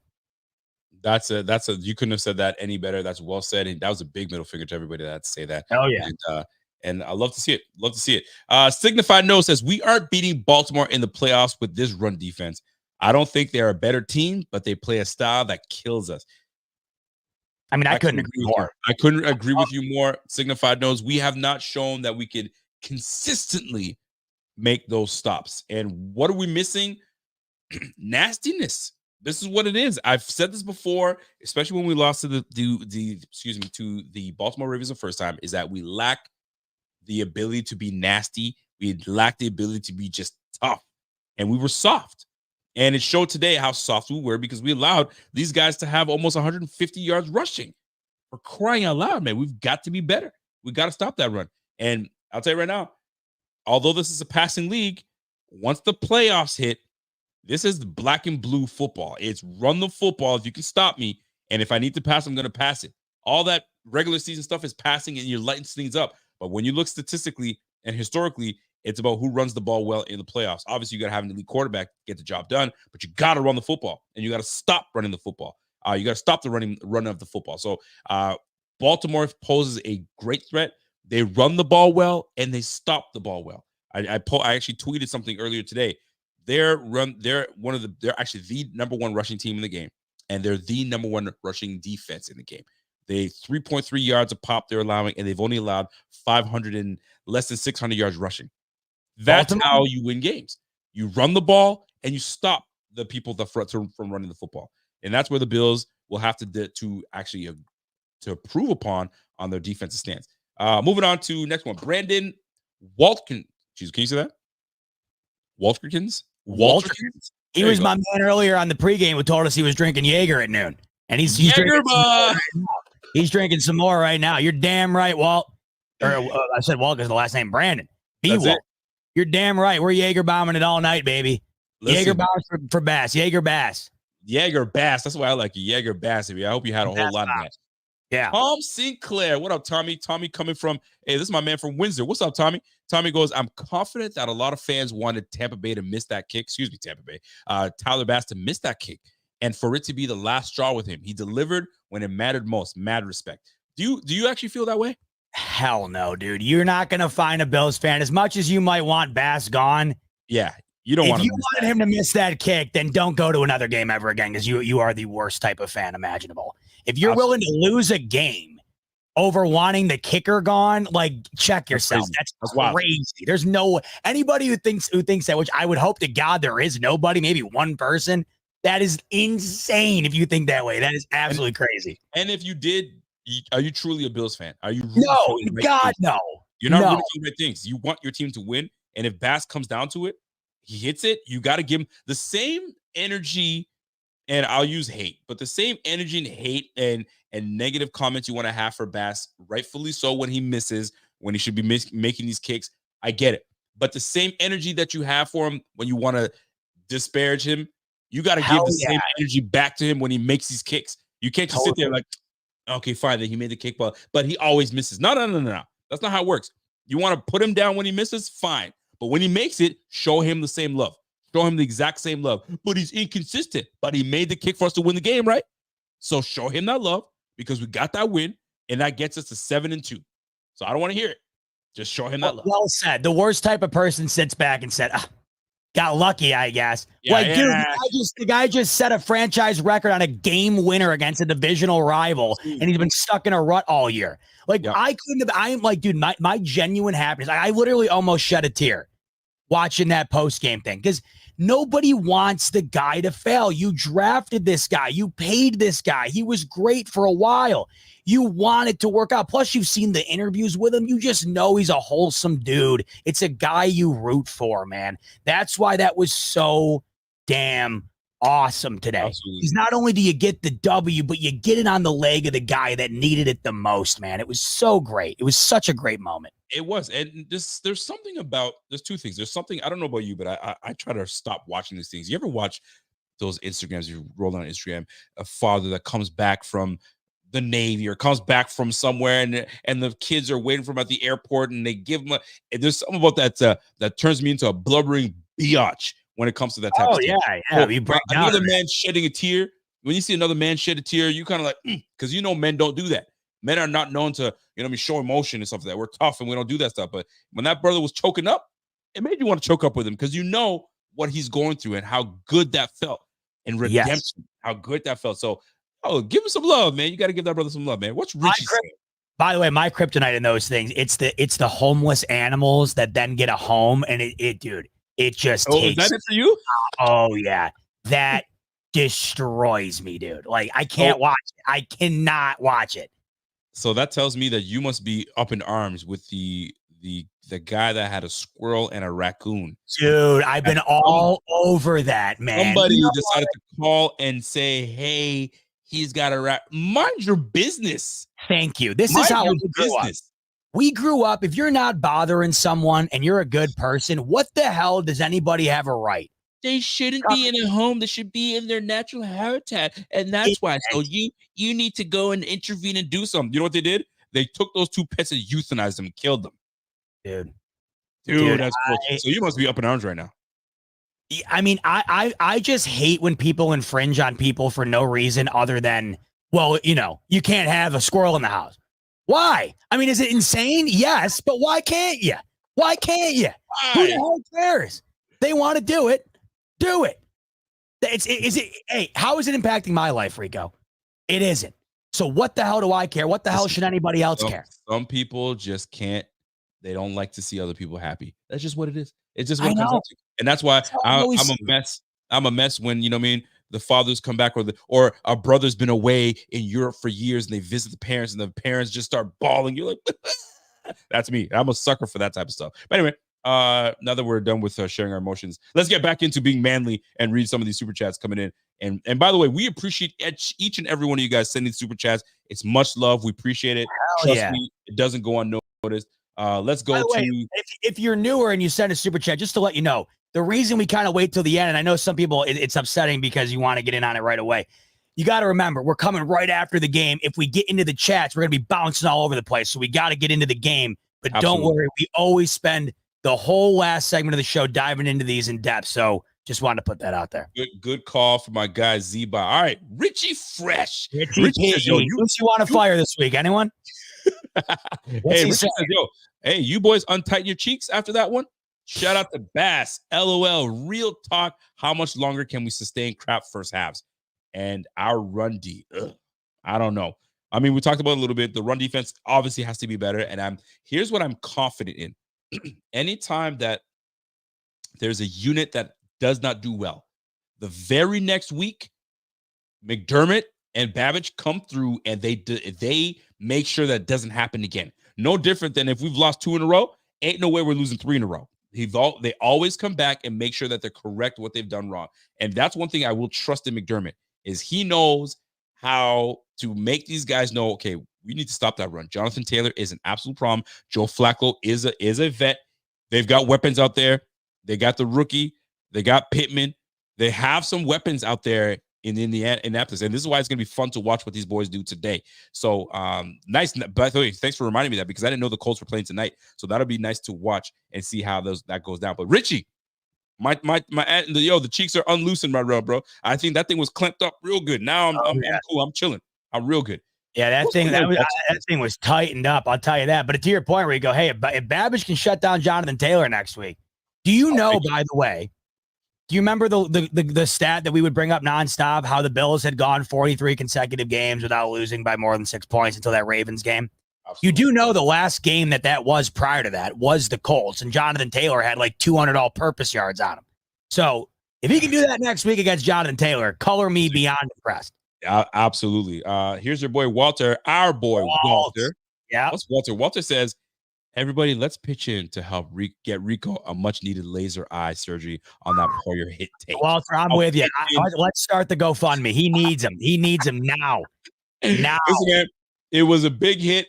[SPEAKER 2] That's you couldn't have said that any better. That's well said. And that was a big middle finger to everybody that had to say that.
[SPEAKER 1] Oh yeah.
[SPEAKER 2] And I love to see it. Signified Note says, we aren't beating Baltimore in the playoffs with this run defense. I don't think they're a better team, but they play a style that kills us.
[SPEAKER 1] I mean, I couldn't agree more.
[SPEAKER 2] I couldn't agree with you more. Signified Notes, we have not shown that we could consistently make those stops. And what are we missing? Nastiness. This is what it is. I've said this before, especially when we lost to the Baltimore Ravens the first time, is that we lack the ability to be nasty. We lack the ability to be just tough. And we were soft. And it showed today how soft we were because we allowed these guys to have almost 150 yards rushing. For crying out loud, man. We've got to be better. We got to stop that run. And I'll tell you right now, although this is a passing league, once the playoffs hit, This is black and blue football. It's run the football if you can stop me. And if I need to pass, I'm going to pass it. All that regular season stuff is passing and you're lighting things up. But when you look statistically and historically, it's about who runs the ball well in the playoffs. Obviously, you got to have an elite quarterback to get the job done, but you got to run the football and you got to stop running the football. You got to stop the run of the football. So Baltimore poses a great threat. They run the ball well and they stop the ball well. I actually tweeted something earlier today. They're actually the number one rushing team in the game, and they're the number one rushing defense in the game. They 3.3 yards a pop they're allowing, and they've only allowed 500 and less than 600 yards rushing. That's how you win games. You run the ball and you stop the people from running the football, and that's where the Bills will have to actually to improve upon on their defensive stance. Moving on to next one, Brandon Waltkin. Can you say that? Walterkins?
[SPEAKER 1] He was my man earlier on the pregame who told us he was drinking Jaeger at noon. And he's drinking some more right now. You're damn right, Walt. Or I said Walt because the last name Brandon. Walt. You're damn right. We're Jaeger bombing it all night, baby. Jaeger bombs for Bass. Jaeger Bass.
[SPEAKER 2] Jaeger Bass. That's why I like you. Jaeger Bass. I hope you had a whole lot of that.
[SPEAKER 1] Yeah.
[SPEAKER 2] Tom Sinclair. What up, Tommy? Tommy coming from, hey, this is my man from Windsor. What's up, Tommy? Tommy goes, I'm confident that a lot of fans wanted Tampa Bay to miss that kick. Excuse me, Tampa Bay. Tyler Bass to miss that kick and for it to be the last straw with him. He delivered when it mattered most. Mad respect. Do you actually feel that way?
[SPEAKER 1] Hell no, dude. You're not going to find a Bills fan as much as you might want Bass gone.
[SPEAKER 2] Yeah. You don't want
[SPEAKER 1] If you wanted him to miss that kick, then don't go to another game ever again because you are the worst type of fan imaginable. If you're willing to lose a game over wanting the kicker gone, like check yourself. That's crazy. Wild. There's no anybody who thinks that, which I would hope to God there is nobody, maybe one person. That is insane if you think that way. That is absolutely crazy.
[SPEAKER 2] And if you did, are you truly a Bills fan? Are you
[SPEAKER 1] no? God, no.
[SPEAKER 2] You're not rooting for the right things. You want your team to win, and if Bass comes down to it, he hits it. You got to give him the same energy, and I'll use hate, but the same energy and hate and negative comments you want to have for Bass, rightfully so when he misses, when he should be making these kicks. I get it, but the same energy that you have for him when you want to disparage him, you got to give the same energy back to him when he makes these kicks. You can't just sit there like, okay, fine, then he made the kick, but he always misses. No. That's not how it works. You want to put him down when he misses, fine. But when he makes it, show him the same love. Show him the exact same love. But he's inconsistent. But he made the kick for us to win the game, right? So show him that love because we got that win, and that gets us to 7-2. So I don't want to hear it. Just show him that love.
[SPEAKER 1] Well said. The worst type of person sits back and said, got lucky, I guess. Dude, the guy just set a franchise record on a game winner against a divisional rival, and he's been stuck in a rut all year. I'm like, dude, my genuine happiness. I literally almost shed a tear watching that post-game thing because nobody wants the guy to fail. You drafted this guy. You paid this guy. He was great for a while. You want it to work out. Plus, you've seen the interviews with him. You just know he's a wholesome dude. It's a guy you root for, man. That's why that was so damn awesome today.
[SPEAKER 2] Absolutely.
[SPEAKER 1] Because not only do you get the W, but you get it on the leg of the guy that needed it the most, man. It was so great. It was such a great moment.
[SPEAKER 2] It was. And there's something about, there's two things. There's something, I don't know about you, but I try to stop watching these things. You ever watch those Instagrams, you roll on Instagram, a father that comes back from the Navy or comes back from somewhere and the kids are waiting for him at the airport and they give him there's something about that that turns me into a blubbering biatch when it comes to that type of stuff. Another man shedding a tear. When you see another man shed a tear, you kind of like, because men don't do that. Men are not known to, show emotion and stuff like that. We're tough and we don't do that stuff. But when that brother was choking up, it made you want to choke up with him because you know what he's going through and how good that felt. And redemption, how good that felt. So, give him some love, man. You got to give that brother some love, man. What's Richie saying?
[SPEAKER 1] By the way, my kryptonite in those things, it's the homeless animals that then get a home, and it just takes.
[SPEAKER 2] Is that it for you?
[SPEAKER 1] Oh yeah, that destroys me, dude. Like I can't watch it. I cannot watch it.
[SPEAKER 2] So that tells me that you must be up in arms with the guy that had a squirrel and a raccoon.
[SPEAKER 1] Dude, I've been all over that, man.
[SPEAKER 2] Somebody decided to call and say, hey, he's got a rat. Mind your business.
[SPEAKER 1] Thank you. This is how we grew up. We grew up. If you're not bothering someone and you're a good person, what the hell does anybody have a right
[SPEAKER 2] They shouldn't be in a home. They should be in their natural habitat. And that's why. So you need to go and intervene and do something. You know what they did? They took those two pets and euthanized them and killed them. Dude, that's cool. So you must be up in arms right now.
[SPEAKER 1] I mean, I just hate when people infringe on people for no reason other than, well, you can't have a squirrel in the house. Why? I mean, is it insane? Yes, but why can't you? Why can't you?
[SPEAKER 2] Why?
[SPEAKER 1] Who the hell cares? They want to do it. Do it. Hey, how is it impacting my life, Rico? It isn't. So what the hell do I care? What the hell should anybody else care?
[SPEAKER 2] Some people just can't. They don't like to see other people happy. That's just what it is. It's just what it comes out to. And that's why I'm a mess. I'm a mess when, the fathers come back or a brother's been away in Europe for years and they visit the parents and the parents just start bawling. You're like, that's me. I'm a sucker for that type of stuff. But anyway, now that we're done with sharing our emotions, let's get back into being manly and read some of these super chats coming in. And by the way, we appreciate each and every one of you guys sending super chats. It's much love. We appreciate it. Trust me, it doesn't go unnoticed. Let's go to
[SPEAKER 1] if you're newer and you send a super chat, just to let you know, the reason we kind of wait till the end, and I know some people it's upsetting because you want to get in on it right away. You got to remember, we're coming right after the game. If we get into the chats, we're going to be bouncing all over the place. So we got to get into the game. But Don't worry, we always spend the whole last segment of the show diving into these in depth. So just wanted to put that out there.
[SPEAKER 2] Good call for my guy Z-Bot. All right, Richie Fresh.
[SPEAKER 1] Richie says, who's you want to fire this week? Anyone?
[SPEAKER 2] Hey, Richie says, hey, you boys untighten your cheeks after that one. Shout out to Bass. LOL. Real talk. How much longer can we sustain crap first halves? And our run D. I don't know. I mean, we talked about it a little bit. The run defense obviously has to be better. And here's what I'm confident in. Anytime that there's a unit that does not do well, the very next week, McDermott and Babbage come through and they make sure that doesn't happen again. No different than if we've lost 2 in a row, ain't no way we're losing 3 in a row. They always come back and make sure that they're correct what they've done wrong. And that's one thing I will trust in McDermott is he knows how to make these guys know, okay, we need to stop that run. Jonathan Taylor is an absolute problem. Joe Flacco is a vet. They've got weapons out there. They got the rookie. They got Pittman. They have some weapons out there in Indianapolis. And this is why it's going to be fun to watch what these boys do today. So nice. By the way, thanks for reminding me that because I didn't know the Colts were playing tonight. So that'll be nice to watch and see how that goes down. But Richie, the cheeks are unloosened right now, bro. I think that thing was clamped up real good. Now I'm cool. I'm chilling. I'm real good.
[SPEAKER 1] Yeah, that thing was tightened up. I'll tell you that. But to your point where you go, hey, if Babbage can shut down Jonathan Taylor next week, do you know, by the way, do you remember the stat that we would bring up nonstop, how the Bills had gone 43 consecutive games without losing by more than 6 points until that Ravens game? Absolutely. You do know the last game that was prior to that was the Colts, and Jonathan Taylor had like 200 all-purpose yards on him. So if he can do that next week against Jonathan Taylor, color me beyond impressed.
[SPEAKER 2] Absolutely. Here's your boy Walter, our boy Walter.
[SPEAKER 1] Yeah.
[SPEAKER 2] What's Walter? Walter says, everybody, let's pitch in to help get Rico a much-needed laser eye surgery on that Poyer hit tape.
[SPEAKER 1] Walter, I'm with you. Let's start the GoFundMe. He needs him. He needs him now. Now.
[SPEAKER 2] Listen, man, it was a big hit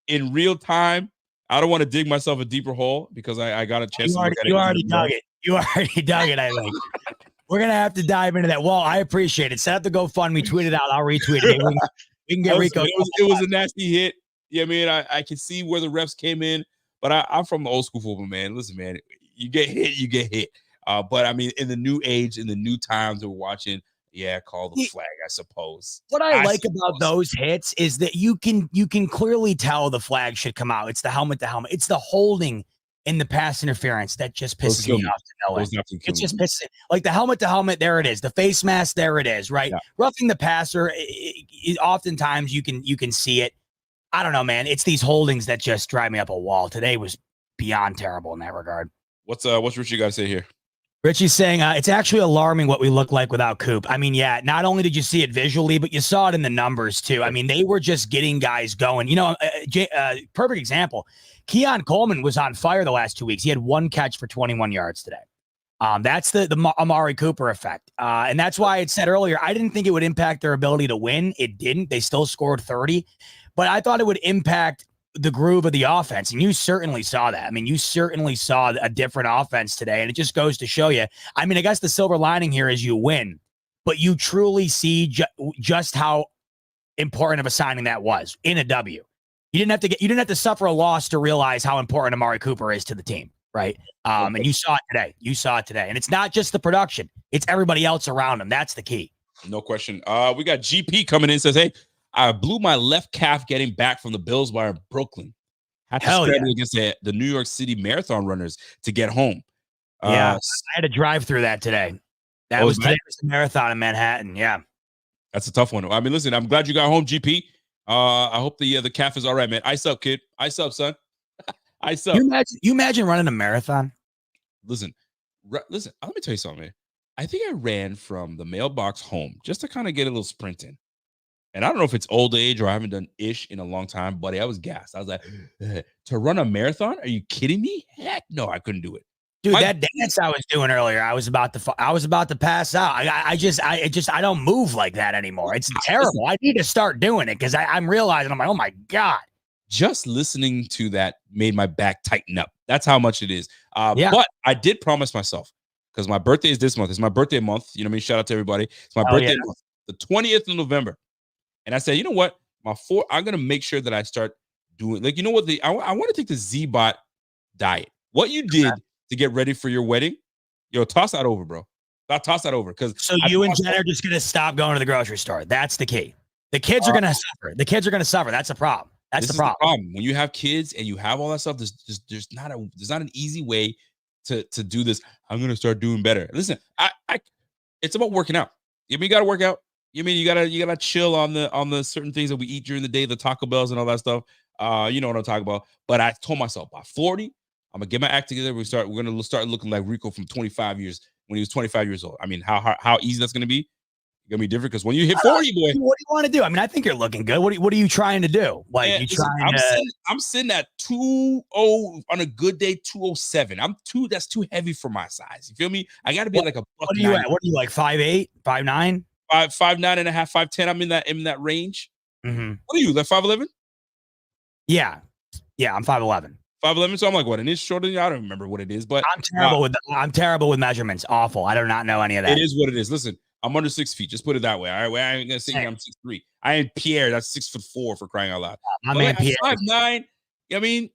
[SPEAKER 2] in real time. I don't want to dig myself a deeper hole because I got a chance to look at it.
[SPEAKER 1] You already dug it. You already dug it, I think. We're going to have to dive into that. Well, I appreciate it. Set up the GoFundMe, tweet it out. I'll retweet it. We can get Rico.
[SPEAKER 2] It was a nasty hit. Yeah, man, I can see where the refs came in, but I'm from the old school football, man. Listen, man, you get hit, you get hit. But I mean, in the new age, in the new times we're watching, call the flag, I suppose.
[SPEAKER 1] What I like about those hits is that you can clearly tell the flag should come out. It's the helmet to helmet. It's the holding in the pass interference that just pisses me off to no end. It just pisses like the helmet to helmet. There it is. The face mask. There it is. Right. Yeah. Roughing the passer. Oftentimes you can see it. I don't know, man. It's these holdings that just drive me up a wall. Today was beyond terrible in that regard.
[SPEAKER 2] What's Richie got to say here?
[SPEAKER 1] Richie's saying it's actually alarming what we look like without Coop. I mean, yeah, not only did you see it visually, but you saw it in the numbers too. I mean, they were just getting guys going. Perfect example. Keon Coleman was on fire the last 2 weeks. He had 1 catch for 21 yards today. That's the Amari Cooper effect. And that's why I had said earlier, I didn't think it would impact their ability to win. It didn't. They still scored 30. But I thought it would impact the groove of the offense, and you certainly saw that. I mean, you certainly saw a different offense today, and it just goes to show you. I mean, I guess the silver lining here is you win, but you truly see just how important of a signing that was in a W. You didn't have to suffer a loss to realize how important Amari Cooper is to the team, right? And you saw it today. And it's not just the production; it's everybody else around him. That's the key.
[SPEAKER 2] No question. We got GP coming in. Says, "Hey, I blew my left calf getting back from the Bills bar in Brooklyn. Had to scramble against the New York City marathon runners to get home."
[SPEAKER 1] Yeah, I had to drive through that today. That was the marathon in Manhattan. Yeah,
[SPEAKER 2] that's a tough one. I mean, listen, I'm glad you got home, GP. I hope the calf is all right, man. Ice up, kid. Ice up, son. Ice up.
[SPEAKER 1] You imagine running a marathon?
[SPEAKER 2] Listen. Let me tell you something, man. I think I ran from the mailbox home just to kind of get a little sprint in. And I don't know if it's old age or I haven't done ish in a long time, buddy. I was gassed. I was like, to run a marathon? Are you kidding me? Heck no, I couldn't do it.
[SPEAKER 1] Dude, that dance I was doing earlier, I was about to pass out. I don't move like that anymore. It's terrible. I need to start doing it because I'm realizing, I'm like, oh my God.
[SPEAKER 2] Just listening to that made my back tighten up. That's how much it is. But I did promise myself, because my birthday is this month. It's my birthday month. You know what I mean? Shout out to everybody. It's my birthday month, the 20th of November. And I said, you know what? I'm going to make sure that I start doing, like, you know what? I want to take the Z-Bot diet. What you did to get ready for your wedding, toss that over, bro. Toss that over. So
[SPEAKER 1] you and Jen are just going to stop going to the grocery store. That's the key. The kids are going to suffer. That's the problem. That's the problem.
[SPEAKER 2] When you have kids and you have all that stuff, there's not an easy way to do this. I'm going to start doing better. Listen, it's about working out. You got to work out. You gotta chill on the certain things that we eat during the day, the Taco Bells and all that stuff. You know what I'm talking about. But I told myself by 40, I'm gonna get my act together. We're gonna start looking like Rico from 25 years when he was 25 years old. I mean, how easy that's gonna be? It's gonna be different because when you hit 40, boy.
[SPEAKER 1] What do you want to do? I mean, I think you're looking good. What are you trying to do? Like
[SPEAKER 2] I'm sitting at 2:0 on a good day, 2:07. That's too heavy for my size. You feel me? I gotta be like a buck.
[SPEAKER 1] What are you at? What are you like? 5'8", 5'9"?
[SPEAKER 2] 5'9" and a half, 5'10". I'm in that range.
[SPEAKER 1] Mm-hmm.
[SPEAKER 2] What are you, like 5'11"?
[SPEAKER 1] Yeah, I'm 5'11".
[SPEAKER 2] 5'11", so I'm like what, an inch shorter than you? I don't remember what it is, but
[SPEAKER 1] I'm terrible with measurements. Awful. I do not know any of that.
[SPEAKER 2] It is what it is. Listen, I'm under 6 feet. Just put it that way. All right, I ain't gonna say I'm 6'3". I ain't Pierre. That's 6'4" for crying out loud.
[SPEAKER 1] My man Pierre.
[SPEAKER 2] 5'9". I mean,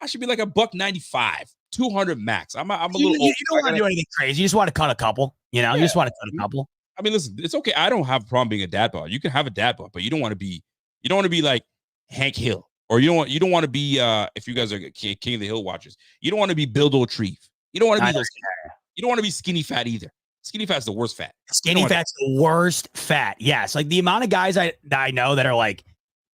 [SPEAKER 2] I should be like a $195, 200 max. I'm a little.
[SPEAKER 1] You don't want to do anything crazy. You just want to cut a couple. You just want to cut a couple.
[SPEAKER 2] I mean, listen, it's okay. I don't have a problem being a dad bod. You can have a dad bod, but you don't want to be like Hank Hill, or you don't want to be if you guys are King of the Hill watchers, you don't want to be Bill O'Treve. You don't want to be you don't want to be skinny fat either. Skinny fat's the worst fat.
[SPEAKER 1] Skinny fat's the worst fat. Yes, like the amount of guys I know that are like,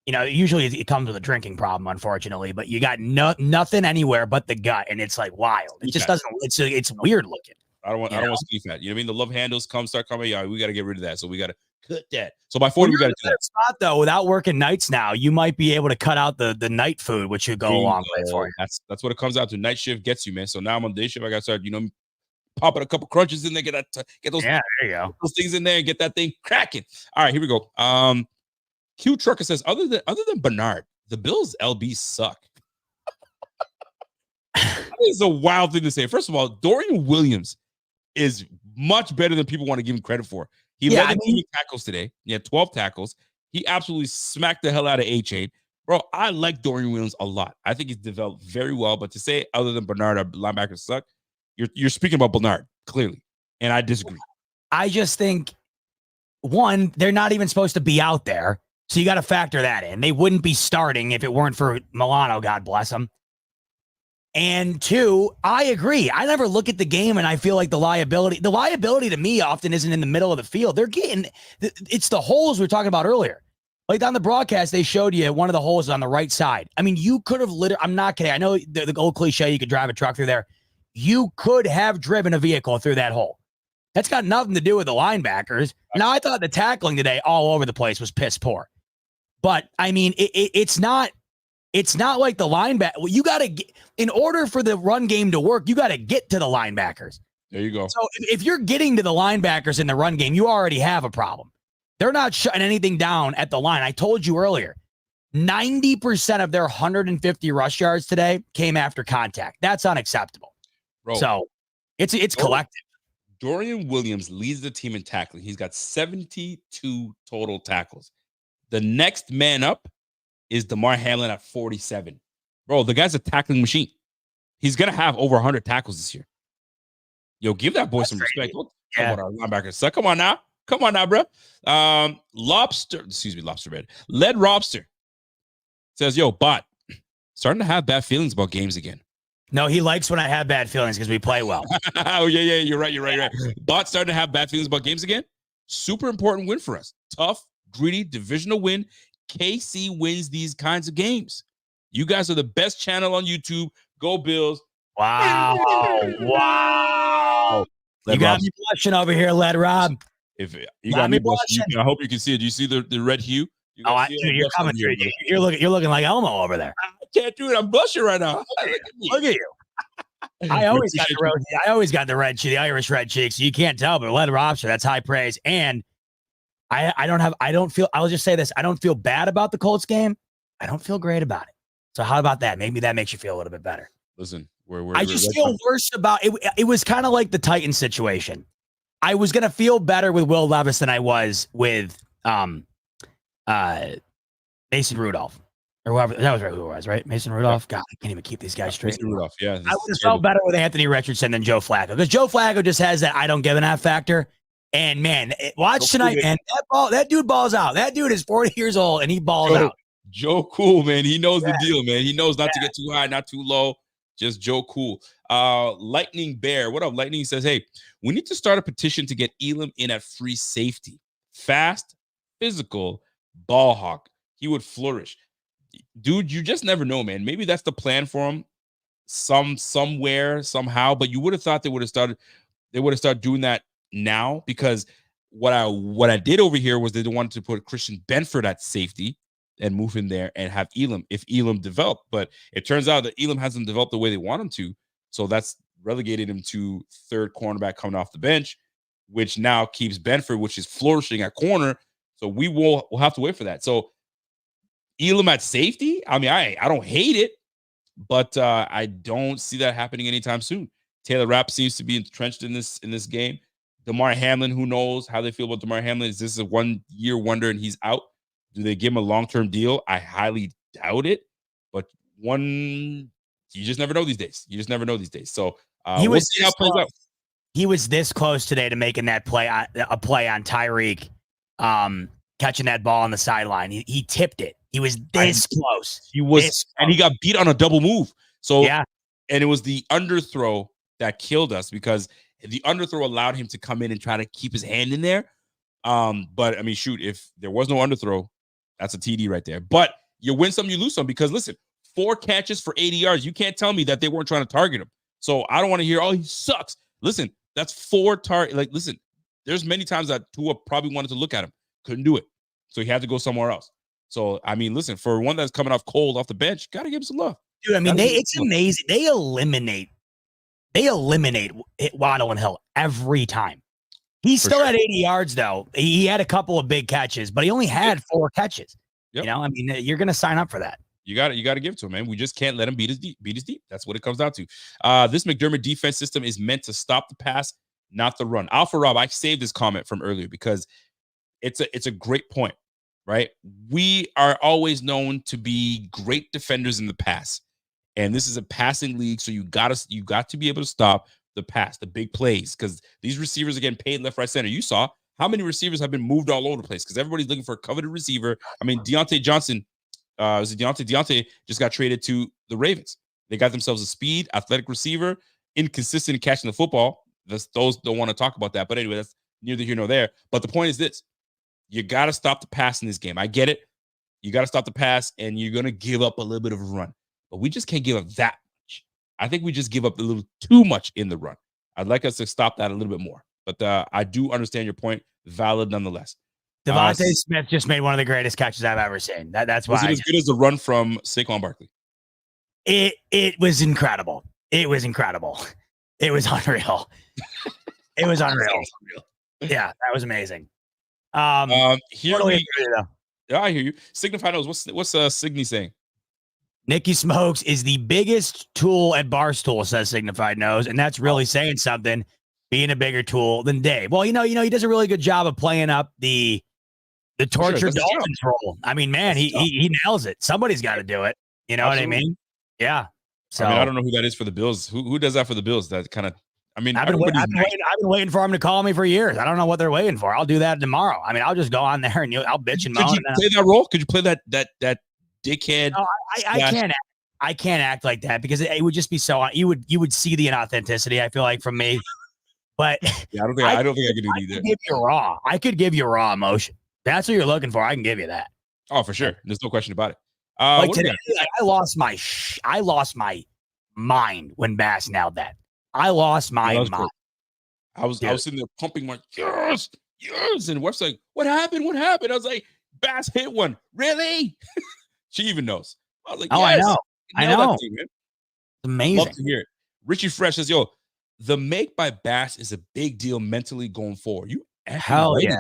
[SPEAKER 1] usually it comes with a drinking problem, unfortunately, but you got nothing anywhere but the gut, and it's like wild. It just doesn't. It's weird looking.
[SPEAKER 2] I don't want skinny fat. You know what I mean? The love handles start coming. Yeah, we got to get rid of that. So we got to cut that. So by 40, we got to do that.
[SPEAKER 1] Spot though, without working nights now, you might be able to cut out the night food, which should go a long way for you.
[SPEAKER 2] That's what it comes out to. Night shift gets you, man. So now I'm on day shift. I got to start, popping a couple crunches in there. Get those.
[SPEAKER 1] Yeah, there you go.
[SPEAKER 2] Those things in there and get that thing cracking. All right, here we go. Q Trucker says, other than Bernard, the Bills LB suck. That is a wild thing to say. First of all, Dorian Williams is much better than people want to give him credit for. He led the team in tackles today. He had 12 tackles. He absolutely smacked the hell out of A-Chain. Bro, I like Dorian Williams a lot. I think he's developed very well. But to say other than Bernard, our linebackers suck, you're speaking about Bernard, clearly. And I disagree.
[SPEAKER 1] I just think, one, they're not even supposed to be out there. So you got to factor that in. They wouldn't be starting if it weren't for Milano, God bless him. And two, I agree. I never look at the game and I feel like the liability to me often isn't in the middle of the field. It's the holes we were talking about earlier. Like on the broadcast, they showed you one of the holes on the right side. I mean, you could have I'm not kidding. I know the old cliche, you could drive a truck through there. You could have driven a vehicle through that hole. That's got nothing to do with the linebackers. Now, I thought the tackling today all over the place was piss poor. But I mean, it's not like the linebacker. Well, you got to get, in order for the run game to work, you got to get to the linebackers.
[SPEAKER 2] There you go.
[SPEAKER 1] So if you're getting to the linebackers in the run game, you already have a problem. They're not shutting anything down at the line. I told you earlier, 90% of their 150 rush yards today came after contact. That's unacceptable.
[SPEAKER 2] Bro,
[SPEAKER 1] So it's collective.
[SPEAKER 2] Dorian Williams leads the team in tackling. He's got 72 total tackles. The next man up is Damar Hamlin at 47. Bro, the guy's a tackling machine. He's going to have over 100 tackles this year. Give that boy some respect.
[SPEAKER 1] Yeah.
[SPEAKER 2] Our linebacker. So come on now, bro. Lobster Red. Led Robster says, Bot, starting to have bad feelings about games again.
[SPEAKER 1] No, he likes when I have bad feelings because we play well.
[SPEAKER 2] Oh, yeah. You're right. Bot starting to have bad feelings about games again. Super important win for us. Tough, gritty, divisional win. KC wins these kinds of games. You guys are the best channel on YouTube. Go Bills.
[SPEAKER 1] Wow. You got me blushing over here, Led Rob.
[SPEAKER 2] If you got me blushing, I hope you can see it. Do you see the red hue?
[SPEAKER 1] You're coming through. You're looking like Elmo over there.
[SPEAKER 2] I can't do it. I'm blushing right now.
[SPEAKER 1] Look at you. I always got the red cheek, the Irish red cheeks. You can't tell, but Led Robster, that's high praise. And I'll just say this. I don't feel bad about the Colts game. I don't feel great about it. So how about that? Maybe that makes you feel a little bit better.
[SPEAKER 2] Listen,
[SPEAKER 1] I just feel worse about it. It was kind of like the Titans situation. I was going to feel better with Will Levis than I was with Mason Rudolph. Or whoever, that was right, who it was, right? Mason Rudolph. God, I can't even keep these guys straight.
[SPEAKER 2] Mason Rudolph, yeah.
[SPEAKER 1] I would have felt better with Anthony Richardson than Joe Flacco, because Joe Flacco just has that I don't give an F factor. And man, watch tonight, man. That dude balls out. That dude is 40 years old and he balls out.
[SPEAKER 2] Joe Cool, man. He knows the deal, man. He knows not to get too high, not too low. Just Joe Cool. Lightning Bear. What up, Lightning? He says, hey, we need to start a petition to get Elam in at free safety. Fast, physical, ball hawk. He would flourish. Dude, you just never know, man. Maybe that's the plan for him somewhere, somehow. But you would have thought they would have started doing that now, because what I did over here was they wanted to put Christian Benford at safety and move him there and have Elam if Elam developed. But it turns out that Elam hasn't developed the way they want him to. So that's relegated him to third cornerback coming off the bench, which now keeps Benford, which is flourishing at corner. So we'll have to wait for that. So Elam at safety, I mean, I don't hate it, but I don't see that happening anytime soon. Taylor Rapp seems to be entrenched in this game. Damar Hamlin, who knows how they feel about Damar Hamlin? Is this a 1-year wonder and he's out? Do they give him a long-term deal? I highly doubt it. But you just never know these days. So we'll see how it plays out.
[SPEAKER 1] He was this close today to making that play, a play on Tyreek, catching that ball on the sideline. He tipped it. He was this close.
[SPEAKER 2] And he got beat on a double move. So
[SPEAKER 1] yeah,
[SPEAKER 2] and it was the underthrow that killed us, because the underthrow allowed him to come in and try to keep his hand in there. But I mean, shoot, if there was no underthrow, that's a TD right there. But you win some, you lose some, because listen, 4 catches for 80 yards. You can't tell me that they weren't trying to target him. So I don't want to hear, oh, he sucks. Listen, that's 4 target. Like, listen, there's many times that Tua probably wanted to look at him, couldn't do it, so he had to go somewhere else. So I mean, listen, for one that's coming off cold off the bench, gotta give him some love.
[SPEAKER 1] Dude, I mean, it's amazing. They eliminate Waddle and Hill every time. He's still at 80 yards, though. He had a couple of big catches, but he only had 4 catches. Yep. You know, I mean, you're going to sign up for that.
[SPEAKER 2] You got to give it to him, man. We just can't let him beat us deep. That's what it comes down to. This McDermott defense system is meant to stop the pass, not the run. Alpha Rob, I saved this comment from earlier because it's a great point, right? We are always known to be great defenders in the pass. And this is a passing league, so you got to be able to stop the pass, the big plays, because these receivers are getting paid left, right, center. You saw how many receivers have been moved all over the place because everybody's looking for a coveted receiver. I mean, Deontay Johnson, Deontay just got traded to the Ravens. They got themselves a speed, athletic receiver, inconsistent in catching the football. Those don't want to talk about that. But anyway, that's neither here nor there. But the point is this. You got to stop the pass in this game. I get it. You got to stop the pass, and you're going to give up a little bit of a run. But we just can't give up that much. I think we just give up a little too much in the run. I'd like us to stop that a little bit more. But I do understand your point. Valid nonetheless.
[SPEAKER 1] Devontae Smith just made one of the greatest catches I've ever seen. That's why.
[SPEAKER 2] Was it as good as the run from Saquon Barkley?
[SPEAKER 1] It was incredible. It was incredible. It was unreal. It was unreal. Yeah, that was amazing.
[SPEAKER 2] Here Yeah, I hear you. Signify knows. What's Signy saying?
[SPEAKER 1] Nikki Smokes is the biggest tool at Barstool, says Signified Knows, and that's really saying something, being a bigger tool than Dave. Well, he does a really good job of playing up the tortured Dolphins role. I mean, man, he nails it. Somebody's got to do it. You know
[SPEAKER 2] Absolutely.
[SPEAKER 1] what I mean? Yeah. So
[SPEAKER 2] I don't know who that is for the Bills. Who does that for the Bills? That kind of,
[SPEAKER 1] I've been waiting for him to call me for years. I don't know what they're waiting for. I'll do that tomorrow. I mean, I'll just go on there and I'll bitch and moan.
[SPEAKER 2] Could you play that role? Could you play that dickhead?
[SPEAKER 1] No, I can't act like that because it would just be so. You would see the inauthenticity. I feel like from me, but
[SPEAKER 2] yeah, I don't think I could do either.
[SPEAKER 1] I could give you raw emotion. That's what you're looking for. I can give you that.
[SPEAKER 2] Oh, for sure. There's no question about it.
[SPEAKER 1] Like today, I lost my mind when Bass nailed that. I lost my mind.
[SPEAKER 2] I was sitting there pumping my yes, and Web's like, what happened? I was like, Bass hit one. Really? She even knows. I was like,
[SPEAKER 1] oh, yes. I know.
[SPEAKER 2] Thing, man.
[SPEAKER 1] It's amazing.
[SPEAKER 2] Love to hear it. Richie Fresh says, yo, the make by Bass is a big deal mentally going forward.
[SPEAKER 1] Hell yeah.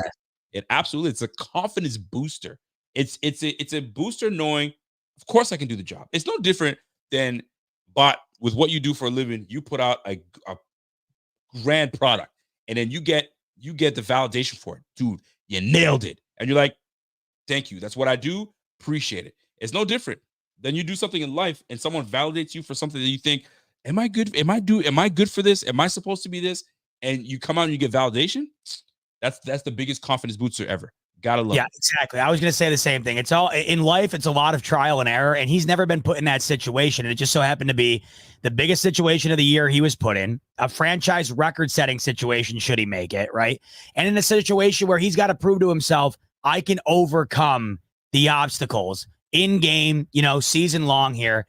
[SPEAKER 2] It absolutely. It's a confidence booster. It's a booster knowing, of course I can do the job. It's no different than, but with what you do for a living, you put out a grand product, and then you get the validation for it. Dude, you nailed it. And you're like, thank you. That's what I do. Appreciate it. It's no different than you do something in life and someone validates you for something that you think, am I good? Am I good for this? Am I supposed to be this? And you come out and you get validation. That's the biggest confidence booster ever. Gotta love it.
[SPEAKER 1] Exactly. I was going to say the same thing. It's all in life. It's a lot of trial and error, and he's never been put in that situation. And it just so happened to be the biggest situation of the year he was put in, a franchise record-setting situation should he make it, right? And in a situation where he's got to prove to himself, I can overcome the obstacles in game, season long here.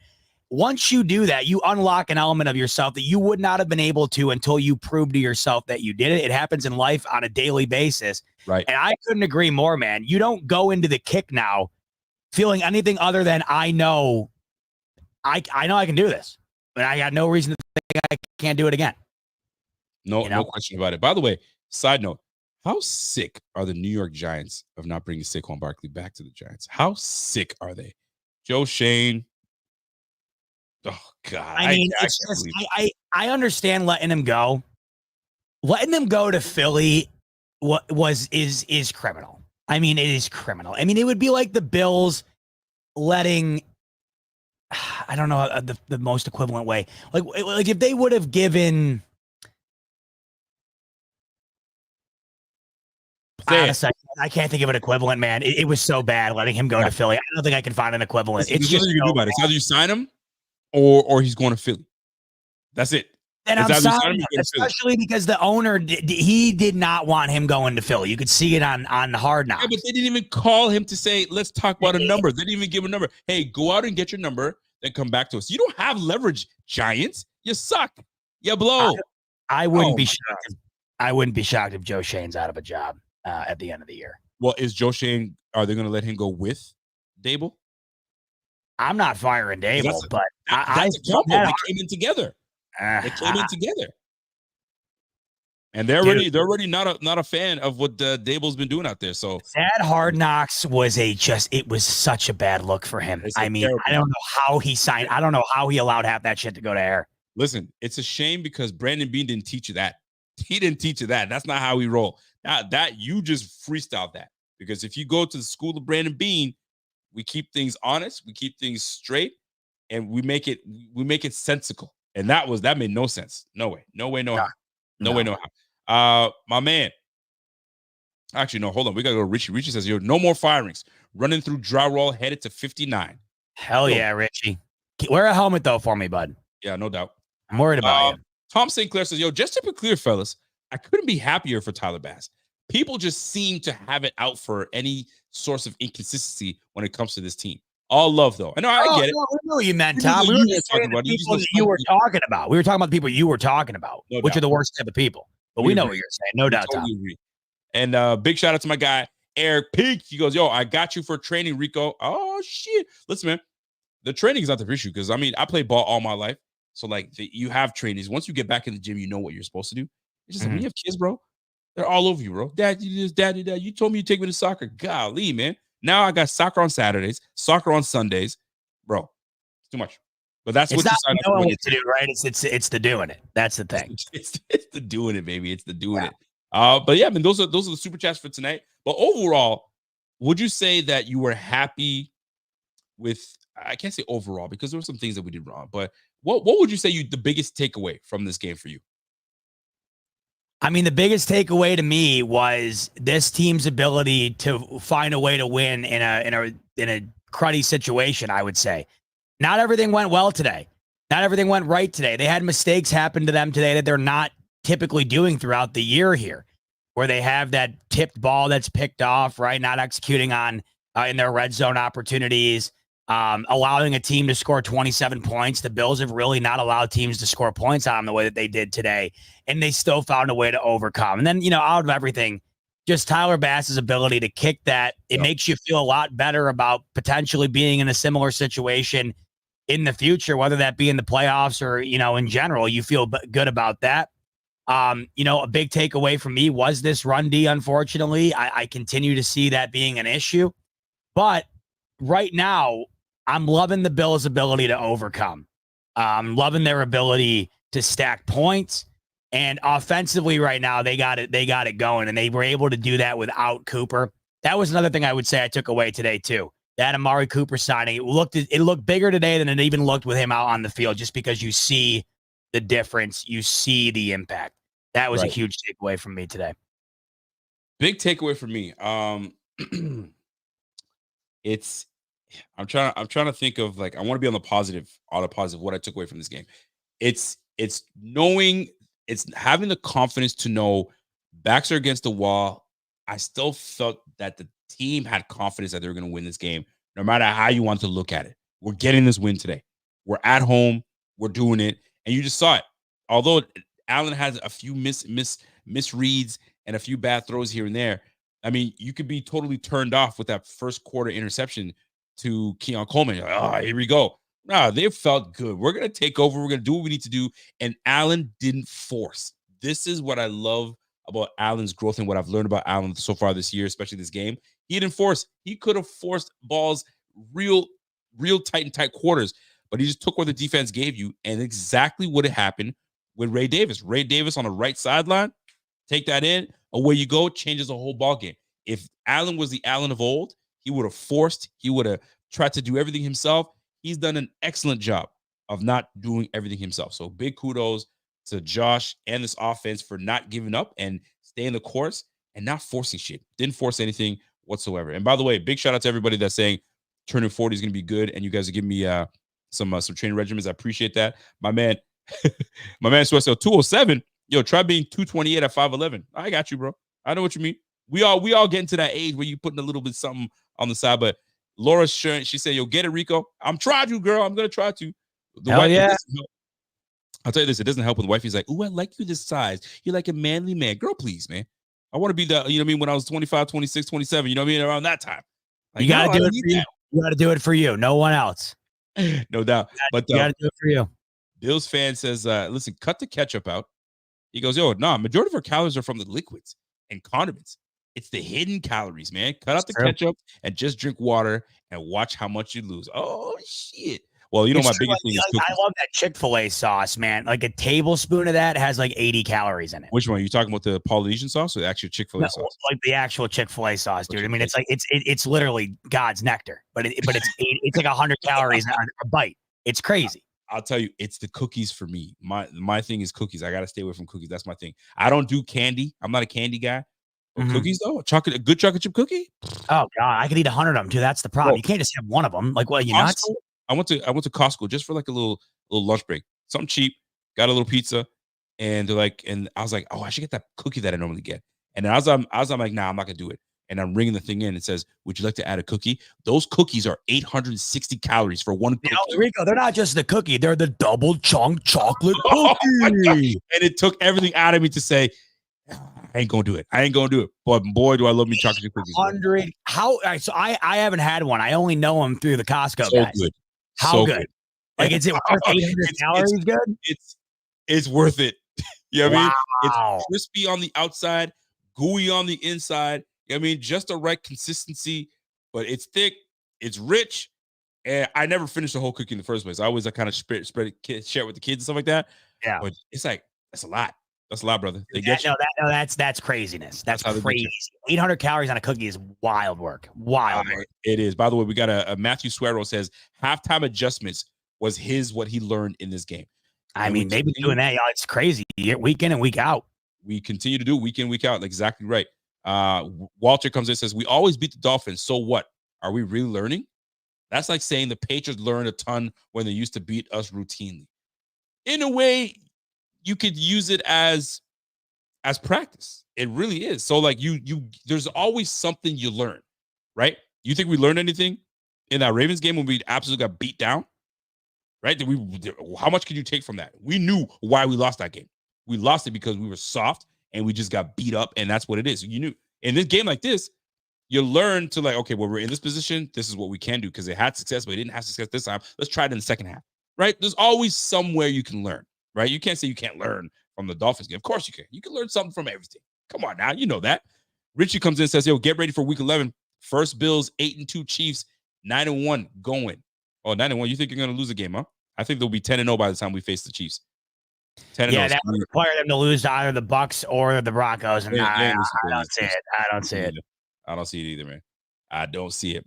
[SPEAKER 1] Once you do that, you unlock an element of yourself that you would not have been able to until you prove to yourself that you did it. It happens in life on a daily basis.
[SPEAKER 2] Right.
[SPEAKER 1] And I couldn't agree more, man. You don't go into the kick now feeling anything other than I know I can do this. But I got no reason to think I can't do it again.
[SPEAKER 2] No question about it. By the way, side note, how sick are the New York Giants of not bringing Saquon Barkley back to the Giants? How sick are they? Joe Shane. Oh God!
[SPEAKER 1] I mean, it's just I understand letting him go. Letting him go to Philly is criminal. I mean, it is criminal. I mean, it would be like the Bills letting, I don't know the most equivalent way. Like if they would have given. Honestly, I can't think of an equivalent, man. It was so bad letting him go to Philly. I don't think I can find an equivalent.
[SPEAKER 2] It's just you can do about it. It's either you sign him or he's going to Philly. That's it.
[SPEAKER 1] And I'm sorry, especially because the owner he did not want him going to Philly. You could see it on Hard Knocks.
[SPEAKER 2] Yeah, but they didn't even call him to say, let's talk about a number. They didn't even give a number. Hey, go out and get your number, then come back to us. You don't have leverage, Giants. You suck. You blow.
[SPEAKER 1] I wouldn't be shocked. I wouldn't be shocked if Joe Shane's out of a job at the end of the year.
[SPEAKER 2] Well, is Joe Shane, are they going to let him go with Dable?
[SPEAKER 1] I'm not firing Dable, but
[SPEAKER 2] that's a couple. They came in together. They came in together, and they're already not a fan of what Dable's been doing out there. So
[SPEAKER 1] that Hard Knocks was it was such a bad look for him. I mean, I don't know how he signed. I don't know how he allowed half that shit to go to air.
[SPEAKER 2] Listen, it's a shame because Brandon Beane didn't teach you that. He didn't teach you that. That's not how we roll. Now that you just freestyled that, because if you go to the school of Brandon Beane, we keep things honest, we keep things straight, and we make it sensical. And that made no sense. No way, no how. No way, no how. My man. Actually, no, hold on. We gotta go to Richie. Richie says, no more firings. Running through drywall, headed to 59.
[SPEAKER 1] Hell yeah, Richie. Wear a helmet though for me, bud.
[SPEAKER 2] Yeah, no doubt.
[SPEAKER 1] I'm worried about you.
[SPEAKER 2] Tom St. Clair says, just to be clear, fellas, I couldn't be happier for Tyler Bass. People just seem to have it out for any source of inconsistency when it comes to this team. All love, though. I know, I get it.
[SPEAKER 1] We know you meant, Tom. We were talking about people that you were talking about. We were talking about the people you were talking about, which are the worst type of people. But we know what you're saying. No doubt, Tom.
[SPEAKER 2] Agree. And big shout out to my guy, Eric Peak. He goes, I got you for training, Rico. Oh, shit. Listen, man, the training is not the issue because, I mean, I played ball all my life. So, you have trainings. Once you get back in the gym, you know what you're supposed to do. It's just like, when you have kids, bro, they're all over you, bro. Dad, you do this, dad, you do that. You told me you take me to soccer. Golly, man. Now I got soccer on Saturdays, soccer on Sundays. Bro, it's too much. But that's
[SPEAKER 1] It's
[SPEAKER 2] what you
[SPEAKER 1] not
[SPEAKER 2] sign up
[SPEAKER 1] knowing
[SPEAKER 2] for.
[SPEAKER 1] what to do, right? It's the doing it. That's the thing.
[SPEAKER 2] It's the doing it, baby. It's the doing it. But yeah, I mean, those are the super chats for tonight. But overall, would you say that you were happy with? I can't say overall because there were some things that we did wrong. But what would you say the biggest takeaway from this game for you?
[SPEAKER 1] I mean, the biggest takeaway to me was this team's ability to find a way to win in a cruddy situation. I would say, not everything went well today. Not everything went right today. They had mistakes happen to them today that they're not typically doing throughout the year here, where they have that tipped ball that's picked off, right? Not executing on in their red zone opportunities, allowing a team to score 27 points. The Bills have really not allowed teams to score points on them the way that they did today, and they still found a way to overcome. And then, out of everything, just Tyler Bass's ability to kick that, it makes you feel a lot better about potentially being in a similar situation in the future, whether that be in the playoffs or, in general. You feel good about that. A big takeaway from me was this run D. Unfortunately, I continue to see that being an issue, but right now I'm loving the Bills' ability to overcome. I'm loving their ability to stack points, and offensively right now they got it going, and they were able to do that without Cooper. That was another thing I would say I took away today too. That Amari Cooper signing, it looked bigger today than it even looked with him out on the field, just because you see the difference, you see the impact. That was a huge takeaway from me today.
[SPEAKER 2] Big takeaway for me. I'm trying to think of, like, I want to be on the positive what I took away from this game. It's having the confidence to know backs are against the wall. I still felt that the team had confidence that they were going to win this game, no matter how you want to look at it. We're getting this win today. We're at home. We're doing it. And you just saw it. Although Allen has a few misreads and a few bad throws here and there, I mean, you could be totally turned off with that first quarter interception to Keon Coleman. You're like, here we go. No, they felt good. We're going to take over. We're going to do what we need to do. And Allen didn't force. This is what I love about Allen's growth and what I've learned about Allen so far this year, especially this game. He didn't force. He could have forced balls real tight quarters, but he just took what the defense gave you, and exactly what happened with Ray Davis. Ray Davis on the right sideline, take that in, away you go, changes the whole ball game. If Allen was the Allen of old, he would have forced. He would have tried to do everything himself. He's done an excellent job of not doing everything himself. So big kudos to Josh and this offense for not giving up and staying the course and not forcing shit. Didn't force anything whatsoever. And by the way, big shout out to everybody that's saying turning 40 is going to be good, and you guys are giving me some training regimens. I appreciate that. My man Sweatsell 207. Yo, try being 228 at 5'11. I got you, bro. I know what you mean. We all getting to that age where you putting a little bit something on the side. But Laura Sharon, she said, "Yo, get it, Rico. I'm trying to, girl. I'm gonna try to."
[SPEAKER 1] Hell yeah.
[SPEAKER 2] I'll tell you this, it doesn't help when the wifey's like, "Ooh, I like you this size. You're like a manly man." Girl, please, man. I want to be the, you know what I mean, when I was 25, 26, 27, you know what I mean, around that time. Like,
[SPEAKER 1] you got to do it for you. You got to do it for you. No one else.
[SPEAKER 2] No doubt. But
[SPEAKER 1] you got to do it for you.
[SPEAKER 2] Bills fan says, listen, cut the ketchup out. He goes, yo, no, majority of our calories are from the liquids and condiments. It's the hidden calories, man. Cut out the ketchup and just drink water and watch how much you lose. Oh, shit. Well, you know, my biggest thing is cookies.
[SPEAKER 1] I love that Chick-fil-A sauce, man. Like a tablespoon of that has like 80 calories in it.
[SPEAKER 2] Which one? Are you talking about the Polynesian sauce or the actual Chick-fil-A sauce?
[SPEAKER 1] Like the actual Chick-fil-A sauce, dude. I mean, it's like it's literally God's nectar, but it's like 100 calories a bite. It's crazy.
[SPEAKER 2] I'll tell you, it's the cookies for me. My thing is cookies. I gotta stay away from cookies. That's my thing. I don't do candy. I'm not a candy guy. But cookies though, a good chocolate chip cookie.
[SPEAKER 1] Oh God, I could eat 100 of them too. That's the problem. You can't just have one of them. Like, what? Are you nuts?
[SPEAKER 2] I went to Costco just for like a little lunch break, something cheap. Got a little pizza, and they're like, and I was like, oh, I should get that cookie that I normally get. And then I'm like, nah, I'm not gonna do it. And I'm ringing the thing in. It says, would you like to add a cookie? Those cookies are 860 calories for one cookie.
[SPEAKER 1] Rico, they're not just the cookie; they're the double chunk chocolate cookie.
[SPEAKER 2] And it took everything out of me to say, I ain't gonna do it. But boy, do I love me chocolate chip cookies.
[SPEAKER 1] 100. How? All right, so I haven't had one. I only know them through the Costco guys.
[SPEAKER 2] Good.
[SPEAKER 1] How
[SPEAKER 2] so
[SPEAKER 1] good? Like, is it worth 800 calories? Good.
[SPEAKER 2] It's worth it. You know what I mean?
[SPEAKER 1] Wow.
[SPEAKER 2] It's crispy on the outside, gooey on the inside. You know what I mean? Just the right consistency. but it's thick, it's rich, and I never finished the whole cookie in the first place. I always kind of share it with the kids and stuff like that.
[SPEAKER 1] Yeah.
[SPEAKER 2] But it's like, that's a lot. That's a lot, brother. They get you.
[SPEAKER 1] That's craziness. That's
[SPEAKER 2] how they get you.
[SPEAKER 1] crazy. 800 calories on a cookie is wild work. Wild work.
[SPEAKER 2] It is. By the way, we got a Matthew Suero says halftime adjustments was what he learned in this game.
[SPEAKER 1] I mean, they've been doing that. Y'all. It's crazy. Week in and week out.
[SPEAKER 2] We continue to do week in, week out. Exactly right. Walter comes in and says, we always beat the Dolphins. So what? Are we really learning? That's like saying the Patriots learned a ton when they used to beat us routinely. In a way, you could use it as practice. It really is. So like there's always something you learn, right? You think we learned anything in that Ravens game when we absolutely got beat down? Right? How much could you take from that? We knew why we lost that game. We lost it because we were soft and we just got beat up, and that's what it is. You knew in this game like this, you learn to like, okay, well, we're in this position. This is what we can do because it had success, but it didn't have success this time. Let's try it in the second half, right? There's always somewhere you can learn, right? You can't say you can't learn from the Dolphins game. Of course you can. You can learn something from everything. Come on now, you know that. Richie comes in and says, yo, get ready for week 11. First Bills, 8-2 Chiefs, 9-1 going. Oh, 9-1. You think you're going to lose a game, huh? I think they'll be 10-0 by the time we face the Chiefs. 10-0.
[SPEAKER 1] Yeah, that would require them to lose to either the Bucks or the Broncos. And I don't see it. I don't see it.
[SPEAKER 2] I don't see it either, man. I don't see it.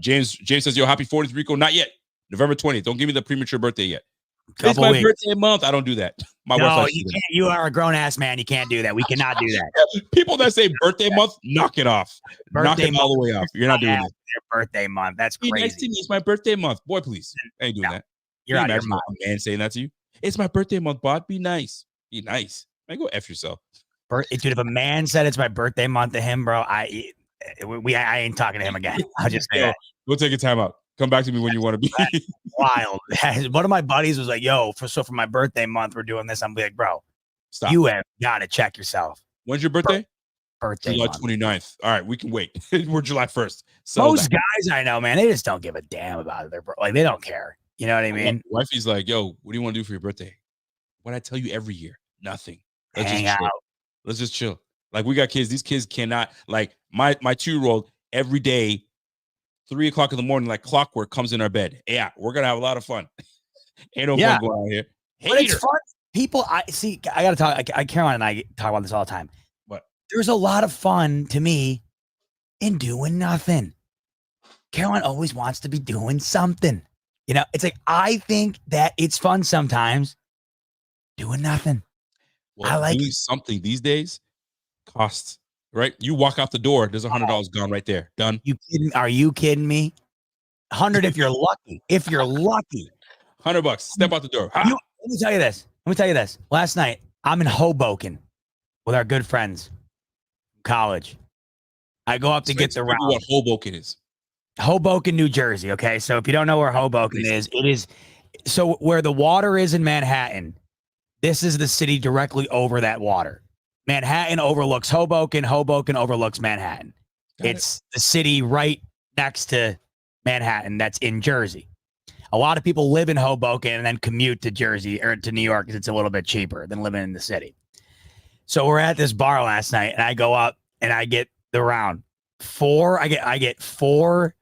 [SPEAKER 2] James says, yo, happy 40th, Rico. Not yet. November 20th. Don't give me the premature birthday yet. It's my birthday month. I don't do that.
[SPEAKER 1] No, you can't. You are a grown ass man. You can't do that. We cannot do that.
[SPEAKER 2] People that say birthday month, knock it off. Knock it all the way off. You're not doing that.
[SPEAKER 1] Your birthday month. That's crazy.
[SPEAKER 2] Nice to me. It's my birthday month. Boy, please. I ain't doing that.
[SPEAKER 1] You're out of your mind.
[SPEAKER 2] A man saying that to you. It's my birthday month, bud. Be nice. Be nice. Man, go F yourself.
[SPEAKER 1] Dude, if a man said it's my birthday month to him, bro, I ain't talking to him again. I'll just say that.
[SPEAKER 2] We'll take a time out. Come back to me when you want to be.
[SPEAKER 1] Wild. One of my buddies was like, yo, for my birthday month, we're doing this. I'm like, bro,
[SPEAKER 2] stop.
[SPEAKER 1] You have got to check yourself.
[SPEAKER 2] When's your birthday?
[SPEAKER 1] Birthday
[SPEAKER 2] July
[SPEAKER 1] month.
[SPEAKER 2] 29th. All right, we can wait. We're July 1st.
[SPEAKER 1] Most guys I know, man, they just don't give a damn about it. Like, they don't care. You know what I mean?
[SPEAKER 2] Wifey's like, yo, what do you want to do for your birthday? What I tell you every year? Nothing.
[SPEAKER 1] Hang out.
[SPEAKER 2] Let's just chill. Like, we got kids. These kids cannot, like, my 2-year-old every day, 3:00 in the morning, like clockwork, comes in our bed. Yeah, we're gonna have a lot of fun. Ain't no fun going on here.
[SPEAKER 1] But it's fun. People, I gotta talk. Caroline and I talk about this all the time.
[SPEAKER 2] What?
[SPEAKER 1] There's a lot of fun to me in doing nothing. Caroline always wants to be doing something. You know, it's like I think that it's fun sometimes doing nothing.
[SPEAKER 2] Well,
[SPEAKER 1] I like
[SPEAKER 2] doing something these days costs. Right? You walk out the door, there's $100 gone right there. Done.
[SPEAKER 1] You kidding? Are you kidding me? 100 if you're lucky. If you're lucky.
[SPEAKER 2] $100. Step out the door.
[SPEAKER 1] Let me tell you this. Last night, I'm in Hoboken with our good friends from college. I go up to get the round.
[SPEAKER 2] What Hoboken is.
[SPEAKER 1] Hoboken, New Jersey. Okay. So if you don't know where Hoboken is, it is so where the water is in Manhattan. This is the city directly over that water. Manhattan overlooks Hoboken. Hoboken overlooks Manhattan. It's the city right next to Manhattan that's in Jersey. A lot of people live in Hoboken and then commute to Jersey or to New York because it's a little bit cheaper than living in the city. So we're at this bar last night and I go up and I get the round. I get 4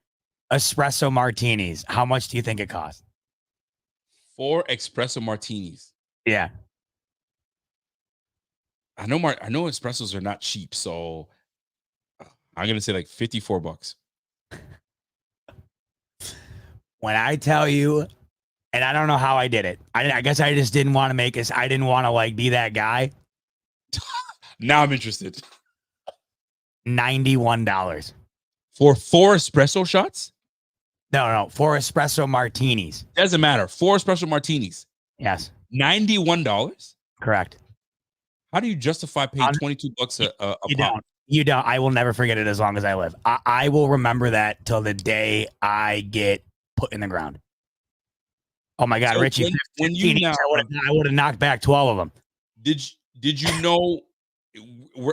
[SPEAKER 1] espresso martinis. How much do you think it costs?
[SPEAKER 2] 4 espresso martinis.
[SPEAKER 1] Yeah.
[SPEAKER 2] I know espressos are not cheap, so I'm gonna say like $54.
[SPEAKER 1] When I tell you, and I don't know how I did it. I guess I just didn't want to make us. I didn't want to like be that guy.
[SPEAKER 2] Now I'm interested.
[SPEAKER 1] $91
[SPEAKER 2] for 4 espresso shots.
[SPEAKER 1] No, 4 espresso martinis.
[SPEAKER 2] Doesn't matter. 4 espresso martinis.
[SPEAKER 1] Yes.
[SPEAKER 2] $91.
[SPEAKER 1] Correct.
[SPEAKER 2] How do you justify paying $22 a pop?
[SPEAKER 1] You don't. I will never forget it as long as I live. I will remember that till the day I get put in the ground. Oh my God, so Richie! When I would have knocked back 12 of them.
[SPEAKER 2] Did you know?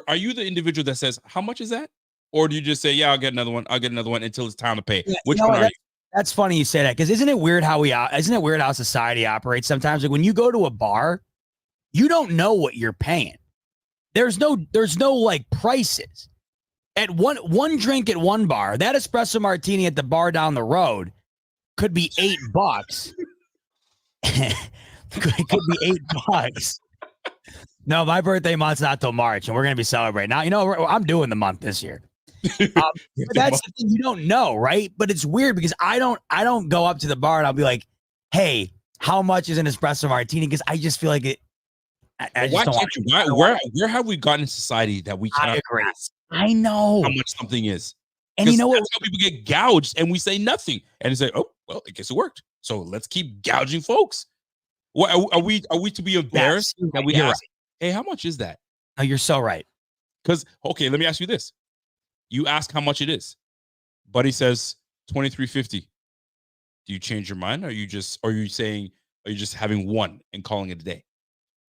[SPEAKER 2] Are you the individual that says how much is that, or do you just say yeah, I'll get another one until it's time to pay?
[SPEAKER 1] Yeah,
[SPEAKER 2] Which one are you?
[SPEAKER 1] That's funny you say that because isn't it weird how society operates sometimes? Like when you go to a bar, you don't know what you're paying. There's no like prices. At one drink at one bar, that espresso martini at the bar down the road could be $8. It could be $8. No, my birthday month's not till March, and we're gonna be celebrating. Now, I'm doing the month this year. But that's the thing, you don't know, right? But it's weird because I don't go up to the bar and I'll be like, hey, how much is an espresso martini? Because I just feel like it. I just
[SPEAKER 2] where have we gotten in society that we cannot ask
[SPEAKER 1] I know
[SPEAKER 2] how much something is?
[SPEAKER 1] And you know what?
[SPEAKER 2] That's how people get gouged and we say nothing. And they say, oh, well, I guess it worked. So let's keep gouging folks. What are we to be embarrassed that we ask, hey, how much is that?
[SPEAKER 1] No, you're so right.
[SPEAKER 2] Because, okay, let me ask you this. You ask how much it is. Buddy says $23.50. Do you change your mind? Are you just having one and calling it a day?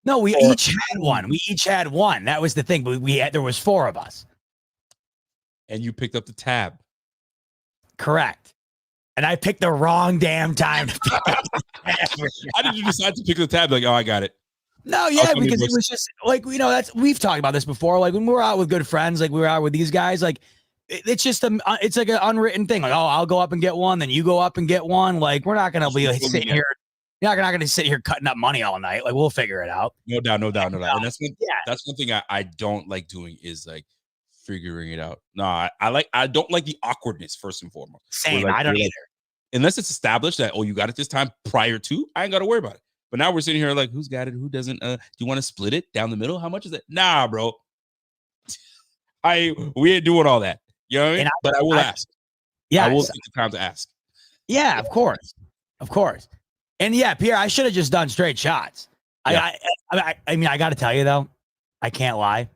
[SPEAKER 1] No, we each had one. We each had one. That was the thing. But there was 4 of us.
[SPEAKER 2] And you picked up the tab.
[SPEAKER 1] Correct. And I picked the wrong damn time.
[SPEAKER 2] How did you decide to pick the tab? Like, oh, I got it.
[SPEAKER 1] No, yeah, because it was just like, we've talked about this before. Like when we were out with good friends, like we were out with these guys, like it's just it's like an unwritten thing. Like, oh, I'll go up and get one, then you go up and get one. Like we're not gonna be sitting here. You're not gonna sit here cutting up money all night. Like we'll figure it out.
[SPEAKER 2] No doubt. And that's one thing I don't like doing is like figuring it out. No, I don't like the awkwardness first and foremost.
[SPEAKER 1] Same, I don't either.
[SPEAKER 2] Unless it's established that, oh, you got it this time prior to, I ain't got to worry about it. But now we're sitting here like, who's got it? Who doesn't? Do you want to split it down the middle? How much is it? Nah, bro. We ain't doing all that. You know what I mean? But I will ask. Yeah, I will take the time to ask.
[SPEAKER 1] Yeah, of course. And yeah, Pierre, I should have just done straight shots. Yeah. I mean, I got to tell you though, I can't lie.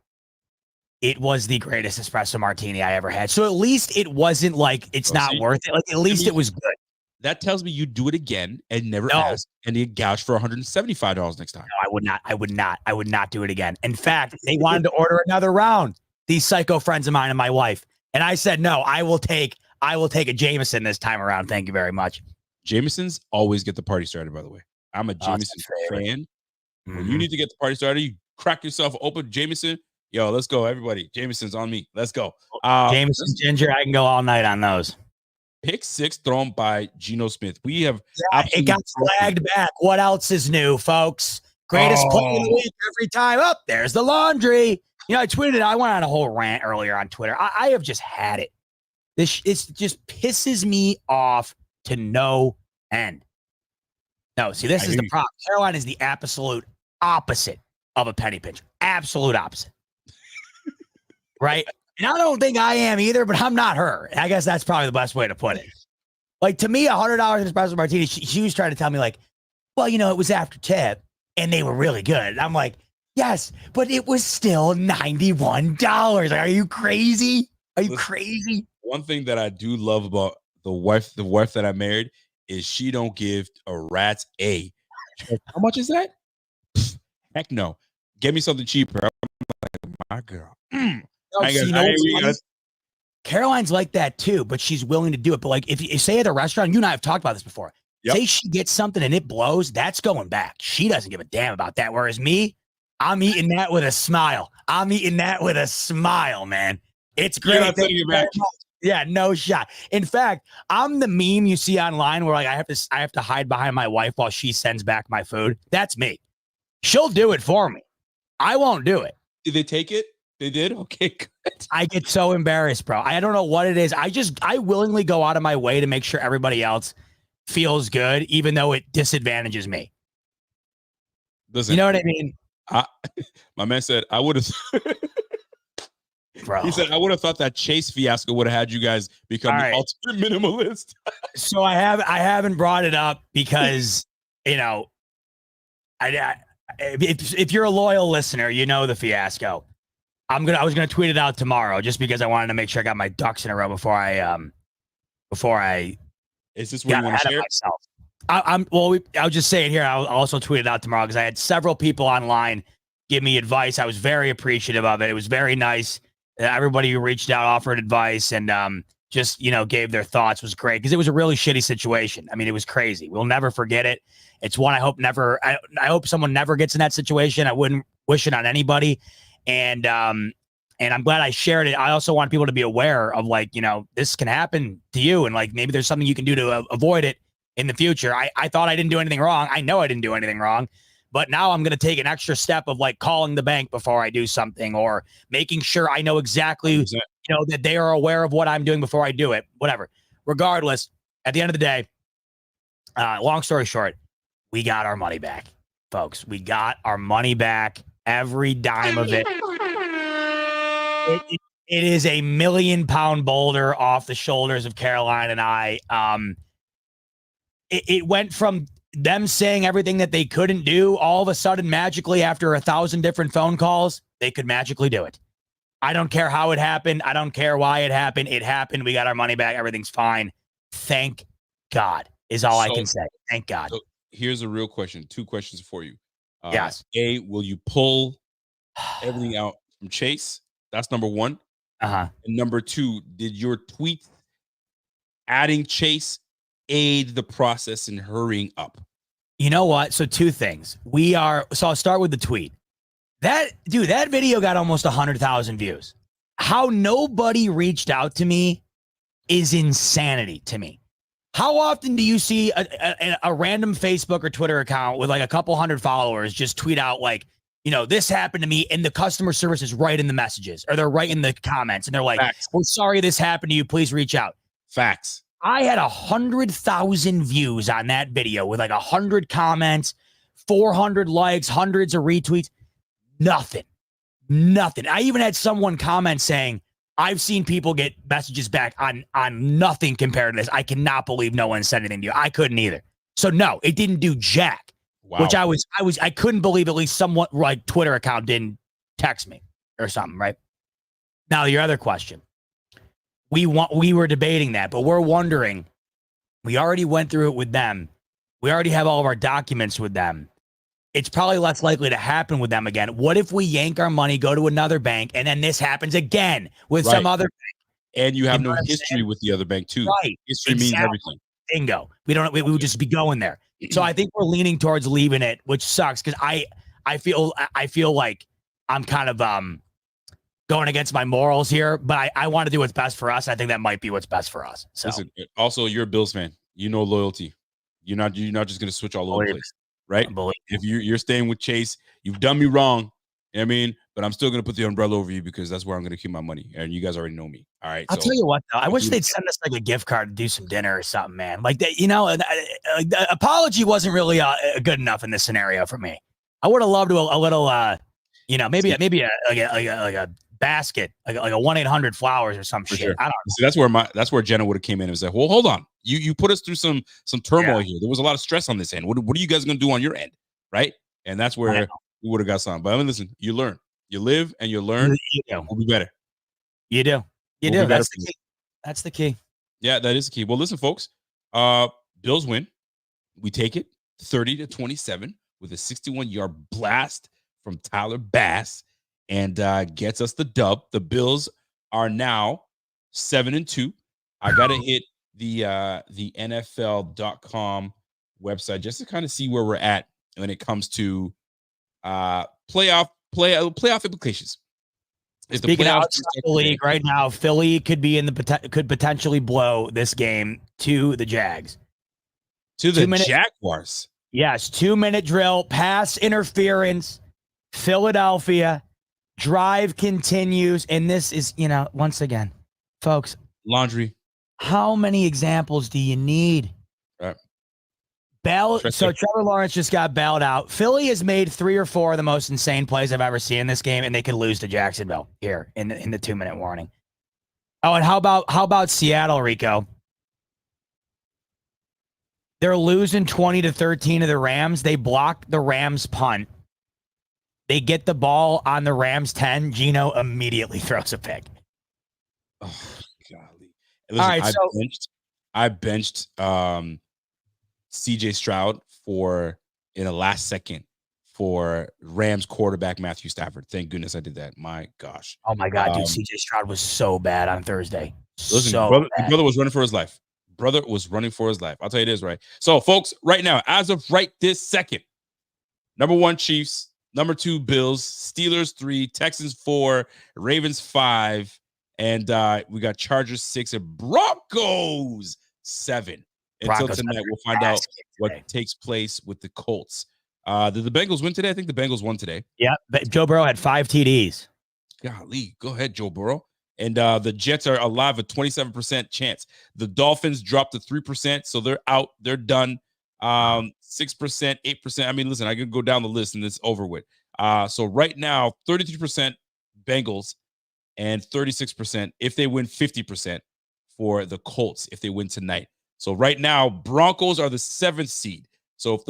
[SPEAKER 1] It was the greatest espresso martini I ever had. So at least it wasn't like it's not worth it. Like at least it was good.
[SPEAKER 2] That tells me you do it again and never ask and you get gouged for $175 next time.
[SPEAKER 1] No, I would not do it again. In fact, they wanted to order another round. These psycho friends of mine and my wife. And I said, no, I will take a Jameson this time around. Thank you very much.
[SPEAKER 2] Jamesons always get the party started, by the way. I'm a Jameson fan. Mm-hmm. When you need to get the party started, you crack yourself open, Jameson. Yo, let's go, everybody. Jameson's on me. Let's go.
[SPEAKER 1] Jameson Ginger, I can go all night on those.
[SPEAKER 2] Pick 6 thrown by Geno Smith. We have
[SPEAKER 1] it got flagged back. What else is new, folks? Greatest play of the week every time. Up there's the laundry. I tweeted. I went on a whole rant earlier on Twitter. I have just had it. It just pisses me off to no end. No, see, this is the problem. Carolina is the absolute opposite of a penny pincher. Absolute opposite. Right? And I don't think I am either, but I'm not her. I guess that's probably the best way to put it. Like, to me, $100 in espresso martini, she was trying to tell me, like, well, it was after tip, and they were really good. And I'm like, yes, but it was still $91. Like, are you crazy? Are you crazy?
[SPEAKER 2] One thing that I do love about the wife that I married is she don't give a rat's A. How much is that? Heck no. Get me something cheaper. I'm like, my girl.
[SPEAKER 1] Caroline's like that too, but she's willing to do it. But like, if you say at a restaurant, you and I have talked about this before. Yep. Say she gets something and it blows, that's going back. She doesn't give a damn about that. Whereas me, I'm eating that with a smile. Man. It's great.
[SPEAKER 2] You're not taking it back.
[SPEAKER 1] Yeah, no shot. In fact, I'm the meme you see online where like I have to hide behind my wife while she sends back my food. That's me. She'll do it for me. I won't do it.
[SPEAKER 2] Did they take it? They did? Okay, good.
[SPEAKER 1] I get so embarrassed, bro. I don't know what it is. I willingly go out of my way to make sure everybody else feels good, even though it disadvantages me.
[SPEAKER 2] Listen,
[SPEAKER 1] you know what I mean?
[SPEAKER 2] My man said, I would have...
[SPEAKER 1] Bro.
[SPEAKER 2] He said, I would have thought that Chase fiasco would have had you guys become the ultimate minimalist.
[SPEAKER 1] So I haven't brought it up because, if you're a loyal listener, you know the fiasco. I was gonna tweet it out tomorrow just because I wanted to make sure I got my ducks in a row before I
[SPEAKER 2] Is this what you want to share?
[SPEAKER 1] I'll just say it here. I'll also tweet it out tomorrow because I had several people online give me advice. I was very appreciative of it. It was very nice. Everybody who reached out offered advice and just gave their thoughts. It was great because it was a really shitty situation. I mean, it was crazy. We'll never forget it. It's one I hope someone never gets in that situation. I wouldn't wish it on anybody. And And I'm glad I shared it. I also want people to be aware of like, this can happen to you. And like, maybe there's something you can do to avoid it in the future. I thought I didn't do anything wrong. I know I didn't do anything wrong, but now I'm going to take an extra step of like calling the bank before I do something, or making sure I know exactly, that they are aware of what I'm doing before I do it, whatever. Regardless, at the end of the day, long story short, we got our money back, folks. We got our money back, every dime of it. It is a 1 million pound boulder off the shoulders of Caroline and I. It went from them saying everything that they couldn't do, all of a sudden, magically, after 1,000 different phone calls, they could magically do it. I don't care how it happened. I don't care why it happened. It happened. We got our money back. Everything's fine. Thank God is all I can say. Thank God.
[SPEAKER 2] So here's a real question. 2 questions for you.
[SPEAKER 1] Yes.
[SPEAKER 2] A, will you pull everything out from Chase? That's number 1. And number 2, did your tweet adding Chase aid the process in hurrying up?
[SPEAKER 1] You know what? So 2 things. So I'll start with the tweet. That video got almost 100,000 views. How nobody reached out to me is insanity to me. How often do you see a random Facebook or Twitter account with like a couple hundred followers just tweet out like, this happened to me, and the customer service is right in the messages, or they're right in the comments, and they're like,
[SPEAKER 2] Facts.
[SPEAKER 1] "We're sorry this happened to you. Please reach out."
[SPEAKER 2] Facts.
[SPEAKER 1] I had 100,000 views on that video with like 100 comments, 400 likes, hundreds of retweets. Nothing. I even had someone comment saying, "I've seen people get messages back on nothing compared to this. I cannot believe no one said anything to you." I couldn't either. So no, it didn't do jack.
[SPEAKER 2] Wow.
[SPEAKER 1] Which I couldn't believe at least someone like Twitter account didn't text me or something, right? Now, your other question. We were debating that, but we're wondering, we already went through it with them. We already have all of our documents with them. It's probably less likely to happen with them again. What if we yank our money, go to another bank, and then this happens again with some other bank?
[SPEAKER 2] And you have no history with the other bank too.
[SPEAKER 1] Right.
[SPEAKER 2] History means everything.
[SPEAKER 1] Bingo. We would just be going there. So I think we're leaning towards leaving it, which sucks because I feel like I'm kind of going against my morals here, but I want to do what's best for us. I think that might be what's best for us. So
[SPEAKER 2] listen, also you're a Bills fan. You know loyalty. You're not just gonna switch all over the place, right? If you're staying with Chase, you've done me wrong. You know what I mean? But I'm still gonna put the umbrella over you because that's where I'm gonna keep my money. And you guys already know me. All right.
[SPEAKER 1] I'll tell you what, though. I wish they'd send us like a gift card to do some dinner or something, man. Like that, the apology wasn't really good enough in this scenario for me. I would have loved a little, maybe a basket, like a 1-800-Flowers or some shit.
[SPEAKER 2] Sure.
[SPEAKER 1] I don't know.
[SPEAKER 2] See, that's where Jenna would have came in and said, "Well, hold on. You put us through some turmoil here. There was a lot of stress on this end. What are you guys gonna do on your end, right?" And that's where we would have got some. But I mean, listen, you learn, you live, and you learn. We'll be better.
[SPEAKER 1] You do. That's the key. That's the key.
[SPEAKER 2] Yeah, that is the key. Well, listen, folks. Bills win. We take it 30-27 with a 61-yard blast from Tyler Bass, and gets us the dub. The Bills are now 7-2. I gotta hit the NFL.com website just to kind of see where we're at when it comes to playoff implications.
[SPEAKER 1] Speaking of the league right now, Philly could be could potentially blow this game to the Jags.
[SPEAKER 2] To the Jaguars.
[SPEAKER 1] Yes, 2-minute drill, pass interference, Philadelphia, drive continues, and this is, once again, folks,
[SPEAKER 2] laundry.
[SPEAKER 1] How many examples do you need? So Trevor Lawrence just got bailed out. Philly has made 3 or 4 of the most insane plays I've ever seen in this game, and they could lose to Jacksonville here in the 2-minute warning. Oh, and how about Seattle, Rico? They're losing 20-13 to the Rams. They block the Rams punt. They get the ball on the Rams 10. Gino immediately throws a pick.
[SPEAKER 2] Oh, golly. Listen, all right, I benched CJ Stroud in the last second for Rams quarterback Matthew Stafford. Thank goodness I did that. My gosh.
[SPEAKER 1] Oh my God, dude. CJ Stroud was so bad on Thursday.
[SPEAKER 2] Listen, brother was running for his life. I'll tell you this, right? So, folks, right now, as of right this second, number 1 Chiefs, Number 2, Bills. Steelers 3. Texans 4. Ravens 5. And we got Chargers 6 and Broncos 7. Until
[SPEAKER 1] Broncos
[SPEAKER 2] tonight, we'll find out what takes place with the Colts. Did the Bengals win today? I think the Bengals won today.
[SPEAKER 1] Yeah, Joe Burrow had 5 TDs.
[SPEAKER 2] Golly, go ahead, Joe Burrow. And the Jets are alive with 27% chance. The Dolphins dropped to 3%, so they're out. They're done. 6%, 8%. I mean, listen, I can go down the list and it's over with. So right now, 33% Bengals and 36% if they win 50% for the Colts if they win tonight. So right now, Broncos are the 7th seed. So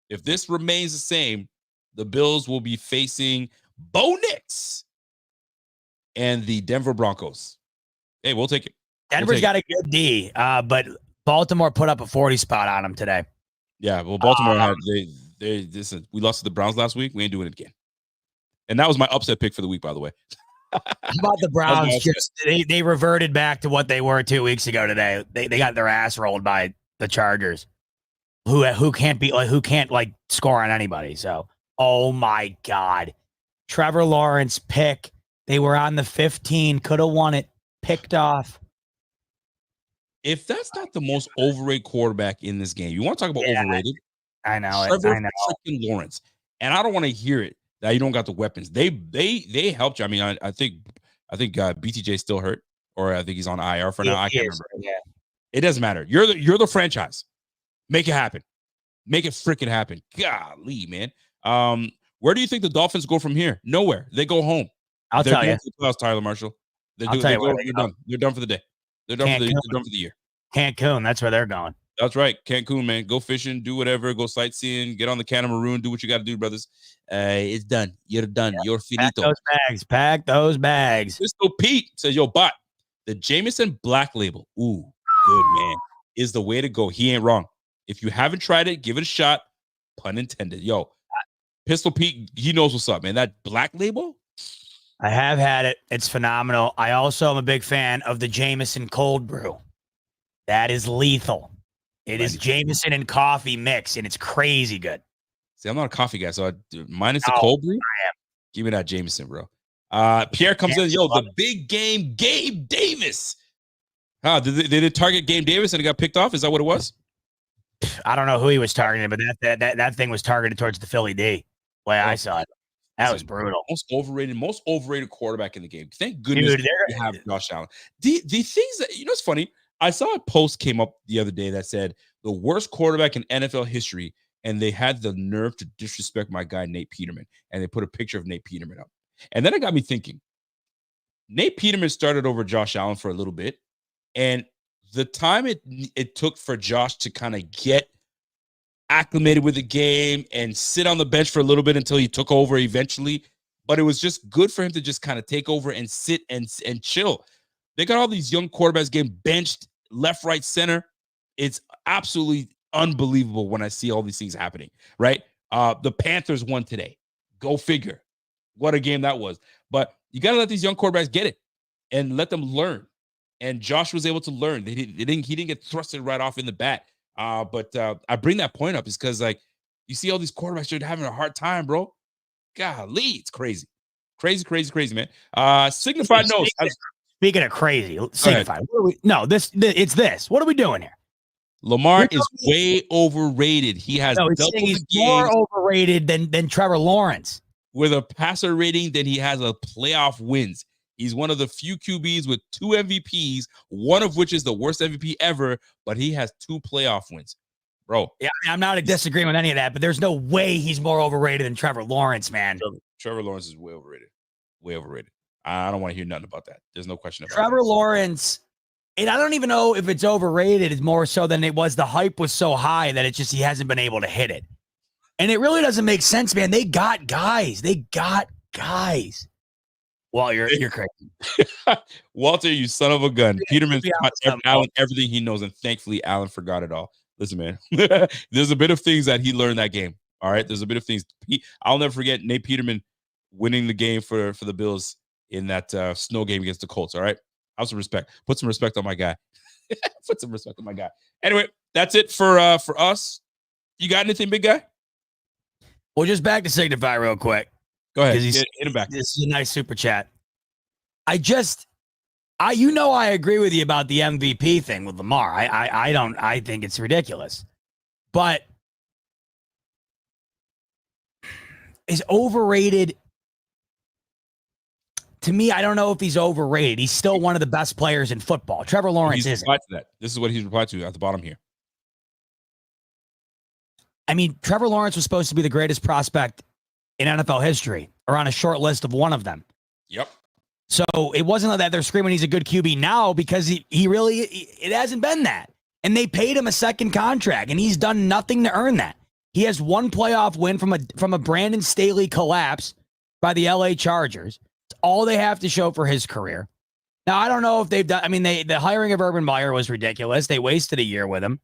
[SPEAKER 2] if this remains the same, the Bills will be facing Bo Nix and the Denver Broncos. Hey, we'll take it.
[SPEAKER 1] Denver's got a good D, but Baltimore put up a 40 spot on them today.
[SPEAKER 2] Yeah, well, Baltimore had listen, we lost to the Browns last week. We ain't doing it again. And that was my upset pick for the week, by the way.
[SPEAKER 1] How about the Browns? They reverted back to what they were 2 weeks ago today. They got their ass rolled by the Chargers, who can't like score on anybody. So, oh my God, Trevor Lawrence pick. They were on the 15, could have won it, picked off.
[SPEAKER 2] If that's not the most overrated quarterback in this game, you want to talk about overrated?
[SPEAKER 1] I know
[SPEAKER 2] Trevor
[SPEAKER 1] I know.
[SPEAKER 2] freaking Lawrence, and I don't want to hear it that you don't got the weapons. They helped you. I mean, I think BTJ still hurt, or I think he's on IR for now. I can't remember.
[SPEAKER 1] Yeah,
[SPEAKER 2] it doesn't matter. You're the franchise. Make it happen. Make it freaking happen. Golly, man. Where do you think the Dolphins go from here? Nowhere. They go home.
[SPEAKER 1] I'll tell you.
[SPEAKER 2] Tyler Marshall. They're done for the day. They're done for the year.
[SPEAKER 1] Cancun, that's where they're going.
[SPEAKER 2] That's right. Cancun, man. Go fishing, do whatever, go sightseeing, get on the catamaran, do what you got to do, brothers. It's done. You're done. You're finito.
[SPEAKER 1] Pack those bags.
[SPEAKER 2] Pistol Pete says, yo, bot, the Jameson Black Label, ooh, good, man, is the way to go. He ain't wrong. If you haven't tried it, give it a shot. Pun intended. Yo, Pistol Pete, he knows what's up, man. That Black Label,
[SPEAKER 1] I have had it. It's phenomenal. I also am a big fan of the Jameson Cold Brew. That is lethal. It is Jameson and coffee mix, and it's crazy good.
[SPEAKER 2] See, I'm not a coffee guy, so minus the cold brew.
[SPEAKER 1] I am.
[SPEAKER 2] Give me that Jameson, bro. Pierre comes in. Yo, the big game, Gabe Davis. Did they target Gabe Davis and it got picked off? Is that what it was?
[SPEAKER 1] I don't know who he was targeting, but that thing was targeted towards the Philly D. The way I saw it. That was brutal.
[SPEAKER 2] Most overrated quarterback in the game. Thank goodness we have Josh Allen. The things that, it's funny. I saw a post came up the other day that said the worst quarterback in NFL history, and they had the nerve to disrespect my guy, Nate Peterman, and they put a picture of Nate Peterman up. And then it got me thinking, Nate Peterman started over Josh Allen for a little bit, and the time it took for Josh to kind of get acclimated with the game and sit on the bench for a little bit until he took over eventually, but it was just good for him to just kind of take over and sit and chill. They got all these young quarterbacks getting benched left, right, center. It's absolutely unbelievable when I see all these things happening, right? The Panthers won today. Go figure. What a game that was. But you got to let these young quarterbacks get it and let them learn. And Josh was able to learn. He didn't get thrusted right off in the bat. But I bring that point up is because, like, you see all these quarterbacks are having a hard time, bro. Golly, it's crazy. Crazy, man. Signified notes.
[SPEAKER 1] Speaking of crazy, Signified. It's this. What are we doing here?
[SPEAKER 2] Lamar is way overrated. He has
[SPEAKER 1] he's more overrated than Trevor Lawrence.
[SPEAKER 2] With a passer rating than he has a playoff wins. He's one of the few QBs with 2 MVPs, one of which is the worst MVP ever, but he has 2 playoff wins. Bro.
[SPEAKER 1] Yeah, I'm not disagreeing with any of that, but there's no way he's more overrated than Trevor Lawrence, man.
[SPEAKER 2] Trevor Lawrence is way overrated. Way overrated. I don't want to hear nothing about that. There's no question about
[SPEAKER 1] Trevor Lawrence, and I don't even know if it's overrated. It's more so than it was. The hype was so high that he hasn't been able to hit it. And it really doesn't make sense, man. They got guys. Well, you're crazy.
[SPEAKER 2] Walter, you son of a gun. Peterman's taught Allen everything he knows, and thankfully Allen forgot it all. Listen, man, there's a bit of things that he learned that game. All right, there's a bit of things. I'll never forget Nate Peterman winning the game for the Bills in that snow game against the Colts. All right, have some respect. Put some respect on my guy. Put some respect on my guy. Anyway, that's it for us. You got anything, big guy?
[SPEAKER 1] Well, just back to Signify real quick.
[SPEAKER 2] Go ahead.
[SPEAKER 1] 'Cause
[SPEAKER 2] Hit him back.
[SPEAKER 1] This is a nice super chat. I agree with you about the MVP thing with Lamar. I think it's ridiculous. But is overrated to me. I don't know if he's overrated. He's still one of the best players in football. Trevor Lawrence isn't.
[SPEAKER 2] Replied to that. This is what he's replied to at the bottom here.
[SPEAKER 1] I mean, Trevor Lawrence was supposed to be the greatest prospect in NFL history, or on a short list of one of them.
[SPEAKER 2] Yep.
[SPEAKER 1] So it wasn't that they're screaming he's a good QB now, because it hasn't been that. And they paid him a second contract, and he's done nothing to earn that. He has one playoff win from a Brandon Staley collapse by the LA Chargers. It's all they have to show for his career. Now, I don't know if they've done, I mean, the hiring of Urban Meyer was ridiculous. They wasted a year with him.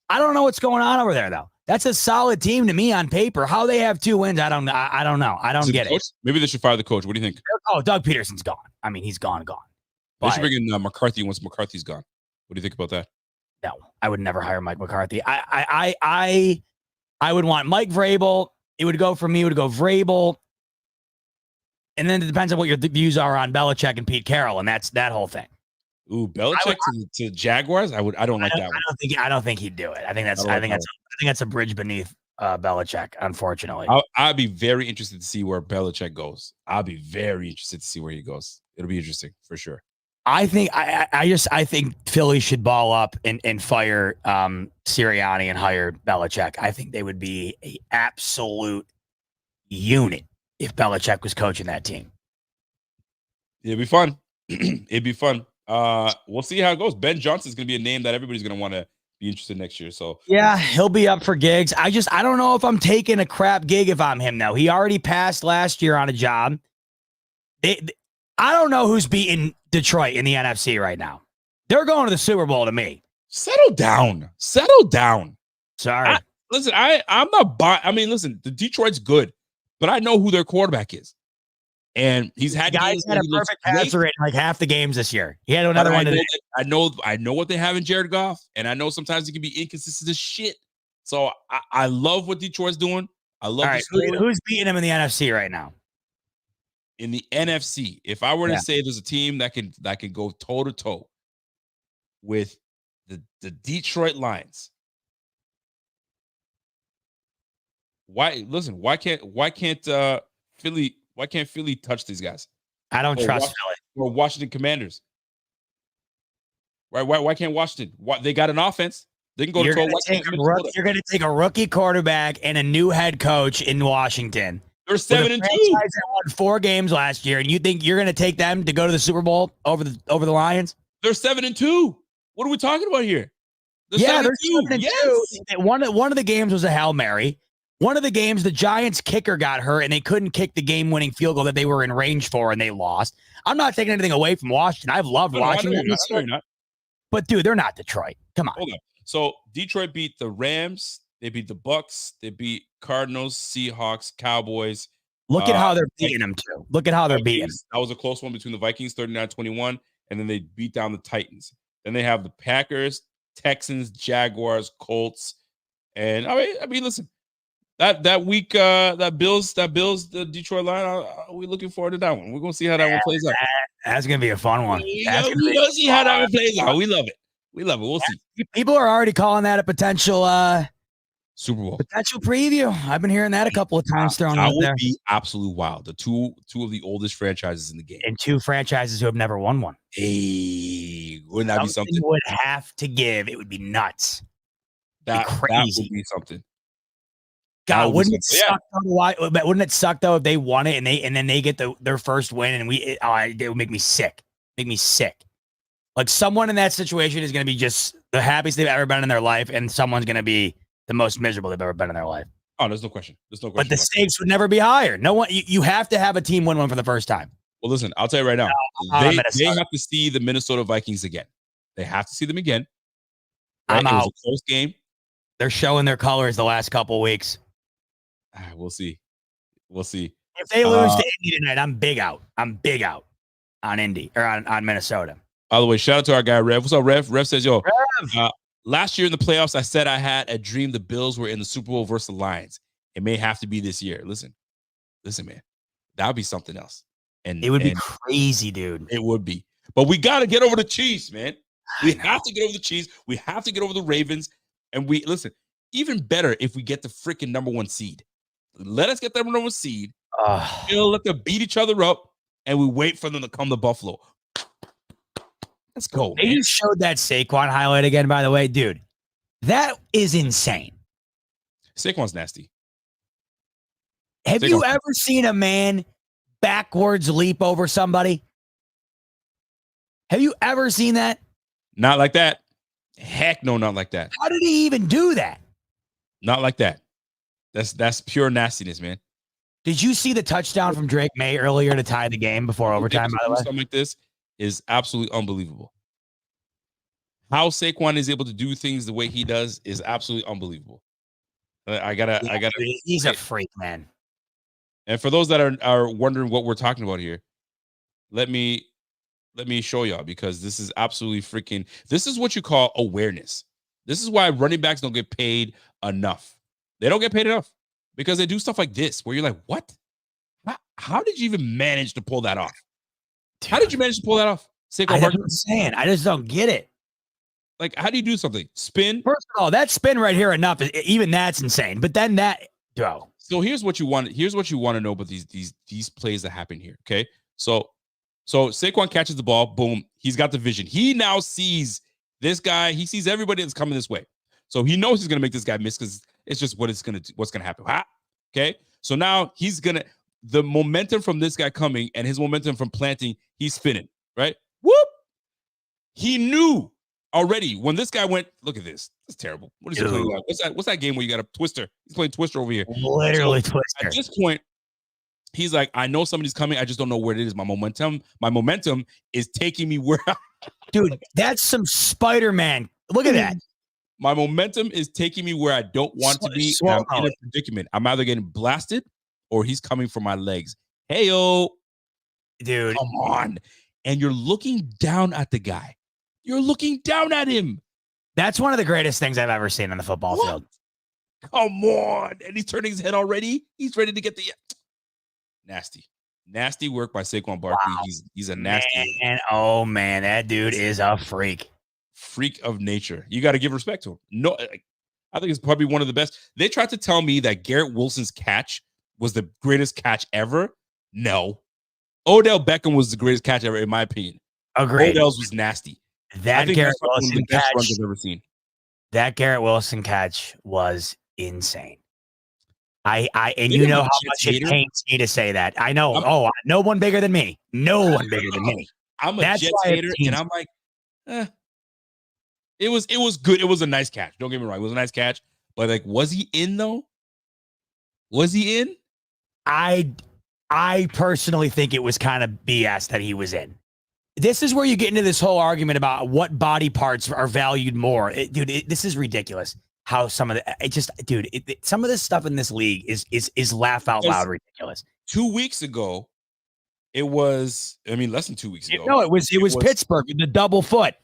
[SPEAKER 1] I don't know what's going on over there, though. That's a solid team to me on paper. How they have 2 wins, I don't know. I don't get it.
[SPEAKER 2] Maybe they should fire the coach. What do you think?
[SPEAKER 1] Oh, Doug Peterson's gone. I mean, he's gone.
[SPEAKER 2] They should bring in McCarthy once McCarthy's gone. What do you think about that?
[SPEAKER 1] No, I would never hire Mike McCarthy. I would want Mike Vrabel. It would go for me. It would go Vrabel. And then it depends on what your views are on Belichick and Pete Carroll, and that's that whole thing.
[SPEAKER 2] Ooh, Belichick to Jaguars. I don't like that one.
[SPEAKER 1] I don't think he'd do it. I think that's a bridge beneath Belichick. Unfortunately,
[SPEAKER 2] I'd be very interested to see where Belichick goes. I'll be very interested to see where he goes. It'll be interesting for sure.
[SPEAKER 1] I think I think Philly should ball up and fire Sirianni and hire Belichick. I think they would be an absolute unit if Belichick was coaching that team.
[SPEAKER 2] It'd be fun. It'd be fun. We'll see how it goes. Ben Johnson's going to be a name that everybody's going to want to be interested next year. So
[SPEAKER 1] yeah, he'll be up for gigs. I don't know if I'm taking a crap gig if I'm him though. He already passed last year on a job. I don't know who's beating Detroit in the NFC right now. They're going to the Super Bowl to me.
[SPEAKER 2] Settle down.
[SPEAKER 1] Sorry.
[SPEAKER 2] I'm not buying. I mean, listen, the Detroit's good, but I know who their quarterback is. And he's had
[SPEAKER 1] guys had a perfect passer rating like half the games this year. He had another one today.
[SPEAKER 2] I know what they have in Jared Goff, and I know sometimes he can be inconsistent as shit. So I love what Detroit's doing. I love.
[SPEAKER 1] All right, who's beating him in the NFC right now?
[SPEAKER 2] In the NFC, if I were to say there's a team that can go toe to toe with the Detroit Lions, why can't Philly? Why can't Philly touch these guys?
[SPEAKER 1] I don't trust Philly.
[SPEAKER 2] Or Washington Commanders. Why can't Washington? They got an offense. They can go to toe.
[SPEAKER 1] You're going to take a rookie quarterback and a new head coach in Washington.
[SPEAKER 2] They're 7-2.
[SPEAKER 1] That won 4 games last year, and you think you're going to take them to go to the Super Bowl over the Lions?
[SPEAKER 2] They're 7-2. What are we talking about here?
[SPEAKER 1] They're 7-2. Yes. One of the games was a Hail Mary. One of the games, the Giants kicker got hurt, and they couldn't kick the game-winning field goal that they were in range for, and they lost. I'm not taking anything away from Washington. I've loved watching them. But, dude, they're not Detroit. Come on.
[SPEAKER 2] Hold on. So, Detroit beat the Rams. They beat the Bucks. They beat Cardinals, Seahawks, Cowboys.
[SPEAKER 1] Look at how they're beating them, too. Look at how they're beating them.
[SPEAKER 2] That was a close one between the Vikings, 39-21, and then they beat down the Titans. Then they have the Packers, Texans, Jaguars, Colts. And, I mean, listen. That week, that Bills, the Detroit line. We're looking forward to that one. We're gonna see how that one plays out.
[SPEAKER 1] That's gonna be a fun one.
[SPEAKER 2] We're gonna see how that one plays out. We love it. We'll see.
[SPEAKER 1] People are already calling that a potential
[SPEAKER 2] Super Bowl
[SPEAKER 1] potential preview. I've been hearing that a couple of times thrown out there.
[SPEAKER 2] That would be absolute wild. The two of the oldest franchises in the game,
[SPEAKER 1] and 2 franchises who have never won one.
[SPEAKER 2] Hey, wouldn't that be something?
[SPEAKER 1] Would have to give. It would be nuts.
[SPEAKER 2] That would be something.
[SPEAKER 1] God, wouldn't it suck? Wouldn't it suck though if they won it and then they get their first win and it would make me sick. Like someone in that situation is going to be just the happiest they've ever been in their life, and someone's going to be the most miserable they've ever been in their life.
[SPEAKER 2] Oh, there's no question.
[SPEAKER 1] But the stakes would never be higher. No one. You have to have a team win one for the first time.
[SPEAKER 2] Well, listen, I'll tell you right now, they have to see the Minnesota Vikings again. They have to see them again. Right? It was a close game.
[SPEAKER 1] They're showing their colors the last couple of weeks.
[SPEAKER 2] We'll see.
[SPEAKER 1] If they lose to Indy tonight, I'm big out on Indy or on Minnesota.
[SPEAKER 2] By the way, shout out to our guy Rev. What's up, Rev? Rev says, "Yo, last year in the playoffs, I said I had a dream the Bills were in the Super Bowl versus the Lions. It may have to be this year. Listen, man, that would be something else. And
[SPEAKER 1] it would be crazy, dude.
[SPEAKER 2] It would be. But we got to get over the Chiefs, man. We have to get over the Chiefs. We have to get over the Ravens. And listen, even better if we get the freaking number 1 seed. Let us get the number 1 seed. We'll let them beat each other up, and we wait for them to come to Buffalo. Let's go, man.
[SPEAKER 1] You showed that Saquon highlight again, by the way, dude. That is insane.
[SPEAKER 2] Saquon's nasty.
[SPEAKER 1] Have you ever seen a man backwards leap over somebody? Have you ever seen that?
[SPEAKER 2] Not like that. Heck no, not like that.
[SPEAKER 1] How did he even do that?
[SPEAKER 2] Not like that. That's pure nastiness, man.
[SPEAKER 1] Did you see the touchdown from Drake May earlier to tie the game before overtime, by the way?
[SPEAKER 2] Something like this is absolutely unbelievable. How Saquon is able to do things the way he does is absolutely unbelievable. I gotta.
[SPEAKER 1] He's a freak, man.
[SPEAKER 2] And for those that are wondering what we're talking about here, let me show y'all, because this is absolutely freaking. This is what you call awareness. This is why running backs don't get paid enough. They don't get paid enough because they do stuff like this, where you're like, what? How did you even manage to pull that off? Dude. How did you manage to pull that off?
[SPEAKER 1] That's what I'm saying. I just don't get it.
[SPEAKER 2] Like, how do you do something? Spin?
[SPEAKER 1] First of all, that spin right here enough. Even that's insane. But then that, bro.
[SPEAKER 2] So here's what you want. Here's what you want to know about these plays that happen here. Okay. So Saquon catches the ball. Boom. He's got the vision. He now sees this guy. He sees everybody that's coming this way. So he knows he's gonna make this guy miss because it's just what's gonna happen. Okay. So now the momentum from this guy coming and his momentum from planting, he's spinning, right? Whoop. He knew already when this guy went, look at this. It's terrible. What is he playing like? What's that game where you got a Twister? He's playing Twister over here.
[SPEAKER 1] Literally Twister.
[SPEAKER 2] At this point, he's like, I know somebody's coming. I just don't know where it is. My momentum is taking me where
[SPEAKER 1] dude, that's some Spider-Man. Look at that.
[SPEAKER 2] My momentum is taking me where I don't want to be. I'm in a predicament. I'm either getting blasted or he's coming for my legs. Hey-o.
[SPEAKER 1] Dude.
[SPEAKER 2] Come on. And you're looking down at the guy. You're looking down at him.
[SPEAKER 1] That's one of the greatest things I've ever seen on the football field.
[SPEAKER 2] Come on. And he's turning his head already. He's ready to get the nasty work by Saquon Barkley.
[SPEAKER 1] Wow.
[SPEAKER 2] He's a nasty
[SPEAKER 1] man. Oh man, that dude is a freak
[SPEAKER 2] of nature. You got to give respect to him. No, I think it's probably one of the best. They tried to tell me that Garrett Wilson's catch was the greatest catch ever. No, Odell Beckham was the greatest catch ever, in my opinion.
[SPEAKER 1] Agreed.
[SPEAKER 2] Odell's was nasty.
[SPEAKER 1] That Garrett Wilson catch,
[SPEAKER 2] runs I've ever seen.
[SPEAKER 1] That Garrett Wilson catch was insane. And you know how much it pains me to say that. I know. No one bigger than me. No one bigger than me.
[SPEAKER 2] I'm a Jets hater, and I'm like, It was good. It was a nice catch. Don't get me wrong. It was a nice catch. But like, was he in though? Was he in?
[SPEAKER 1] I personally think it was kind of BS that he was in. This is where you get into this whole argument about what body parts are valued more. This is ridiculous. How some of some of this stuff in this league is laugh out loud ridiculous.
[SPEAKER 2] 2 weeks ago, it was. I mean, less than 2 weeks ago.
[SPEAKER 1] No, it was Pittsburgh, the double foot.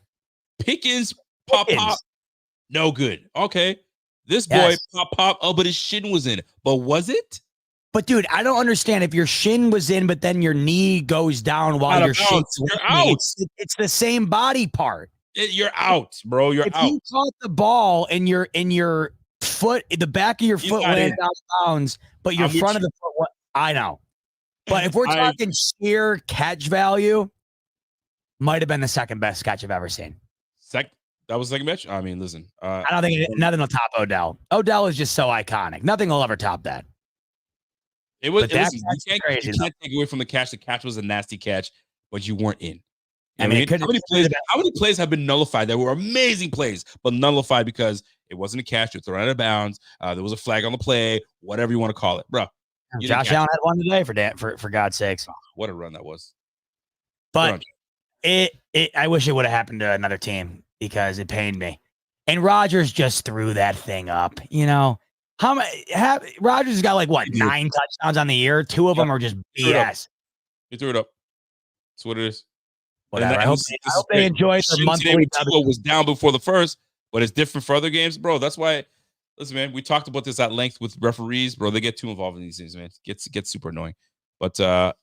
[SPEAKER 2] Pickens pop. No good. Okay, this boy pop. Oh, but his shin was in. But was it?
[SPEAKER 1] But dude, I don't understand if your shin was in, but then your knee goes down while your shin.
[SPEAKER 2] You're out.
[SPEAKER 1] It's the same body part.
[SPEAKER 2] You're out, bro. You're out.
[SPEAKER 1] If you caught the ball and your foot, the back of your foot went out of bounds, but your front of the foot. I know. But if we're talking sheer catch value, might have been the second best catch I've ever seen.
[SPEAKER 2] That was second best. I mean, listen.
[SPEAKER 1] I don't think nothing will top Odell. Odell is just so iconic. Nothing will ever top that.
[SPEAKER 2] It was. Listen, you can't take away from the catch. The catch was a nasty catch, but you weren't in. How many plays have been nullified that were amazing plays, but nullified because it wasn't a catch, you're thrown out of bounds, there was a flag on the play, whatever you want to call it, bro.
[SPEAKER 1] Josh Allen had one today for God's sakes.
[SPEAKER 2] Oh, what a run that was!
[SPEAKER 1] But I wish it would have happened to another team because it pained me. And Rodgers just threw that thing up. You know how many? Rodgers has got like what 9 touchdowns on the year. 2 of them are just BS.
[SPEAKER 2] He threw it up. That's what it is.
[SPEAKER 1] Whatever. I hope they enjoyed the monthly.
[SPEAKER 2] Was down before the first, but it's different for other games, bro. That's why Listen, man, we talked about this at length with referees, bro. They get too involved in these things, man. It gets super annoying. But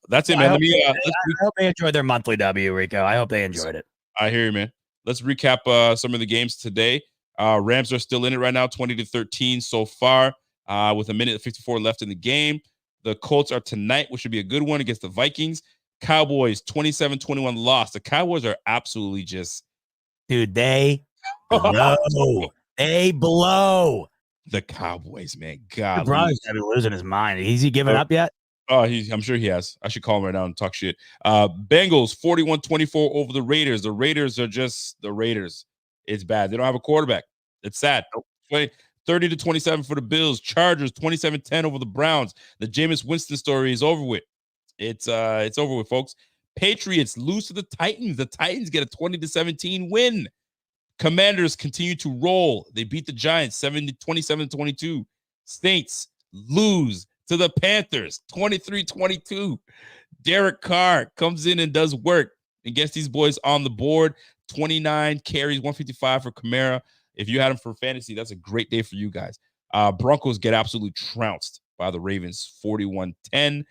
[SPEAKER 2] that's it, man.
[SPEAKER 1] I hope they enjoyed their monthly W, Rico. I hope they enjoyed it.
[SPEAKER 2] I hear you, man. Let's recap some of the games today. Rams are still in it right now, 20-13 so far, with a minute and 54 left in the game. The Colts are tonight, which should be a good one against the Vikings. Cowboys, 27-21 loss. The Cowboys are absolutely just...
[SPEAKER 1] Dude, they blow. They blow.
[SPEAKER 2] The Cowboys, man. God.
[SPEAKER 1] Brown's gotta be losing his mind. Is he giving up yet?
[SPEAKER 2] Oh, I'm sure he has. I should call him right now and talk shit. Bengals 41-24 over the Raiders. The Raiders are just the Raiders. It's bad. They don't have a quarterback. It's sad. 30-27 for the Bills. Chargers 27-10 over the Browns. The Jameis Winston story is over with. It's over with, folks. Patriots lose to the Titans. The Titans get a 20-17 win. Commanders continue to roll. They beat the Giants 27-22. Saints lose to the Panthers 23-22. Derek Carr comes in and does work and gets these boys on the board. 29 carries, 155 for Kamara. If you had him for fantasy, that's a great day for you guys. Broncos get absolutely trounced by the Ravens 41-10.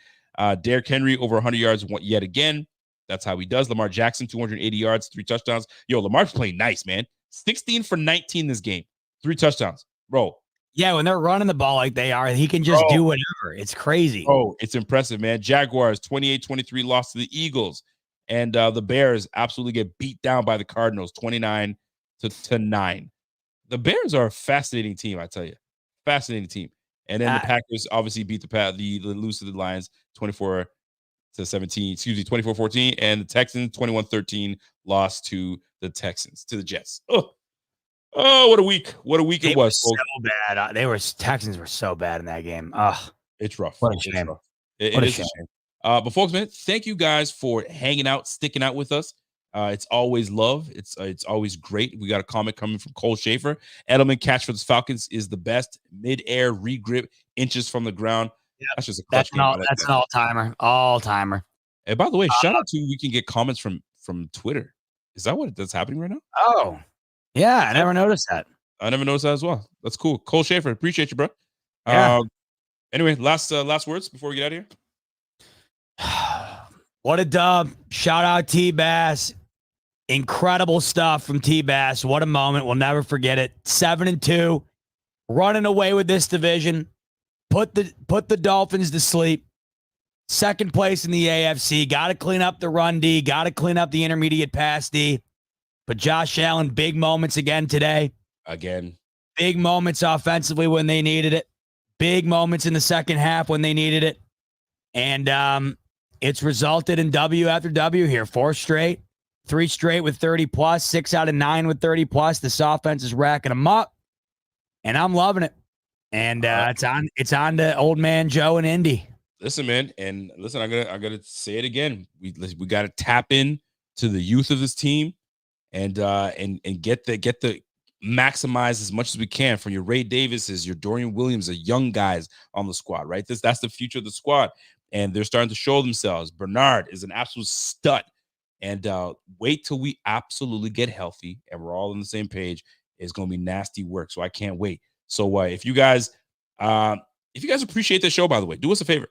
[SPEAKER 2] Derrick Henry over 100 yards yet again. That's how he does. Lamar Jackson, 280 yards, 3 touchdowns. Yo, Lamar's playing nice, man. 16 for 19 this game. 3 touchdowns. Bro.
[SPEAKER 1] Yeah, when they're running the ball like they are, he can just do whatever. It's crazy.
[SPEAKER 2] Oh, it's impressive, man. Jaguars, 28-23 loss to the Eagles. And the Bears absolutely get beat down by the Cardinals, 29-9. The Bears are a fascinating team, I tell you. Fascinating team. And then the Packers obviously beat the lose to the Lions 24-17, 24-14. And the Texans 21-13 lost to the Texans, to the Jets. Oh, what a week. What a week it was.
[SPEAKER 1] So bad. Texans were so bad in that game.
[SPEAKER 2] It's rough.
[SPEAKER 1] What a shame.
[SPEAKER 2] It is a shame. But folks, man, thank you guys for hanging out, sticking out with us. It's always love. It's always great. We got a comment coming from Cole Schaefer. Edelman catch for the Falcons is the best. Mid-air regrip, inches from the ground. Yep. That's just a clutch game.
[SPEAKER 1] That's an all-timer. All-timer.
[SPEAKER 2] And by the way, shout out to we can get comments from Twitter. Is that that's happening right now?
[SPEAKER 1] Oh, yeah. I never noticed that.
[SPEAKER 2] I never noticed that as well. That's cool. Cole Schaefer, appreciate you, bro.
[SPEAKER 1] Yeah.
[SPEAKER 2] Anyway, last words before we get out of
[SPEAKER 1] here. What a dub. Shout out T-Bass. Incredible stuff from T-Bass. What a moment. We'll never forget it. 7-2. Running away with this division. Put the Dolphins to sleep. Second place in the AFC. Got to clean up the run D. Got to clean up the intermediate pass D. But Josh Allen, big moments again today. Big moments offensively when they needed it. Big moments in the second half when they needed it. And it's resulted in W after W here. 4 straight. 3 straight with 30+. 6 out of 9 with 30+. This offense is racking them up. And I'm loving it. And it's on to old man Joe and Indy.
[SPEAKER 2] Listen, man, and listen, I gotta say it again. We gotta tap in to the youth of this team and get the maximize as much as we can from your Ray Davises, your Dorian Williams, the young guys on the squad, right? That's the future of the squad. And they're starting to show themselves. Bernard is an absolute stud. And wait till we absolutely get healthy and we're all on the same page. It's going to be nasty work. So I can't wait. So if you guys appreciate the show, by the way, do us a favor.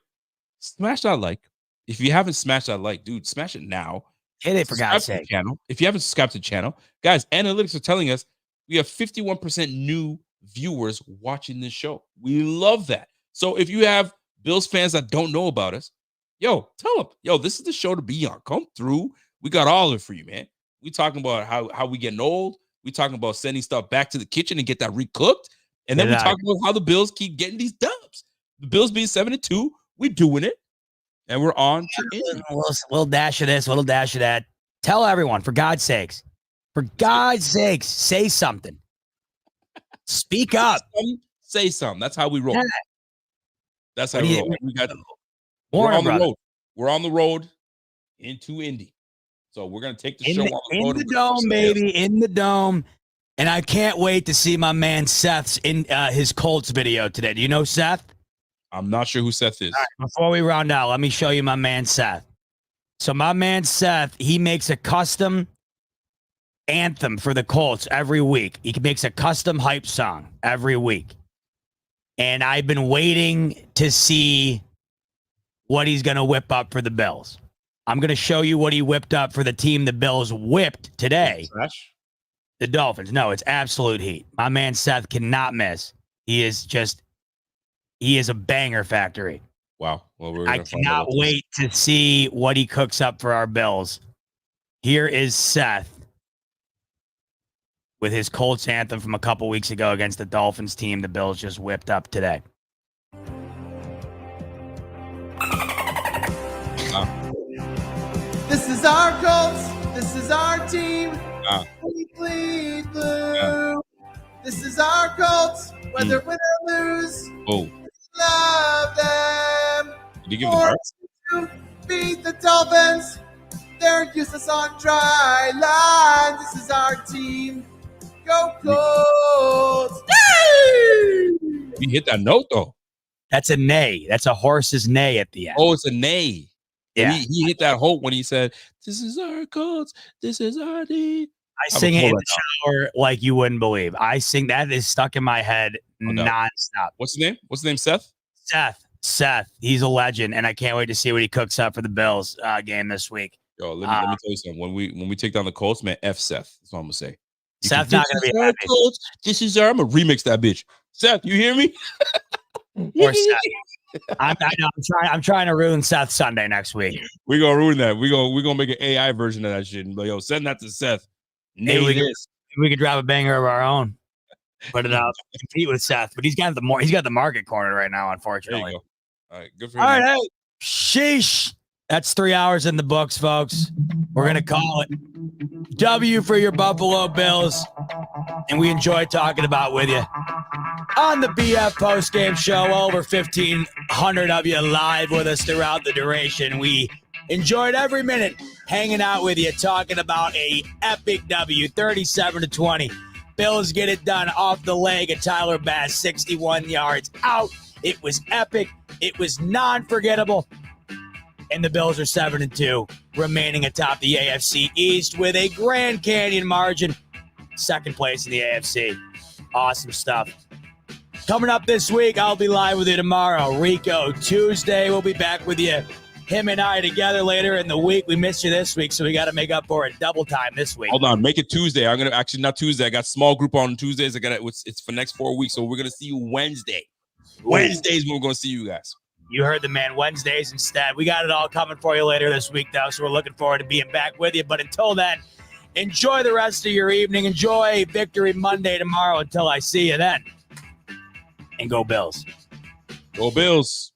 [SPEAKER 2] Smash that like. If you haven't smashed that like, dude, smash it now.
[SPEAKER 1] Hit it for God's sake.
[SPEAKER 2] Channel. If you haven't subscribed to the channel, guys, analytics are telling us we have 51% new viewers watching this show. We love that. So if you have Bills fans that don't know about us, yo, tell them, yo, this is the show to be on. Come through. We got all of it for you, man. We talking about how we getting old. We talking about sending stuff back to the kitchen and get that recooked. And then we talk about how the Bills keep getting these dubs. The Bills being 7-2, we're doing it. And we're on to
[SPEAKER 1] little dash of this, little dash of that. Tell everyone, for God's sakes. For God's sakes, say something. Speak up.
[SPEAKER 2] Say something. That's how we roll. Yeah. That's how we roll.
[SPEAKER 1] We're on the road.
[SPEAKER 2] We're on the road into Indy. So we're going to take the show on
[SPEAKER 1] in the dome, baby, in the dome. And I can't wait to see my man Seth's in his Colts video today. Do you know Seth?
[SPEAKER 2] I'm not sure who Seth is.
[SPEAKER 1] All right, before we round out, let me show you my man Seth. So my man Seth, he makes a custom anthem for the Colts every week. He makes a custom hype song every week. And I've been waiting to see what he's going to whip up for the Bills. I'm going to show you what he whipped up for the team the Bills whipped today. The Dolphins. No, it's absolute heat. My man Seth cannot miss. He is a banger factory.
[SPEAKER 2] Wow. Well,
[SPEAKER 1] I cannot wait to see what he cooks up for our Bills. Here is Seth with his Colts anthem from a couple weeks ago against the Dolphins team the Bills just whipped up today.
[SPEAKER 7] This is our Colts. This is our team. We bleed blue. This is our Colts. Whether win or lose, we love them.
[SPEAKER 2] Did you give him
[SPEAKER 7] to beat the Dolphins. They're useless on dry line. This is our team. Go Colts!
[SPEAKER 2] He hit that note though.
[SPEAKER 1] That's a neigh. That's a horse's neigh at the end.
[SPEAKER 2] Oh, it's a neigh.
[SPEAKER 1] Yeah.
[SPEAKER 2] He hit that hope when he said, "This is our Colts. This is our team."
[SPEAKER 1] I sing it in the shower like you wouldn't believe. I sing that is stuck in my head nonstop.
[SPEAKER 2] What's his name? What's his name? Seth?
[SPEAKER 1] Seth. He's a legend, and I can't wait to see what he cooks up for the Bills game this week.
[SPEAKER 2] Yo, let me tell you something. When we take down the Colts, man, F Seth. That's what I'm gonna say.
[SPEAKER 1] Seth's not gonna be happy.
[SPEAKER 2] Colts. This is our. I'm gonna remix that bitch. Seth, you hear me?
[SPEAKER 1] Or Seth. I'm trying to ruin Seth's Sunday next week.
[SPEAKER 2] We're gonna ruin that. We're gonna make an AI version of that shit. And be like, yo, send that to Seth.
[SPEAKER 1] Maybe we could drop a banger of our own. Put it out, compete with Seth. But he's got the market corner right now, unfortunately.
[SPEAKER 2] There you go. All right, good for him.
[SPEAKER 1] All right, hey, sheesh. That's 3 hours in the books, folks. We're gonna call it W for your Buffalo Bills, and we enjoy talking about with you on the BF postgame show. Over 1,500 of you live with us throughout the duration. We enjoyed every minute hanging out with you, talking about a epic W, 37-20. Bills get it done off the leg of Tyler Bass, 61 yards out. It was epic. It was non-forgettable. And the Bills are 7-2, remaining atop the AFC East with a Grand Canyon margin. Second place in the AFC. Awesome stuff. Coming up this week, I'll be live with you tomorrow. Rico, Tuesday, we'll be back with you. Him and I together later in the week. We missed you this week, so we got to make up for it double time this week.
[SPEAKER 2] Hold on, make it Tuesday. I'm gonna actually not Tuesday. I got small group on Tuesdays. It's for next 4 weeks, so we're gonna see you Wednesday. Wednesdays when we're gonna see you guys.
[SPEAKER 1] You heard the man. Wednesdays instead. We got it all coming for you later this week, though, so we're looking forward to being back with you. But until then, enjoy the rest of your evening. Enjoy Victory Monday tomorrow until I see you then. And go Bills.
[SPEAKER 2] Go Bills.